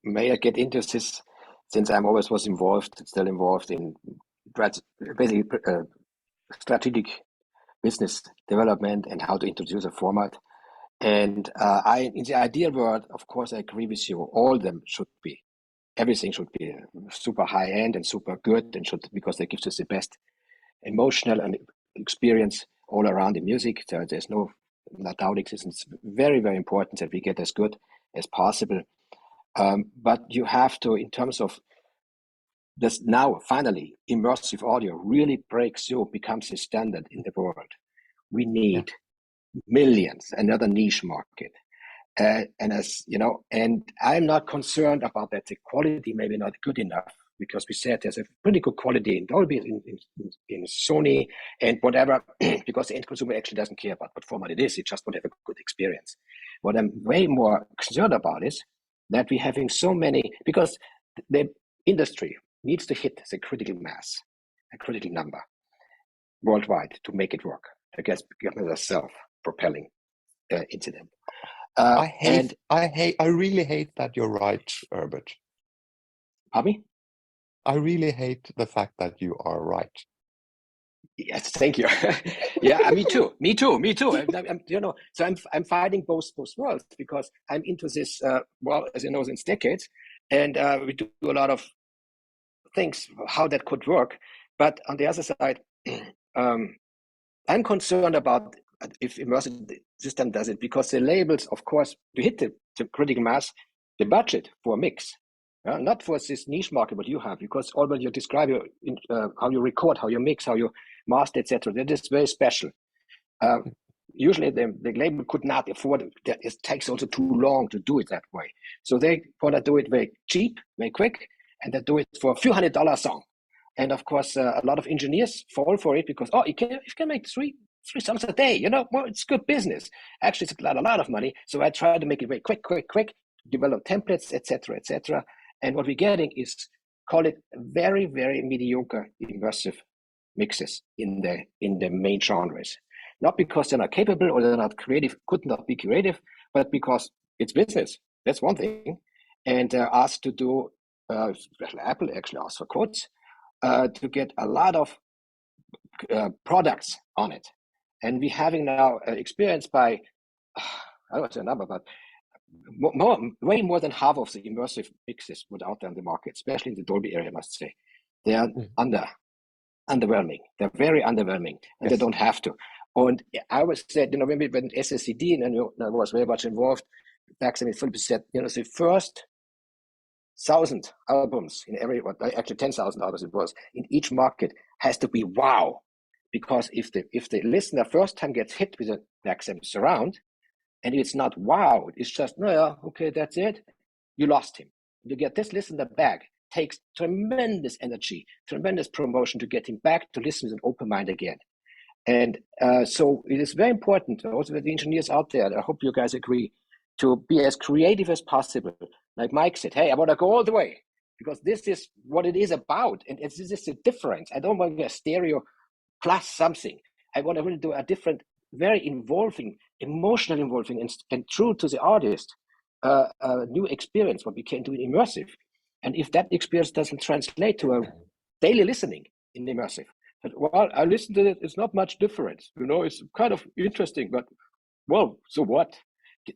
May I get into this, since I'm always still involved in basically strategic business development and how to introduce a format. And in the ideal world, of course, I agree with you. All of them everything should be super high end and super good, and because they gives us the best emotional and experience all around the music. So there's no doubt existence. It's very, very important that we get as good as possible. But you have to, in terms of this now, finally, immersive audio really breaks through, becomes the standard in the world. We need millions, another niche market. And as you know, and I'm not concerned about that. The quality maybe not good enough, because we said there's a pretty good quality in Dolby, in Sony and whatever, because the end consumer actually doesn't care about what format it is. He just want to have a good experience. What I'm way more concerned about is that we're having so many, because the industry needs to hit the critical mass, a critical number worldwide to make it work. I guess become a self-propelling incident. I really hate that you're right, Herbert. Pardon me? I really hate the fact that you are right. Yes, thank you. Yeah, me too. So I'm fighting both worlds because I'm into this, as you know, since decades, and we do a lot of things how that could work. But on the other side, I'm concerned about if immersive system does it, because the labels, of course, to hit the critical mass, the budget for a mix, not for this niche market what you have, because all what you describe, how you record, how you mix, how you master, etc. That is very special. Usually the label could not afford it. It takes also too long to do it that way. So they want to do it very cheap, very quick, and they do it for a few $100 a song. And of course, a lot of engineers fall for it because, you can make three songs a day, well, it's good business. Actually, it's a lot of money. So I try to make it very quick, develop templates, etc. And what we're getting is, call it very, very mediocre immersive mixes in the main genres. Not because they're not capable or they're not creative, could not be creative, but because it's business. That's one thing. And asked to do, Apple actually asked for quotes, to get a lot of products on it. And we're having now experience by, I don't know the number, but way more than half of the immersive mixes put out there in the market, especially in the Dolby area, I must say. They are underwhelming. They're very underwhelming, and they don't have to. And I was said, when we went SSCD, and I was very much involved, back then Philip said, the first 1,000 albums in actually 10,000 albums it was, in each market has to be wow. Because if the listener first time gets hit with a Maxim surround, and it's not wow, it's just, okay, that's it, you lost him. To get this listener back takes tremendous energy, tremendous promotion to get him back to listen with an open mind again. And so it is very important, also with the engineers out there, I hope you guys agree, to be as creative as possible. Like Mike said, hey, I want to go all the way, because this is what it is about. And this is the difference. I don't want to get a stereo plus something. I want to really do a different, very involving, emotionally involving, and true to the artist, a new experience, what we can do in immersive. And if that experience doesn't translate to a daily listening in immersive, but, well, I listen to it, it's not much different. It's kind of interesting, but, well, so what?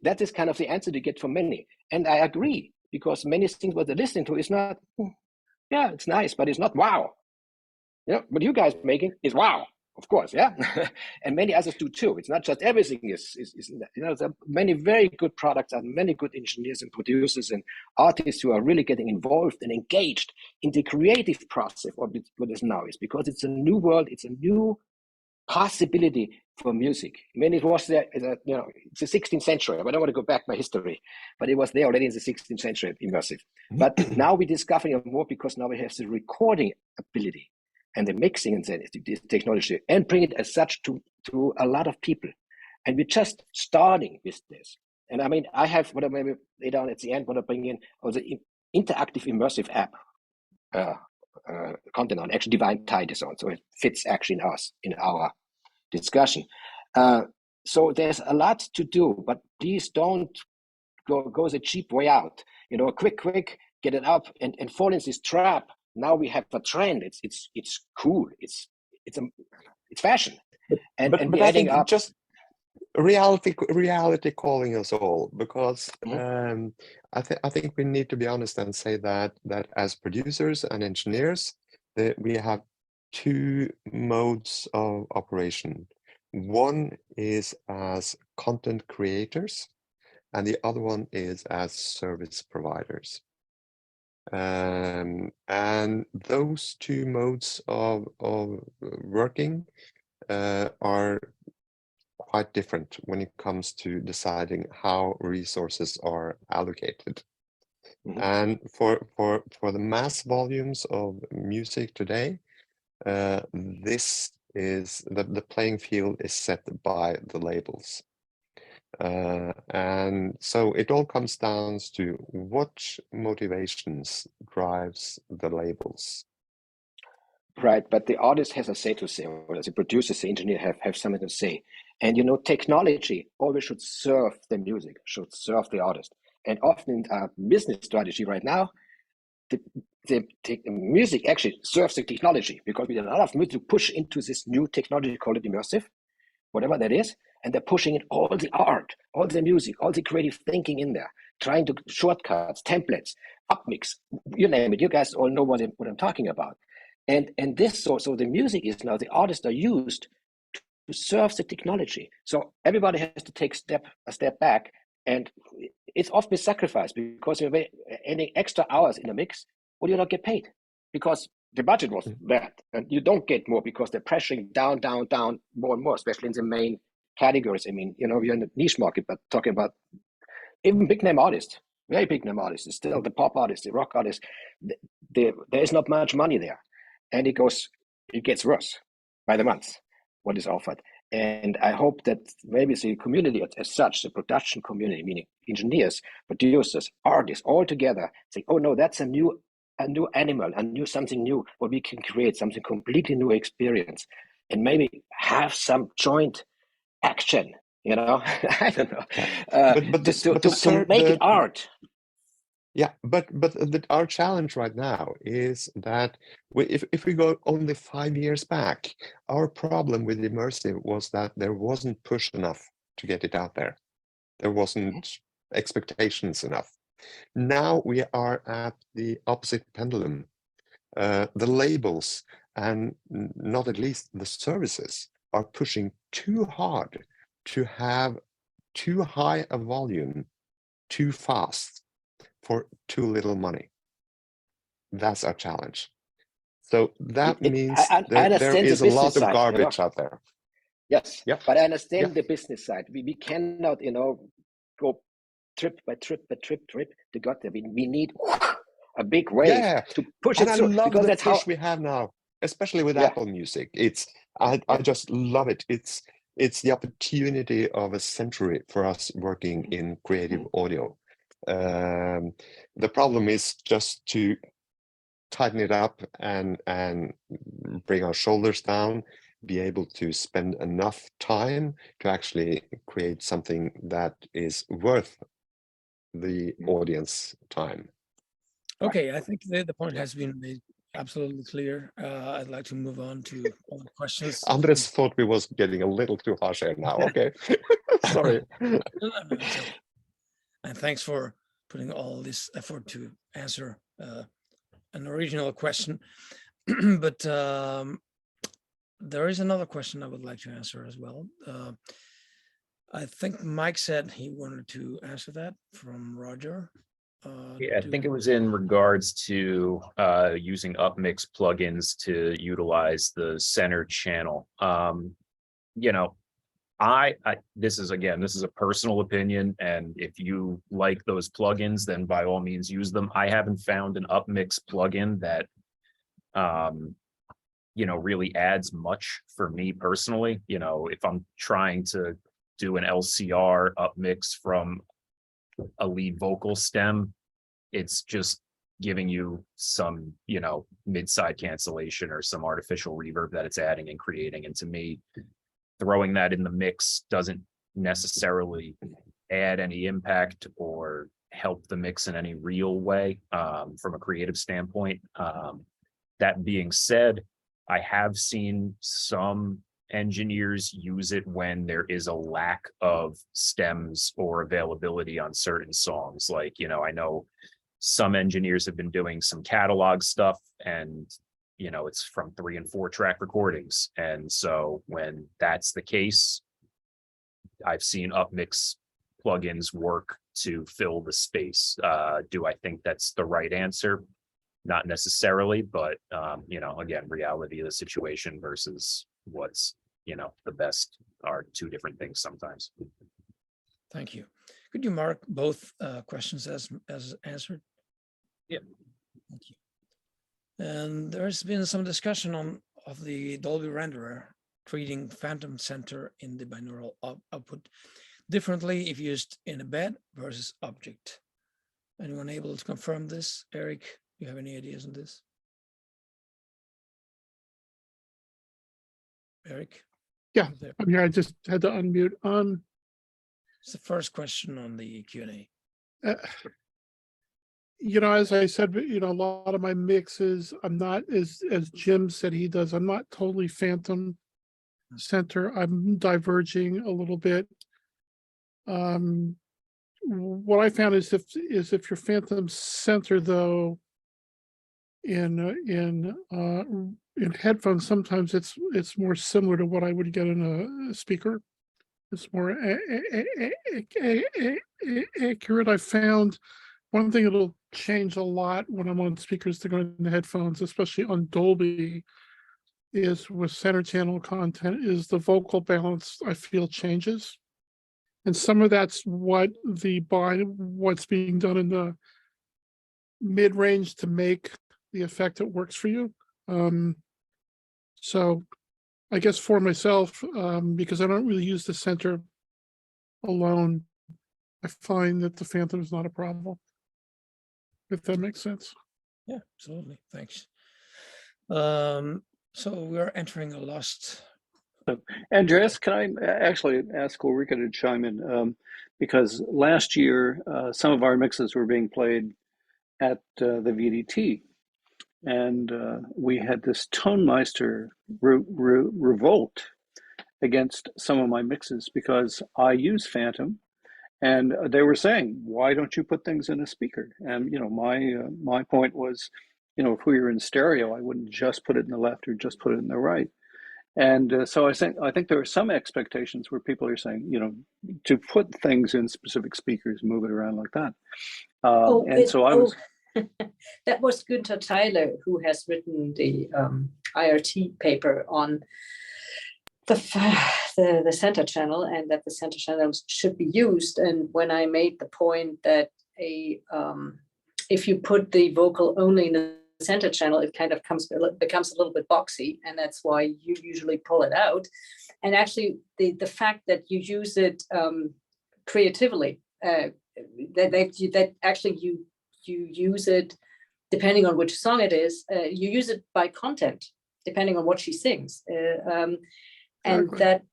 That is kind of the answer to get from many. And I agree, because many things what they're listening to is not, it's nice, but it's not wow. What you guys making is wow, of course, yeah? And many others do too. It's not just everything is that. There are many very good products and many good engineers and producers and artists who are really getting involved and engaged in the creative process of what is now is, because it's a new world, it's a new possibility for music. I mean, it was there, it's the 16th century. I don't want to go back my history, but it was there already in the 16th century, immersive. But now we're discovering it more because now we have the recording ability and the mixing and the technology, and bring it as such to a lot of people. And we're just starting with this. And I mean, I have what I maybe later on at the end, what I bring in also interactive immersive app content on actually Divine Tide is on, so it fits actually in our discussion. So there's a lot to do, but please don't go the cheap way out. Quick, get it up and fall in this trap. Now we have a trend. It's cool. It's fashion. But we're I think up. just reality calling us all, because I think we need to be honest and say that as producers and engineers, we have two modes of operation. One is as content creators, and the other one is as service providers. And those two modes of working are quite different when it comes to deciding how resources are allocated. And for the mass volumes of music today, this is the playing field is set by the labels. And so it all comes down to what motivations drives the labels. Right, but the artist has a say to say, or the producers, the engineer have something to say. And you know, technology always should serve the music, should serve the artist. And often in our business strategy right now, the music actually serves the technology, because we have a lot of music to push into this new technology called immersive, whatever that is, and they're pushing in all the art, all the music, all the creative thinking in there, trying to shortcuts, templates, upmix, you name it. You guys all know what I'm talking about. And this, so the music is now, the artists are used to serve the technology. So everybody has to take a step back, and it's often sacrificed, because if any extra hours in a mix, well, you don't get paid, because the budget was that, and you don't get more because they're pressuring down more and more, especially in the main categories. I mean, you know, we're in the niche market, but talking about even big name artists, very big name artists, it's still the pop artists, the rock artists, there is not much money there. And it gets worse by the month, what is offered. And I hope that maybe the community as such, the production community, meaning engineers, producers, artists, all together say, oh no, that's a new animal, something new, where we can create something completely new experience, and maybe have some joint action, you know. I don't know. To make it art. Yeah, but our challenge right now is that if we go only 5 years back, our problem with immersive was that there wasn't push enough to get it out there. There wasn't expectations enough. Now we are at the opposite pendulum. The labels, and not at least the services, are pushing too hard to have too high a volume too fast for too little money. That's our challenge. So that means there is a lot of garbage out there. Yes, yep. But I understand the business side. We cannot, you know, go trip by trip to get there. We need a big wave to push it through. And I love because the that's push how we have now, especially with Apple Music. I just love it. It's the opportunity of a century for us working in creative audio. The problem is just to tighten it up and bring our shoulders down, be able to spend enough time to actually create something that is worth the audience time. Okay, I think the point has been made absolutely clear. I'd like to move on to other questions. Andres thought we was getting a little too harsh here now. Okay, sorry. And thanks for putting all this effort to answer an original question. But there is another question I would like to answer as well. I think Mike said he wanted to answer that from Roger. Yeah, I think it was in regards to using upmix plugins to utilize the center channel. You know, this is a personal opinion, and if you like those plugins, then by all means use them. I haven't found an upmix plugin that you know, really adds much for me personally. You know, if I'm trying to do an LCR upmix from a lead vocal stem, it's just giving you some, you know, mid-side cancellation or some artificial reverb that it's adding and creating. And to me, throwing that in the mix doesn't necessarily add any impact or help the mix in any real way from a creative standpoint. That being said, I have seen some engineers use it when there is a lack of stems or availability on certain songs. Like, you know, I know some engineers have been doing some catalog stuff, and, you know, it's from 3 and 4 track recordings. And so when that's the case, I've seen upmix plugins work to fill the space. Do I think that's the right answer? Not necessarily, but you know, again, reality of the situation versus what's, you know, the best are two different things sometimes. Thank you. Could you mark both questions as answered? Yeah. Thank you. And there's been some discussion of the Dolby renderer treating phantom center in the binaural output differently if used in a bed versus object. Anyone able to confirm this? Eric, you have any ideas on this? Eric? Yeah, There. I'm here. I just had to unmute. It's the first question on the Q&A. As I said, a lot of my mixes, I'm not, as Jim said he does, I'm not totally phantom center. I'm diverging a little bit. What I found is if you're phantom center though, in headphones, sometimes it's more similar to what I would get in a speaker. It's more accurate. I found one thing that'll change a lot when I'm on speakers to go into headphones, especially on Dolby, is with center channel content, is the vocal balance I feel changes. And some of that's what's being done in the mid-range to make the effect that works for you. So I guess for myself, because I don't really use the center alone, I find that the phantom is not a problem, if that makes sense. Yeah, absolutely. Thanks. So we're entering a last. Andreas, can I actually ask Ulrike to chime in? Because last year, some of our mixes were being played at the VDT, and we had this Tonmeister revolt against some of my mixes because I use Phantom, and they were saying, "Why don't you put things in a speaker?" And my point was, if we were in stereo, I wouldn't just put it in the left or just put it in the right. And so I think there are some expectations where people are saying, to put things in specific speakers, move it around like that. That was Günther Tyler, who has written the IRT paper on the center channel, and that the center channels should be used. And when I made the point that if you put the vocal only in the center channel, it kind of becomes a little bit boxy, and that's why you usually pull it out. And actually, the fact that you use it creatively, that actually you use it depending on which song it is. You use it by content, depending on what she sings, and that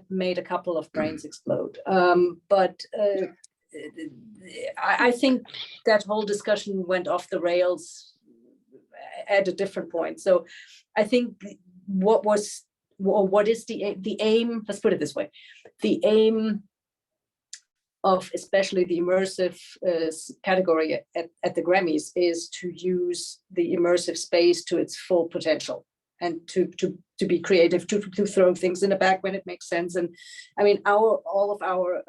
made a couple of brains explode. But I think that whole discussion went off the rails at a different point. So I think what is the aim, let's put it this way, the aim of especially the immersive category at the Grammys is to use the immersive space to its full potential, and to be creative, to throw things in the back when it makes sense. And I mean, all of our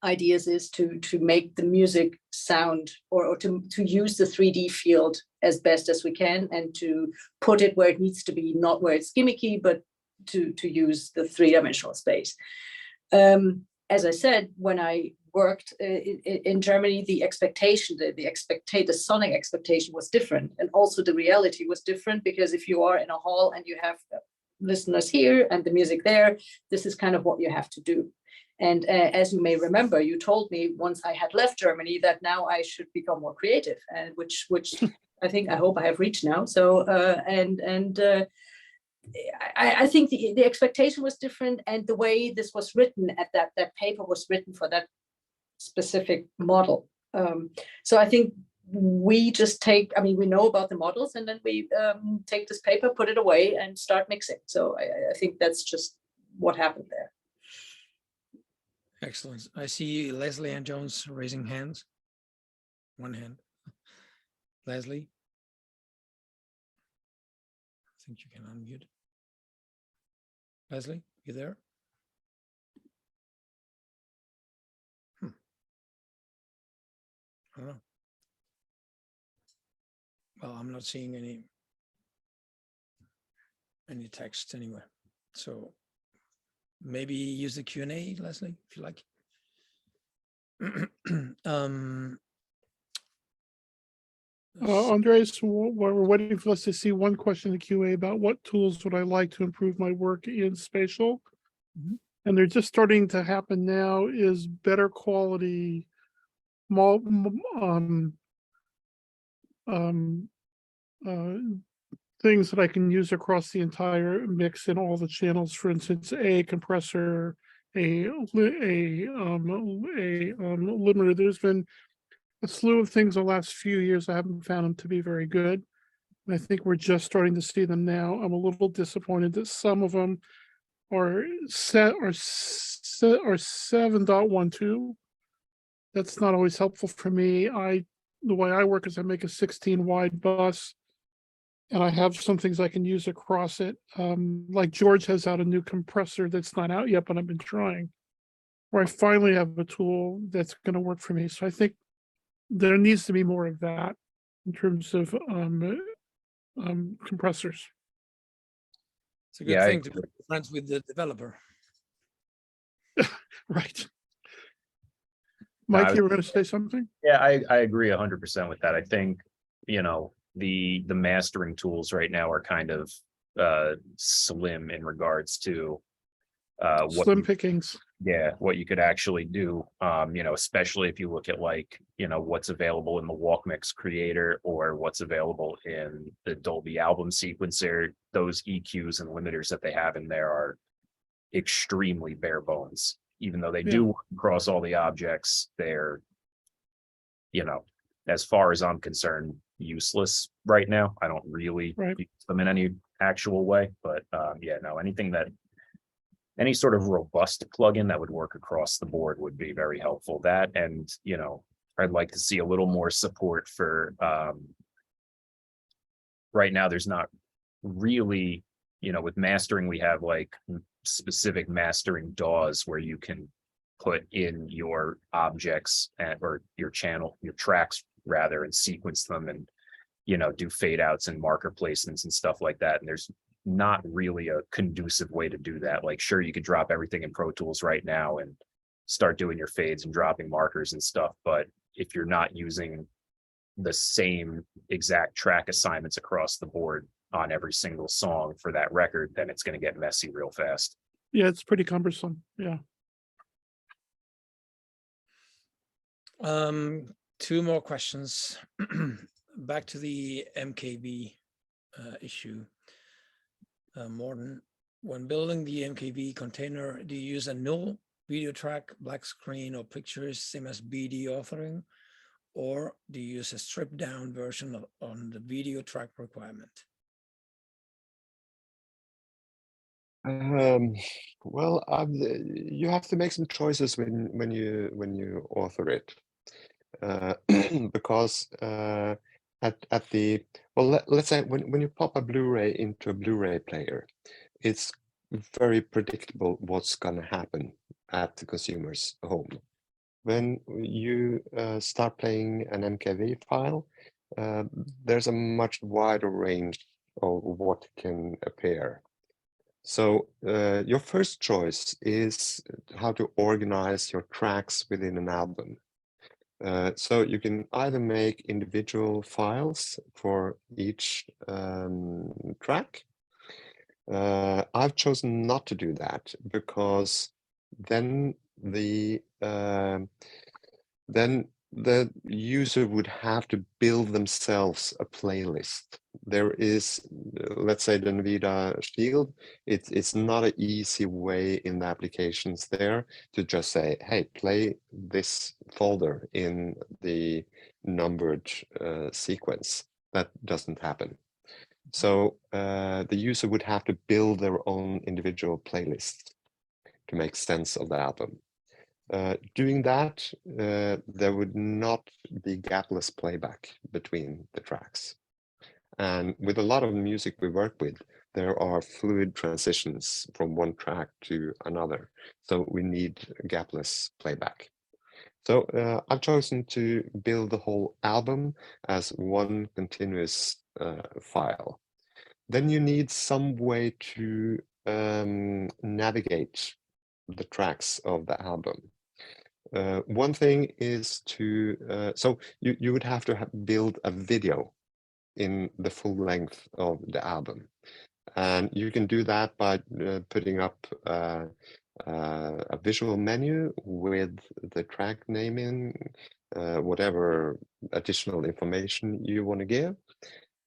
ideas is to make the music sound, or to use the 3D field as best as we can, and to put it where it needs to be, not where it's gimmicky, but to use the three-dimensional space. As I said, when I worked in Germany, the expectation, the sonic expectation was different, and also the reality was different, because if you are in a hall and you have listeners here and the music there, this is kind of what you have to do. And as you may remember, you told me once I had left Germany that now I should become more creative, and which I hope I have reached now. So I think the expectation was different, and the way this was written, at that paper was written for that specific model. So I think we just we know about the models, and then we take this paper, put it away, and start mixing. So I think that's just what happened there. Excellent. I see Leslie and Jones raising hands. One hand. Leslie, I think you can unmute. Leslie, you there? I don't know. Well, I'm not seeing any text anywhere. So maybe use the Q&A, Leslie, if you like. Andres, we're waiting for us to see one question in the QA about what tools would I like to improve my work in spatial. And they're just starting to happen now, is better quality things that I can use across the entire mix in all the channels. For instance, a compressor, a limiter. There's been a slew of things the last few years. I haven't found them to be very good. And I think we're just starting to see them now. I'm a little disappointed that some of them are 7.12. That's not always helpful for me. The way I work is I make a 16 wide bus, and I have some things I can use across it. Like George has out a new compressor that's not out yet, but I've been trying, where I finally have a tool that's going to work for me. So I think there needs to be more of that in terms of compressors. It's a good thing to be friends with the developer. Right. Mike, you were going to say something? Yeah, I agree 100% with that. I think, you know, the mastering tools right now are kind of slim in regards to Slim pickings. Yeah, what you could actually do, you know, especially if you look at, like, you know, what's available in the Walkmix Creator or what's available in the Dolby Album Sequencer. Those EQs and limiters that they have in there are extremely bare bones. Even though they do work across all the objects, they're, you know, as far as I'm concerned, useless right now. I don't really use them in any actual way, but yeah, no, any sort of robust plugin that would work across the board would be very helpful. That, and, you know, I'd like to see a little more support for, right now, there's not really, you know, with mastering, we have like specific mastering DAWs where you can put in your objects or your tracks rather, and sequence them and, you know, do fade outs and marker placements and stuff like that. And there's not really a conducive way to do that. Like, sure, you could drop everything in Pro Tools right now and start doing your fades and dropping markers and stuff. But if you're not using the same exact track assignments across the board on every single song for that record, then it's going to get messy real fast. Yeah, it's pretty cumbersome. Yeah. Two more questions. Back to the MKV issue. Morten, when building the MKV container, do you use a null video track, black screen, or pictures, same as BD authoring? Or do you use a stripped down version on the video track requirement? Well, you have to make some choices when you author it, because let's say when you pop a Blu-ray into a Blu-ray player, it's very predictable what's going to happen at the consumer's home. When you start playing an MKV file, there's a much wider range of what can appear. So your first choice is how to organize your tracks within an album. So you can either make individual files for each track. I've chosen not to do that because then the user would have to build themselves a playlist. There is, let's say, the NVIDIA Shield. It's not an easy way in the applications there to just say, hey, play this folder in the numbered sequence. That doesn't happen. So the user would have to build their own individual playlist to make sense of the album. Doing that, there would not be gapless playback between the tracks. And with a lot of music we work with, there are fluid transitions from one track to another. So we need gapless playback. So I've chosen to build the whole album as one continuous file. Then you need some way to navigate the tracks of the album. One thing is to, so you would have to build a video in the full length of the album. And you can do that by putting up a visual menu with the track naming, whatever additional information you want to give.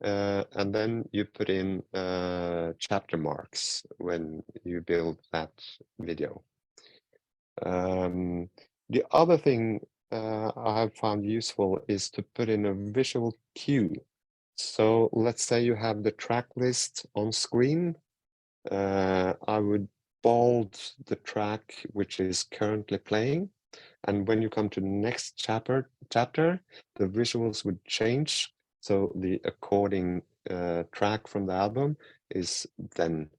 and then you put in chapter marks when you build that video. The other thing I have found useful is to put in a visual cue. So let's say you have the track list on screen. I would bold the track which is currently playing. And when you come to the next chapter, the visuals would change. So the according track from the album is then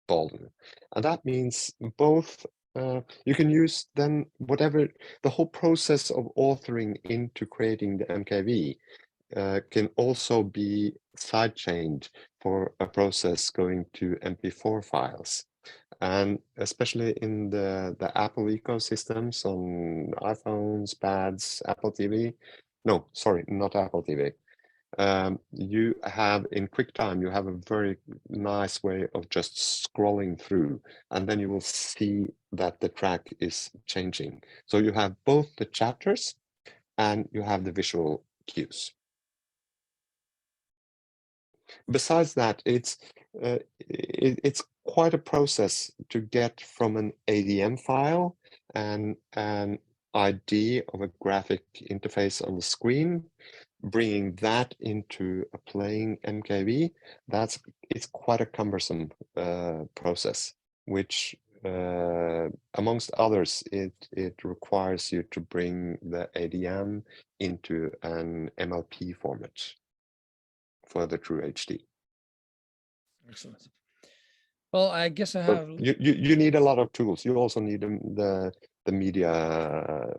bolden. And that means both, you can use then whatever, the whole process of authoring into creating the MKV can also be sidechained for a process going to MP4 files. And especially in the Apple ecosystems on iPhones, pads, Apple TV. No, sorry, not Apple TV. You have in QuickTime, you have a very nice way of just scrolling through, and then you will see that the track is changing. So you have both the chapters and you have the visual cues. Besides that, it's quite a process to get from an ADM file and an ID of a graphic interface on the screen, bringing that into a playing MKV. It's quite a cumbersome process, which amongst others, it requires you to bring the ADM into an MLP format for the true HD. Excellent. Well, I guess I So have. you need a lot of tools. You also need the media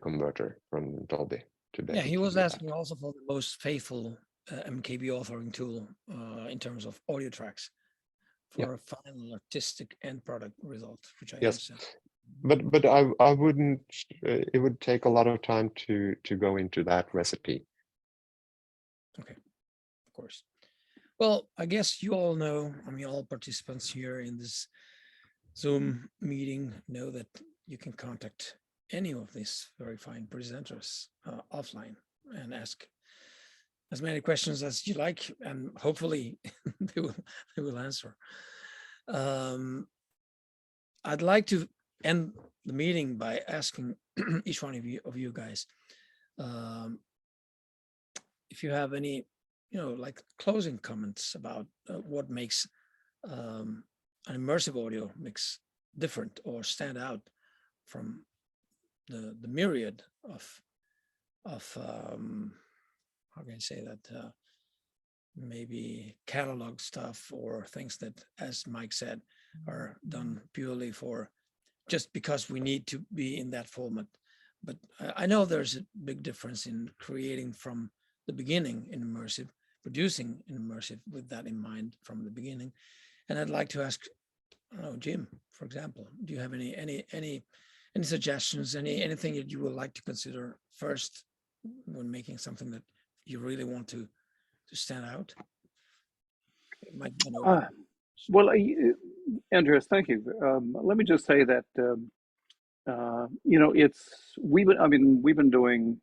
converter from Dolby to be Yeah, able he to was do that. asking also for the most faithful MKV authoring tool in terms of audio tracks for a final artistic end product result, which I understand. But I wouldn't. It would take a lot of time to go into that recipe. Okay, of course. Well, I guess you all know, I mean, all participants here in this Zoom meeting know that you can contact any of these very fine presenters offline and ask as many questions as you like, and hopefully they will answer. I'd like to end the meeting by asking each one of you guys if you have any, like closing comments about what makes an immersive audio mix different or stand out from the myriad of how can I say that, maybe catalog stuff or things that, as Mike said, are done purely for just because we need to be in that format. But I know there's a big difference in creating from the beginning in immersive, producing in immersive with that in mind from the beginning. And I'd like to ask, I don't know, Jim, for example, do you have any suggestions, anything that you would like to consider first when making something that you really want to stand out? It might be well, Andreas, thank you. Let me just say that we've been doing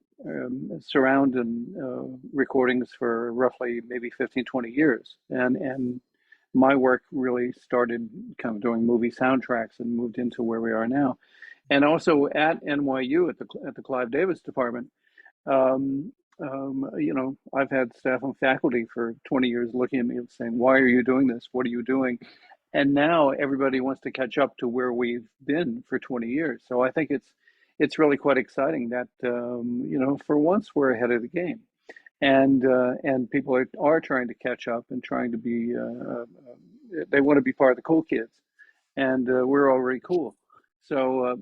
surround and recordings for roughly maybe 15, 20 years, and my work really started kind of doing movie soundtracks and moved into where we are now, and also at NYU at the Clive Davis department. I've had staff and faculty for 20 years looking at me and saying, "Why are you doing this? What are you doing?" And now everybody wants to catch up to where we've been for 20 years. So I think it's really quite exciting that for once we're ahead of the game, and people are trying to catch up and trying to be they want to be part of the cool kids, and we're already cool. So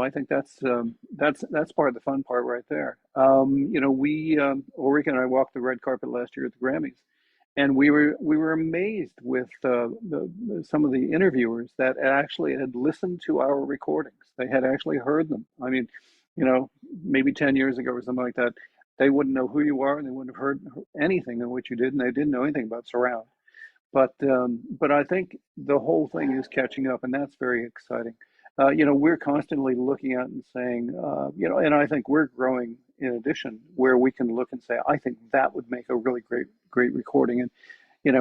I think that's part of the fun part right there. Ulrike and I walked the red carpet last year at the Grammys, and we were amazed with some of the interviewers that actually had listened to our recordings. They had actually heard them. I mean, maybe 10 years ago or something like that, they wouldn't know who you are and they wouldn't have heard anything of what you did, and they didn't know anything about surround. But I think the whole thing is catching up, and that's very exciting. We're constantly looking at and saying, and I think we're growing in addition, where we can look and say, I think that would make a really great recording. And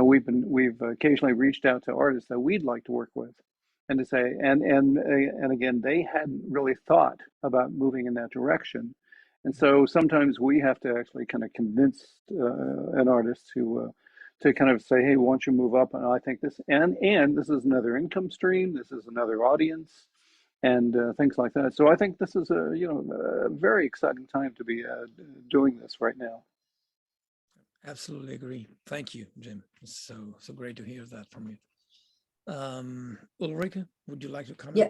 we've occasionally reached out to artists that we'd like to work with, and to say, and again, they hadn't really thought about moving in that direction. And so sometimes we have to actually kind of convince an artist to kind of say, hey, why don't you move up? And I think this, and this is another income stream. This is another audience, and things like that. So I think this is a very exciting time to be doing this right now. Absolutely agree. Thank you, Jim. It's so great to hear that from you. Ulrike, would you like to comment? Yeah,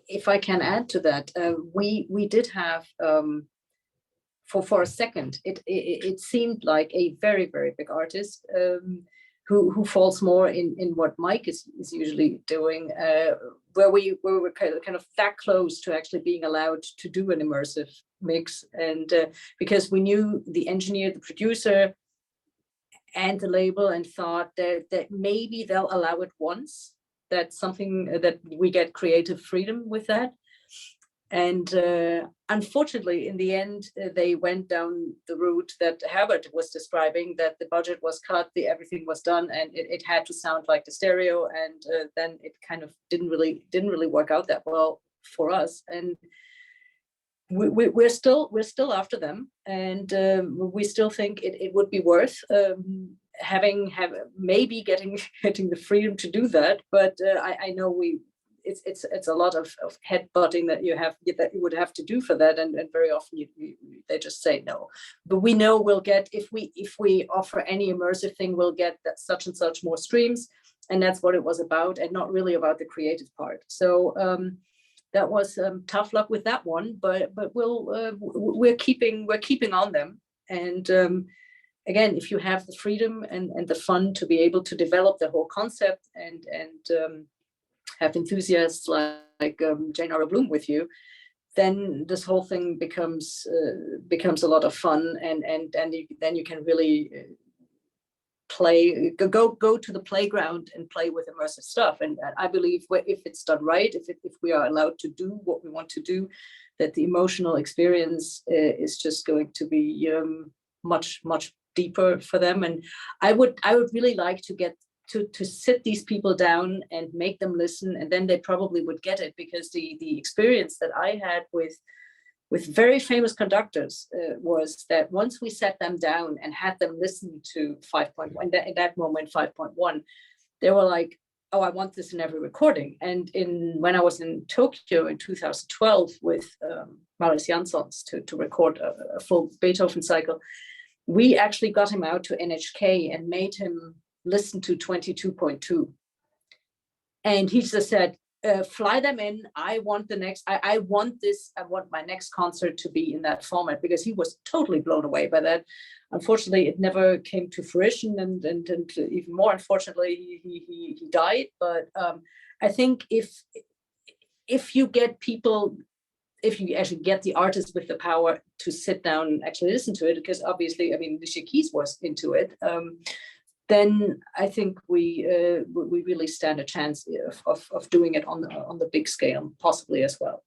if I can add to that, we did have for a second, it seemed like a very big artist who falls more in what Mike is usually doing, where we were kind of that close to actually being allowed to do an immersive mix, and because we knew the engineer, the producer, and the label, and thought that maybe they'll allow it once. That's something that we get creative freedom with that. And unfortunately, in the end, they went down the route that Herbert was describing, that the budget was cut, everything was done, and it had to sound like the stereo. And then it kind of didn't really work out that well for us. And we're still after them, and we still think it would be worth maybe getting the freedom to do that. But I know it's a lot of headbutting that you would have to do for that, and very often they just say no. But we know we'll get, if we offer any immersive thing, we'll get that such and such more streams, and that's what it was about, and not really about the creative part. So that was tough luck with that one, but we're keeping on them. And again, if you have the freedom and the fun to be able to develop the whole concept and have enthusiasts like Jane R. Bloom with you, then this whole thing becomes a lot of fun, and then you can really go to the playground and play with immersive stuff. And I believe if it's done right, if we are allowed to do what we want to do, that the emotional experience is just going to be much deeper for them. And I would really like to get to sit these people down and make them listen, and then they probably would get it, because the experience that I had with very famous conductors was that once we sat them down and had them listen to 5.1, in that moment 5.1, they were like, oh, I want this in every recording. And when I was in Tokyo in 2012 with Marius Jansons to record a full Beethoven cycle, we actually got him out to NHK and made him listen to 22.2. And he just said, fly them in. I want I want my next concert to be in that format, because he was totally blown away by that. Unfortunately, it never came to fruition, and even more unfortunately, he died. But I think if you get people, if you actually get the artists with the power to sit down and actually listen to it, because obviously, I mean, Alicia Keys was into it, then I think we really stand a chance of doing it on the big scale, possibly as well.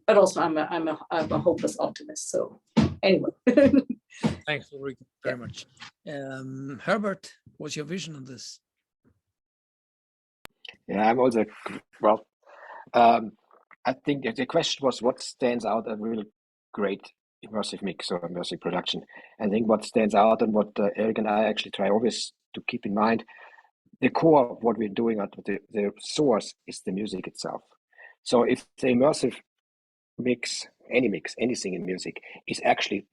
But also, I'm a hopeless optimist. So anyway. Thanks, Ulrike, very much. Herbert, what's your vision on this? Yeah, I'm also I think the question was what stands out a really great immersive mix or immersive production. I think what stands out, and what Eric and I actually try always to keep in mind, the core of what we're doing, the source is the music itself. So if the immersive mix, anything in music, is actually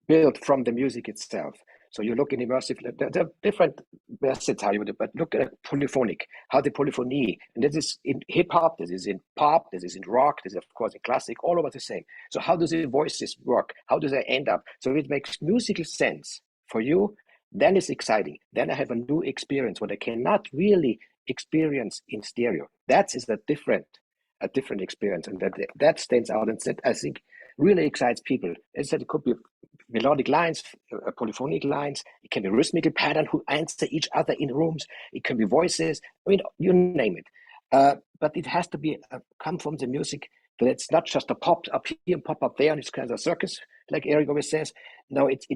built from the music itself. So you look in immersive, there are different methods how you do, but look at polyphonic, how the polyphony, and this is in hip hop, this is in pop, this is in rock, this is of course in classic, all over the same. So how does the voices work? How do they end up? So if it makes musical sense for you, then it's exciting. Then I have a new experience what I cannot really experience in stereo. That is a different experience, and that stands out, and that I think really excites people. As I said, it could be melodic lines, polyphonic lines. It can be rhythmical pattern who answer each other in rooms. It can be voices. I mean, you name it. But it has to be come from the music. But it's not just a pop up here and pop up there, and it's kind of a circus. like Eric always says, no, it's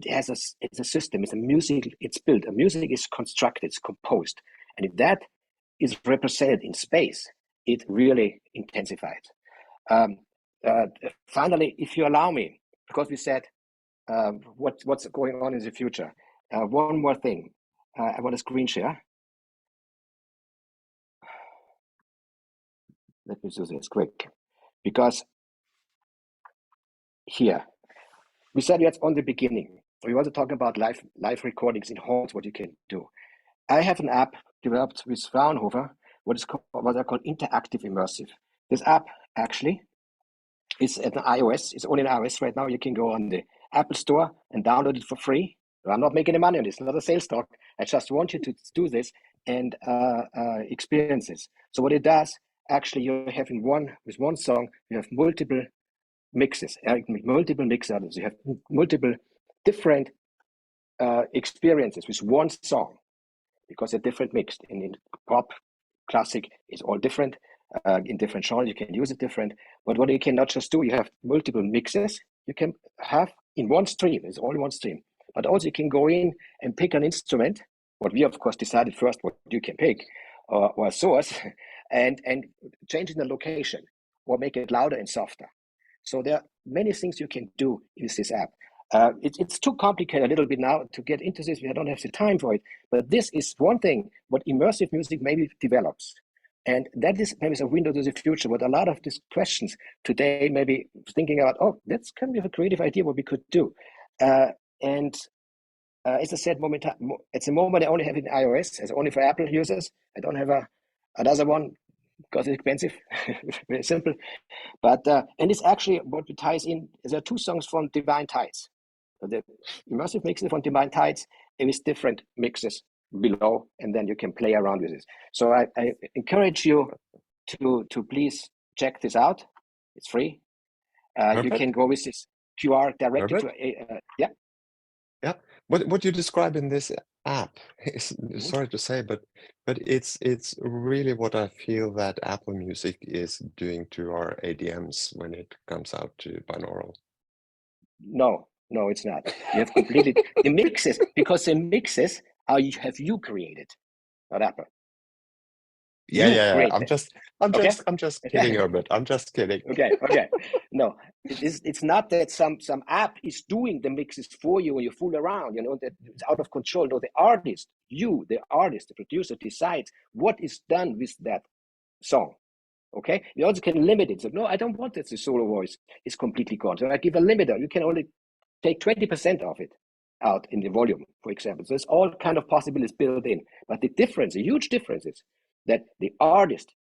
a system, it's a music, it's built. A music is constructed, it's composed. And if that is represented in space, it really intensifies. Finally, if you allow me, because we said what's going on in the future, one more thing. I want to screen share. Let me do this quick, because here we said that's on the beginning. We want to talk about live recordings in halls, what you can do. I have an app developed with Fraunhofer, what I call interactive immersive. This app actually is at an iOS. It's only an iOS right now. You can go on the Apple Store and download it for free. I'm not making any money on this. It's not a sales talk. I just want you to do this and experience this. So what it does, actually, you have with one song, you have multiple mixes, multiple mix others. You have multiple different experiences with one song, because they're different mixed. In pop, classic is all different. In different genres, you can use it different. But what you cannot just do, you have multiple mixes. You can have in one stream. It's only one stream. But also you can go in and pick an instrument. What we of course decided first, what you can pick, or a source, and change in the location or make it louder and softer. So there are many things you can do with this app. It's too complicated a little bit now to get into this. We don't have the time for it. But this is one thing what immersive music maybe develops. And that is maybe a window to the future. But a lot of these questions today, maybe thinking about, oh, that's kind of a creative idea what we could do. As I said, at the moment, I only have it in iOS. It's only for Apple users. I don't have another one because it's expensive. Very simple. But and it's actually what ties in. There are two songs from Divine Tides. The immersive mixes from Divine Tides, it is different mixes below, and then you can play around with it. So I encourage you to please check this out. It's free. You can go with this QR directly to yeah. Yeah, what you describe in this app is, sorry to say, but it's really what I feel that Apple Music is doing to our ADMs when it comes out to binaural. No, it's not. You have completely the mixes, because the mixes have you created, not Apple. Yeah. I'm just kidding, Herbert. I'm just kidding. Okay. No, it's not that some app is doing the mixes for you and you fool around, that it's out of control. No, the artist, the producer decides what is done with that song. Okay, you also can limit it. So no, I don't want that the solo voice is completely gone. So I give a limiter. You can only take 20% of it out in the volume, for example. So there's all kind of possibilities built in. But the huge difference is that the artist,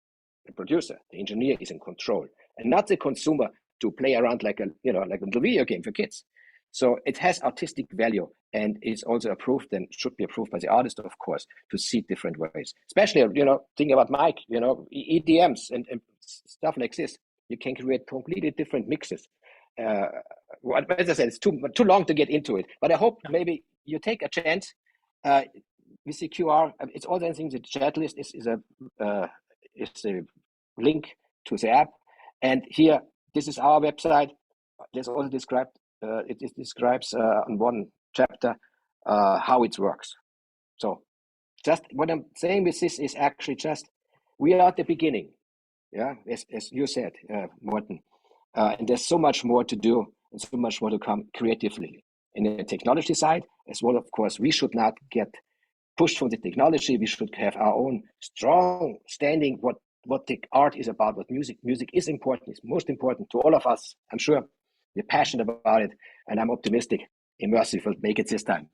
the producer, the engineer is in control, and not the consumer to play around like a little video game for kids. So it has artistic value, and is also approved and should be approved by the artist, of course, to see different ways. Especially, thinking about Mike, EDMs and stuff like this. You can create completely different mixes. As I said, it's too long to get into it, but I hope maybe you take a chance. With the QR, it's all the things. The chat list is a link to the app, and here this is our website. There's also described. It describes on one chapter how it works. So, just what I'm saying with this is actually just we are at the beginning. Yeah, as you said, Morten, and there's so much more to do and so much more to come creatively. In the technology side, as well, of course, we should not get pushed from the technology. We should have our own strong standing. What the art is about, what music is important. It's most important to all of us. I'm sure you're passionate about it, and I'm optimistic. Immersive will make it this time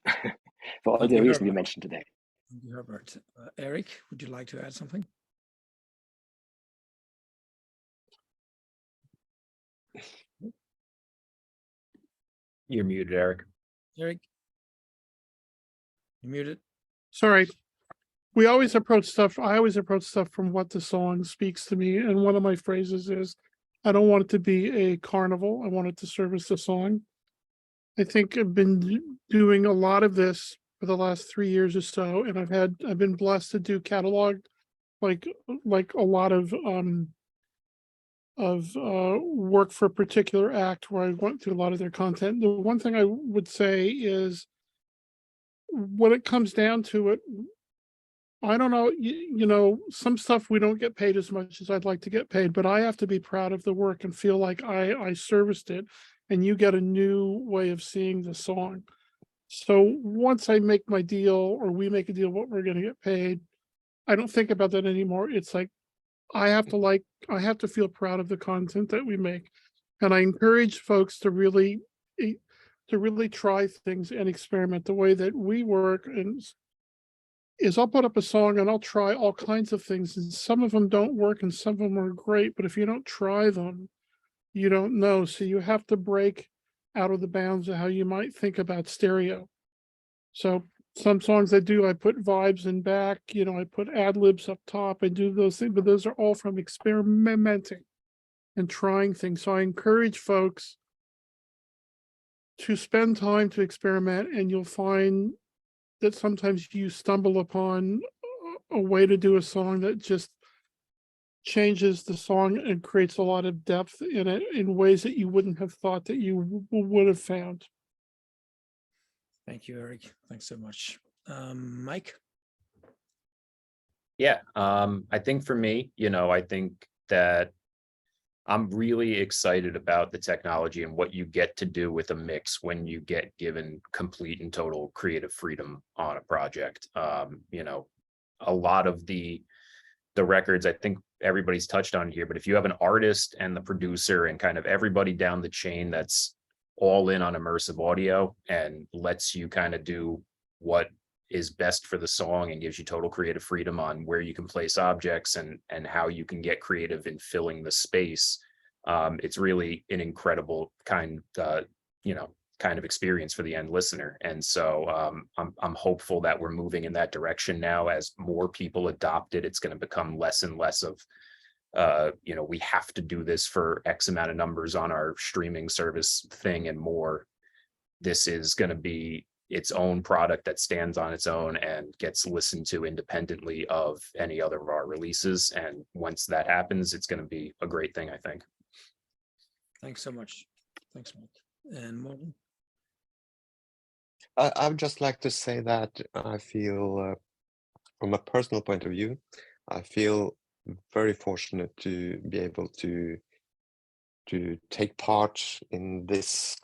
for all the reasons we mentioned today. Thank you, Herbert. Eric, would you like to add something? You're muted, Eric. Eric, you're muted. Sorry. I always approach stuff from what the song speaks to me. And one of my phrases is, I don't want it to be a carnival. I want it to service the song. I think I've been doing a lot of this for the last 3 years or so. And I've been blessed to do catalog, like a lot of work for a particular act where I went through a lot of their content. The one thing I would say is, when it comes down to it, I don't know, you know, some stuff we don't get paid as much as I'd like to get paid, but I have to be proud of the work and feel like I serviced it, and you get a new way of seeing the song. So once I make my deal, or we make a deal what we're going to get paid, I don't think about that anymore. It's like, I have to feel proud of the content that we make. And I encourage folks to really try things and experiment. The way that we work is I'll put up a song and I'll try all kinds of things, and some of them don't work and some of them are great, but if you don't try them, you don't know. So you have to break out of the bounds of how you might think about stereo. So some songs I put vibes in back, you know, I put ad libs up top, I do those things, but those are all from experimenting and trying things. So I encourage folks to spend time to experiment, and you'll find that sometimes you stumble upon a way to do a song that just changes the song and creates a lot of depth in it in ways that you wouldn't have thought that you would have found. Thank you, Eric. Thanks so much. Mike? Yeah, I think for me, you know, I think that I'm really excited about the technology and what you get to do with a mix when you get given complete and total creative freedom on a project. You know, a lot of the records, I think everybody's touched on here, but if you have an artist and the producer and kind of everybody down the chain that's all in on immersive audio and lets you kind of do what is best for the song and gives you total creative freedom on where you can place objects and how you can get creative in filling the space, it's really an incredible kind of experience for the end listener. And so I'm hopeful that we're moving in that direction now. As more people adopt it, it's going to become less and less of you know, we have to do this for X amount of numbers on our streaming service thing, and more, this is going to be its own product that stands on its own and gets listened to independently of any other of our releases. And once that happens, it's going to be a great thing, I think. Thanks so much. Thanks, Mike. And Morten? I would just like to say that I feel, from a personal point of view, I feel very fortunate to be able to take part in this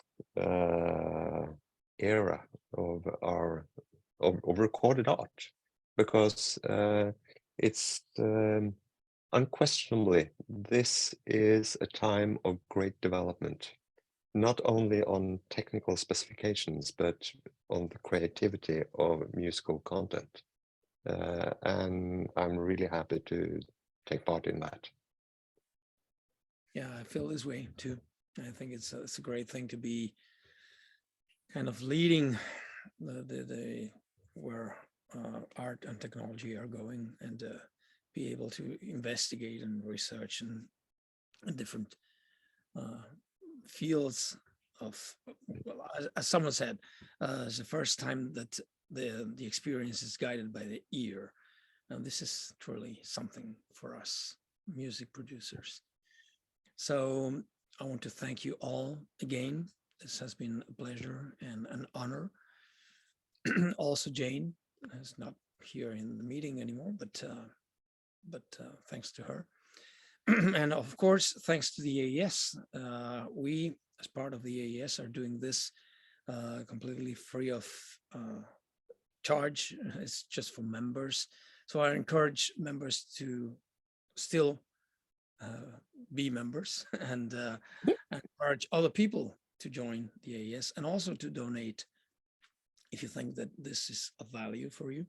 era of recorded art, because it's unquestionably, this is a time of great development, not only on technical specifications, but on the creativity of musical content. And I'm really happy to take part in that. Yeah, I feel this way too. I think it's a great thing to be kind of leading the where art and technology are going, and be able to investigate and research in different fields of, well, as someone said, it's the first time that the experience is guided by the ear. And this is truly something for us music producers. So I want to thank you all again. This has been a pleasure and an honor. Also, Jane is not here in the meeting anymore, but thanks to her. And of course, thanks to the AES. We, as part of the AES, are doing this completely free of charge. It's just for members. So I encourage members to still be members, and encourage other people to join the AES, and also to donate if you think that this is of value for you.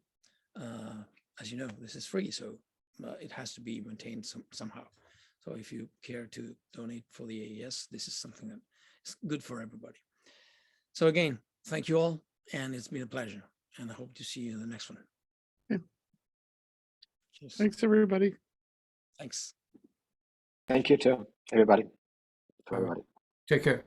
As you know, this is free, so it has to be maintained somehow. So if you care to donate for the AES, this is something that is good for everybody. So again, thank you all, and it's been a pleasure, and I hope to see you in the next one. Yeah. Cheers. Thanks, everybody. Thanks. Thank you too, everybody. Take care.